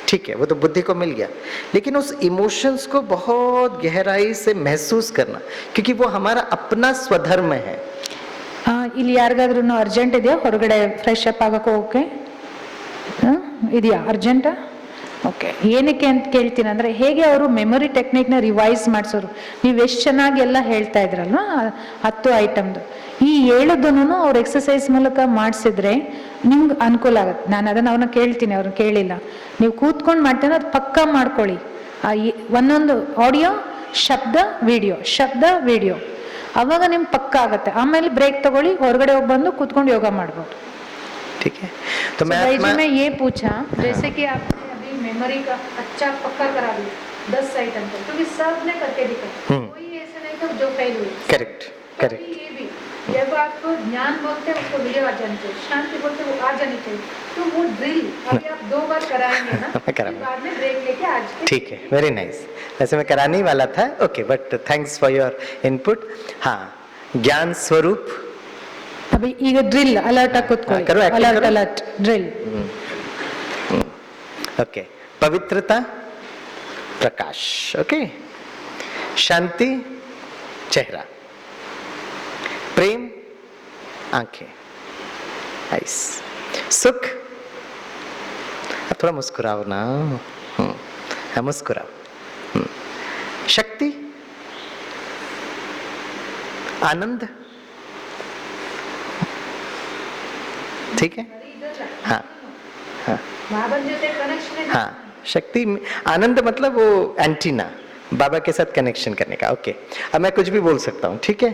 ठीक है, वो तो बुद्धि को मिल गया, लेकिन उस इमोशंस को बहुत गहराई से महसूस करना, क्योंकि वो हमारा अपना स्वधर्म है। ಇಲ್ಲಿ ಯಾರಿಗಾದ್ರೂ ಅರ್ಜೆಂಟ್ ಇದೆಯಾ ಹೊರಗಡೆ ಫ್ರೆಶ್ ಅಪ್ ಆಗಕ್ಕೆ ಹೋಗಕ್ಕೆ? ಇದೆಯಾ ಅರ್ಜೆಂಟಾ? ಓಕೆ, ಏನಕ್ಕೆ ಅಂತ ಕೇಳ್ತೀನಿ ಅಂದರೆ, ಹೇಗೆ ಅವರು ಮೆಮೊರಿ ಟೆಕ್ನಿಕ್ನ ರಿವೈಸ್ ಮಾಡಿಸೋರು. ನೀವು ಎಷ್ಟು ಚೆನ್ನಾಗಿ ಎಲ್ಲ ಹೇಳ್ತಾ ಇದ್ರಲ್ವ 10 ಐಟಮ್ದು, ಈ 7ದನ್ನು ಅವ್ರು ಎಕ್ಸಸೈಸ್ ಮೂಲಕ ಮಾಡಿಸಿದ್ರೆ ನಿಮ್ಗೆ ಅನುಕೂಲ ಆಗುತ್ತೆ. ನಾನು ಅದನ್ನು ಅವ್ರನ್ನ ಕೇಳ್ತೀನಿ, ಅವ್ರನ್ನ ಕೇಳಿಲ್ಲ. ನೀವು ಕೂತ್ಕೊಂಡು ಮಾಡ್ತೇನೆ ಅದು ಪಕ್ಕಾ ಮಾಡ್ಕೊಳ್ಳಿ. ಒಂದೊಂದು ಆಡಿಯೋ, ಶಬ್ದ, ವಿಡಿಯೋ ಅವಾಗ ನಿಮ್ಗೆ ಪಕ್ಕ ಆಗುತ್ತೆ. ಆಮೇಲೆ ಬ್ರೇಕ್ ತಗೊಳ್ಳಿ, ಹೊರಗಡೆ ಹೋಗಿ ಬಂದು ಕೂತ್ಕೊಂಡು ಯೋಗ ಮಾಡ್ಬೋದು. ठीक है, तो मैं मैं ये पूछा, जैसे कि आपने अभी मेमोरी का अच्छा पक्का करा दिया 10 आइटम को, क्योंकि सब ने करके दिखाया, कोई ऐसा नहीं था जो फेल हुई. करेक्ट. ये भी जब आपको ज्ञान बोलते हैं उसको वीडियो आ जानी चाहिए, शांति बोलते वो आ जानी चाहिए. तो वो ड्रिल अभी आप 2 बार कराएंगे ना, फिर बाद में ब्रेक लेके आज ठीक है, वेरी नाइस. वैसे मैं कराने ही वाला था, okay, but thanks for your input. हाँ, ज्ञान स्वरूप अभी ಈಗ ಡ್ರಿಲ್ ಅಲರ್ಟ್ ಆಗಿ ಕೂತ್ಕೊಳ್ಳಿ. करो, acting करो. Alert drill. ओके, पवित्रता प्रकाश, ओके, शांति चेहरा, प्रेम आंखें, आइस, सुख. अब थोड़ा मुस्कुराओ ना, मुस्कुराओ. शक्ति, आनंद, ठीक है. हाँ हाँ हाँ, शक्ति, आनंद मतलब वो एंटीना, बाबा के साथ कनेक्शन करने का. ओके, अब मैं कुछ भी बोल सकता हूँ, ठीक है.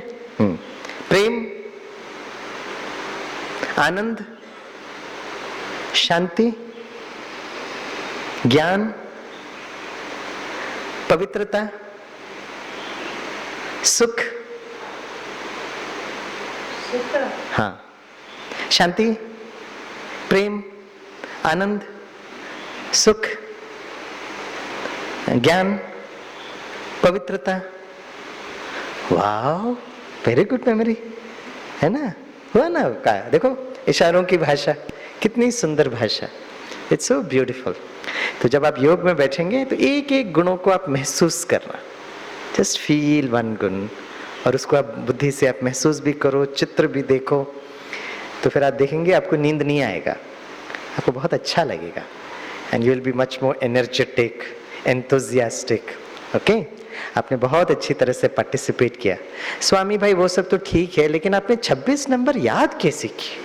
प्रेम, आनंद, शांति, ज्ञान, पवित्रता, सुख. हाँ, शांति, प्रेम, आनंद, सुख, ज्ञान, पवित्रता. वाह, वेरी गुड मेमोरी, है ना. हुआ ना का, देखो इशारों की भाषा, कितनी सुंदर भाषा. It's so beautiful. तो जब आप योग में बैठेंगे तो एक एक गुणों को आप महसूस करना. जस्ट फील वन गुण, और उसको आप बुद्धि से आप महसूस भी करो, चित्र भी देखो. तो फिर आप देखेंगे आपको नींद नहीं आएगा, आपको बहुत अच्छा लगेगा. And you will be much more energetic, enthusiastic. Okay, आपने बहुत अच्छी तरह से पार्टिसिपेट किया. स्वामी भाई वो सब तो ठीक है, लेकिन आपने 26 नंबर याद कैसे किए?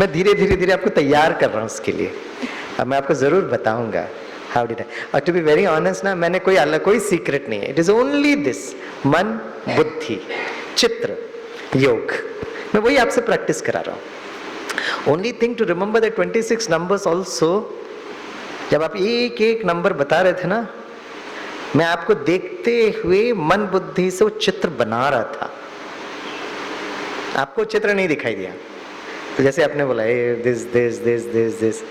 मैं धीरे धीरे आपको तैयार कर रहा हूँ उसके लिए. अब मैं आपको जरूर बताऊंगा हाउ डिड आई. और टू बी वेरी ऑनेस्ट ना, मैंने कोई सीक्रेट नहीं है. इट इज ओनली दिस, मन, बुद्धि, चित्र, योग. मैं वही आपसे प्रैक्टिस करा रहा हूँ. Only thing to remember the 26 numbers also. जब आप एक एक नंबर बता रहे थे ना, मैं आपको देखते हुए मन बुद्धि से वो चित्र बना रहा था. आपको चित्र नहीं दिखाई दिया. तो जैसे आपने बोला this,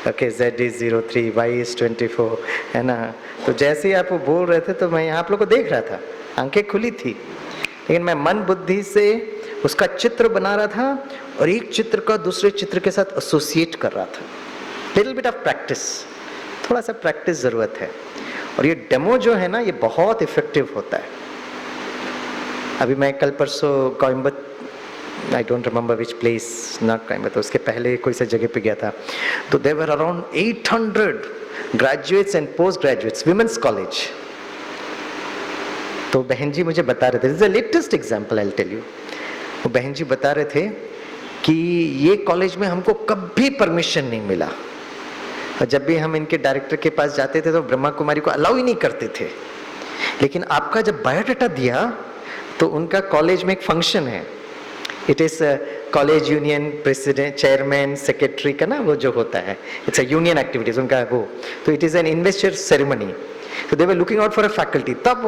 okay, Z is 03, Y is 24, है ना. तो जैसे ही आप वो बोल रहे थे तो मैं आप लोग को देख रहा था, आंखें खुली थी, लेकिन मैं मन बुद्धि से उसका चित्र बना रहा था और एक चित्र का दूसरे चित्र के साथ एसोसिएट कर रहा था. लिटिल बिट ऑफ प्रैक्टिस, थोड़ा सा प्रैक्टिस जरूरत है. और ये डेमो जो है ना, ये बहुत इफेक्टिव होता है. अभी मैं कल परसों Coimbatore, I don't remember which place, not Coimbatore, उसके पहले कोई सा जगह पे गया था. तो there were around 800 graduates and post graduates, women's college. तो बहन जी मुझे बता रहे थे, this is the latest example I will tell you. वो बहन जी बता रहे थे कि ये कॉलेज में हमको कभी परमिशन नहीं मिला, और जब भी हम इनके डायरेक्टर के पास जाते थे तो ब्रह्मा कुमारी को अलाउ ही नहीं करते थे. लेकिन आपका जब बायोडाटा दिया तो उनका कॉलेज में एक फंक्शन है, it is college union president, chairman, secretary का ना वो जो होता है, इट्स अ यूनियन एक्टिविटीज उनका वो. तो it is an investor ceremony. तो they were looking out for a faculty. तब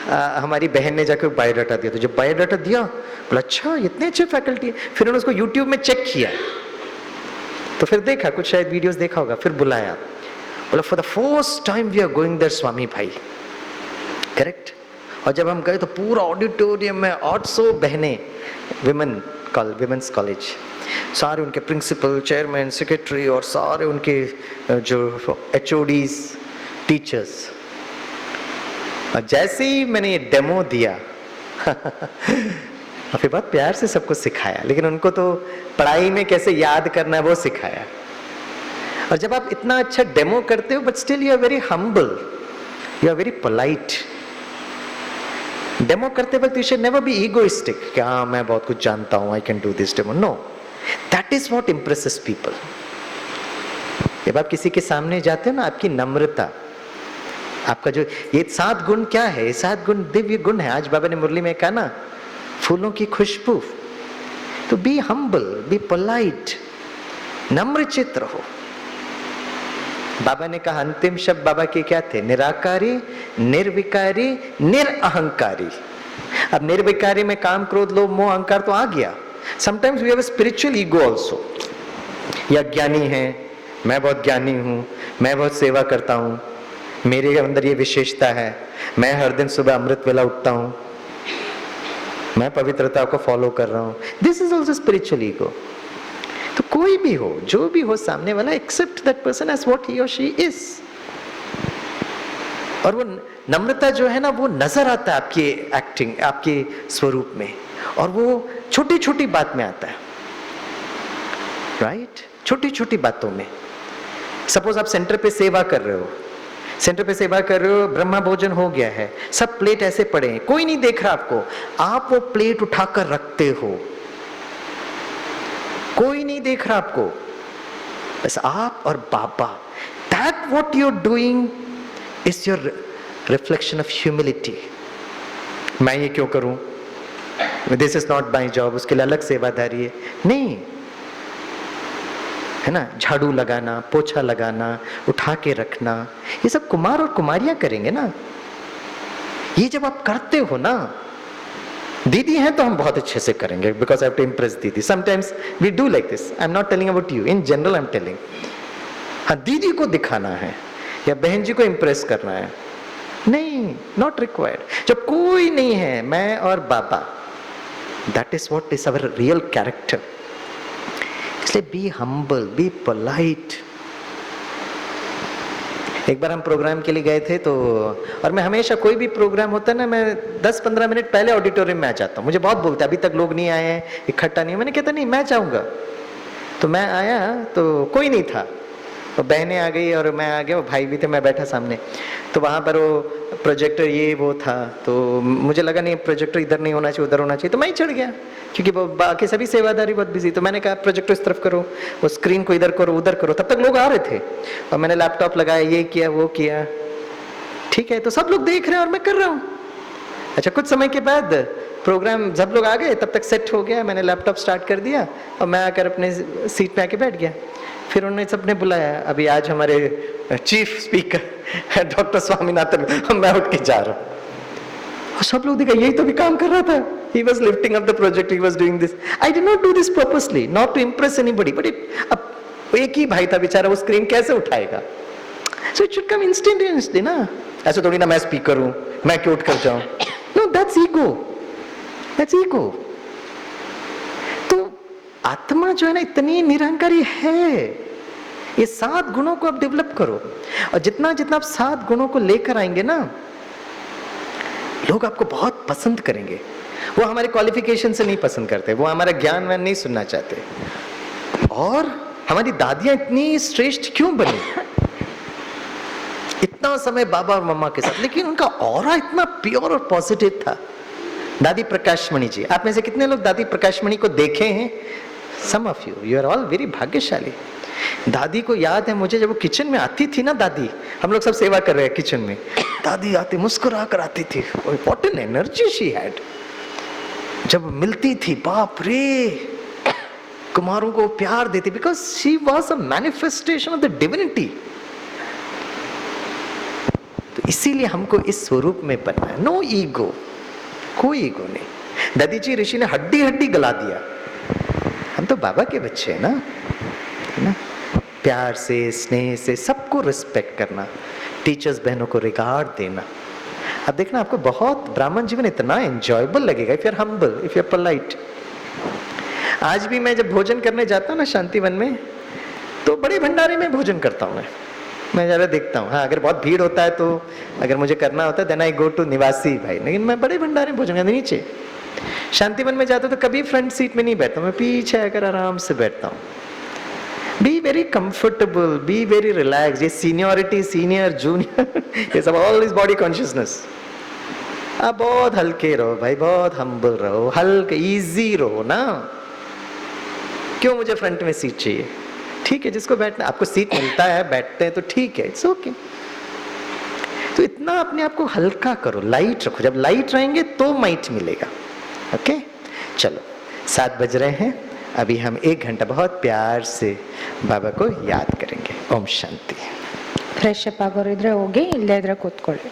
हमारी बहन ने जाकर बायोडाटा दिया. तो जब बायोडाटा दिया बोला अच्छा इतने अच्छे फैकल्टी है. फिर उन्होंने उसको यूट्यूब में चेक किया, तो फिर देखा, कुछ शायद वीडियोस देखा होगा, फिर बुलाया, बोला for the first time we are going there Swami Bhai. Correct. और जब हम गए तो पूरा ऑडिटोरियम में 800 बहनें, विमेंस कॉलेज, सारे उनके प्रिंसिपल, चेयरमैन, सेक्रेटरी और सारे उनके जो HODs, टीचर्स. और जैसे ही मैंने ये डेमो दिया और फिर बहुत प्यार से सबको सिखाया, लेकिन उनको तो पढ़ाई में कैसे याद करना है वो सिखाया. और जब आप इतना अच्छा डेमो करते हो but still you are very humble, you are very polite. Demo करते वक्त you should never be egoistic कि हाँ मैं बहुत कुछ जानता हूं, I can do this demo. No, that is what impresses people. जब आप किसी के सामने जाते हो ना, आपकी नम्रता, आपका जो ये 7 गुण क्या है, ये 7 गुण दिव्य गुण है। आज बाबा ने मुरली में कहा ना, फूलों की खुशबू। तो बी हम्बल, बी पोलाइट, नम्र चित्त रहो। बाबा ने कहा अंतिम शब्द बाबा के क्या थे? निराकारी, निर्विकारी, निरअहंकारी। अब निर्विकारी में काम, क्रोध, लोभ, मोह, अहंकार तो आ गया। Sometimes we have a spiritual ego also. या ज्ञानी है, मैं बहुत ज्ञानी हूं, मैं बहुत सेवा करता हूं, मेरे अंदर ये विशेषता है, मैं हर दिन सुबह अमृत वेला उठता हूं, मैं पवित्रता को फॉलो कर रहा हूं। This is also spiritual ego. तो कोई भी हो, जो भी हो, सामने वाला accept that person as what he और शी इज। और वो नम्रता जो है ना, वो नजर आता है आपकी एक्टिंग, आपके स्वरूप में, और वो छोटी छोटी बात में आता है, राइट? छोटी छोटी बातों में। सपोज आप सेंटर पे सेवा कर रहे हो, सेंटर पे सेवा कर रहे हो, ब्रह्मा भोजन हो गया है, सब प्लेट ऐसे पड़े हैं, कोई नहीं देख रहा आपको, आप वो प्लेट उठाकर रखते हो, कोई नहीं देख रहा आपको, बस आप और Baba. That what you are doing is your reflection of humility. मैं ये क्यों करूं, this is not my job, उसके लिए अलग सेवादारी है, नहीं है ना। झाड़ू लगाना, पोछा लगाना, उठा के रखना, ये सब कुमार और कुमारियां करेंगे ना। ये जब आप करते हो ना, दीदी हैं तो हम बहुत अच्छे से करेंगे, because I have to impress didi. Sometimes we do like this, I am not telling about you, in general I am telling. हाँ, दीदी को दिखाना है या बहन जी को इम्प्रेस करना है, नहीं, नॉट रिक्वायर्ड। जब कोई नहीं है, मैं और Baba, that is what is our real character. इसलिए बी हम्बल, बी पोलाइट। एक बार हम प्रोग्राम के लिए गए थे, तो और मैं हमेशा कोई भी प्रोग्राम होता है ना, मैं 10-15 मिनट पहले ऑडिटोरियम में आ जाता हूँ। मुझे बहुत बोलते हैं अभी तक लोग नहीं आए हैं, इकट्ठा नहीं। मैंने कहता नहीं, मैं जाऊँगा। तो मैं आया तो कोई नहीं था, तो बहनें आ गई और मैं आ गया, वो भाई भी थे, मैं बैठा सामने। तो वहाँ पर वो प्रोजेक्टर ये वो था, तो मुझे लगा नहीं प्रोजेक्टर इधर नहीं होना चाहिए, उधर होना चाहिए, तो मैं ही चढ़ गया, क्योंकि वो बाकी सभी सेवादारी बहुत बिजी। तो मैंने कहा प्रोजेक्टर इस तरफ करो, वो स्क्रीन को इधर करो, उधर करो। तब तक लोग आ रहे थे और मैंने लैपटॉप लगाया, ये किया वो किया, ठीक है। तो सब लोग देख रहे हैं और मैं कर रहा हूँ। अच्छा, कुछ समय के बाद प्रोग्राम जब लोग आ गए, तब तक सेट हो गया, मैंने लैपटॉप स्टार्ट कर दिया और मैं आकर अपने सीट पे आके बैठ गया। फिर उन्होंने सबने बुलाया, अभी आज हमारे चीफ स्पीकर डॉक्टर स्वामीनाथन, मैं उठ के जा रहा हूँ। सब लोग देखा, यही तो भी काम कर रहा था। He was lifting up the project, he was doing this. I did not do this purposely, not to impress anybody, but अब एक ही भाई था बेचारा, वो स्क्रीन कैसे उठाएगा? So it should come instantaneously ना। ऐसे थोड़ी ना मैं स्पीकर हूँ, मैं क्यों उठ कर जाऊँ? No, that's ego. That's ego. तो आत्मा जो है ना, इतनी निरहंकारी है। ये 7 गुणों को आप डेवलप करो, और जितना जितना आप 7 गुणों को लेकर आएंगे ना, लोग आपको बहुत पसंद करेंगे। वो हमारे क्वालिफिकेशन से नहीं पसंद करते, वो हमारा ज्ञान वान नहीं सुनना चाहते। और हमारी दादियां इतनी श्रेष्ठ क्यों बनी? इतना समय बाबा और मम्मा के साथ, लेकिन उनका ऑरा इतना प्योर और पॉजिटिव था। दादी प्रकाशमणि जी, आप में से कितने लोग दादी प्रकाशमणि को देखे हैं? Some of you are all very भाग्यशाली। दादी को याद है मुझे, जब वो किचन में आती थी ना, दादी, हम लोग सब सेवा कर रहे हैं किचन में, दादी आती मुस्कुरा कर आती थी। What an energy she had. जब मिलती थी, बाप रे, कुमारों को प्यार देती, because she was a manifestation of the divinity. तो इसीलिए हमको इस स्वरूप में बनना है। नो ईगो, कोई ईगो नहीं। दादी जी ऋषि ने हड्डी हड्डी गला दिया, हम तो बाबा के बच्चे हैं ना, है ना। प्यार से, स्नेह से सबको रिस्पेक्ट करना, टीचर्स बहनों को रिगार्ड देना। अब देखना, आपको बहुत ब्राह्मण जीवन इतना एंजॉयबल लगेगा if you are humble, if you are polite. आज भी मैं जब भोजन करने जाता हूँ ना शांतिवन में, तो बड़े भंडारे में भोजन करता हूँ मैं ज़्यादा देखता हूँ। हाँ, अगर बहुत भीड़ होता है तो अगर मुझे करना होता है देन आई गो टू निवासी भाई, लेकिन मैं बड़े भंडारे में भोजन करता, नीचे शांतिवन में जाता हूँ तो कभी फ्रंट सीट में नहीं बैठता, मैं पीछे आकर आराम से बैठता हूँ। Be very comfortable, be very relax. ये सीनियरिटी, सीनियर, जूनियर, ये सब ऑल इज बॉडी कॉन्शियसनेस. आप बहुत हल्के रहो भाई, बहुत हम्बल रहो, हल्के इजी रहो ना. क्यों मुझे फ्रंट में सीट चाहिए? ठीक है, जिसको बैठना, आपको सीट मिलता है, बैठते हैं तो ठीक है, इट्स ओके. तो इतना अपने आप को हल्का करो, लाइट रखो. जब लाइट रहेंगे तो माइट मिलेगा. ओके, चलो 7 बज रहे हैं. अभी हम 1 घंटा बहुत प्यार से बाबा को याद करेंगे. ओम शांति. ಫ್ರೆಶ್ ಅಪ್ ಆಗೋರಿದ್ರೆ ಹೋಗಿ, ಇಲ್ಲದೇ ಇದ್ರೆ ಕೂತ್ಕೊಳ್ಳಿ.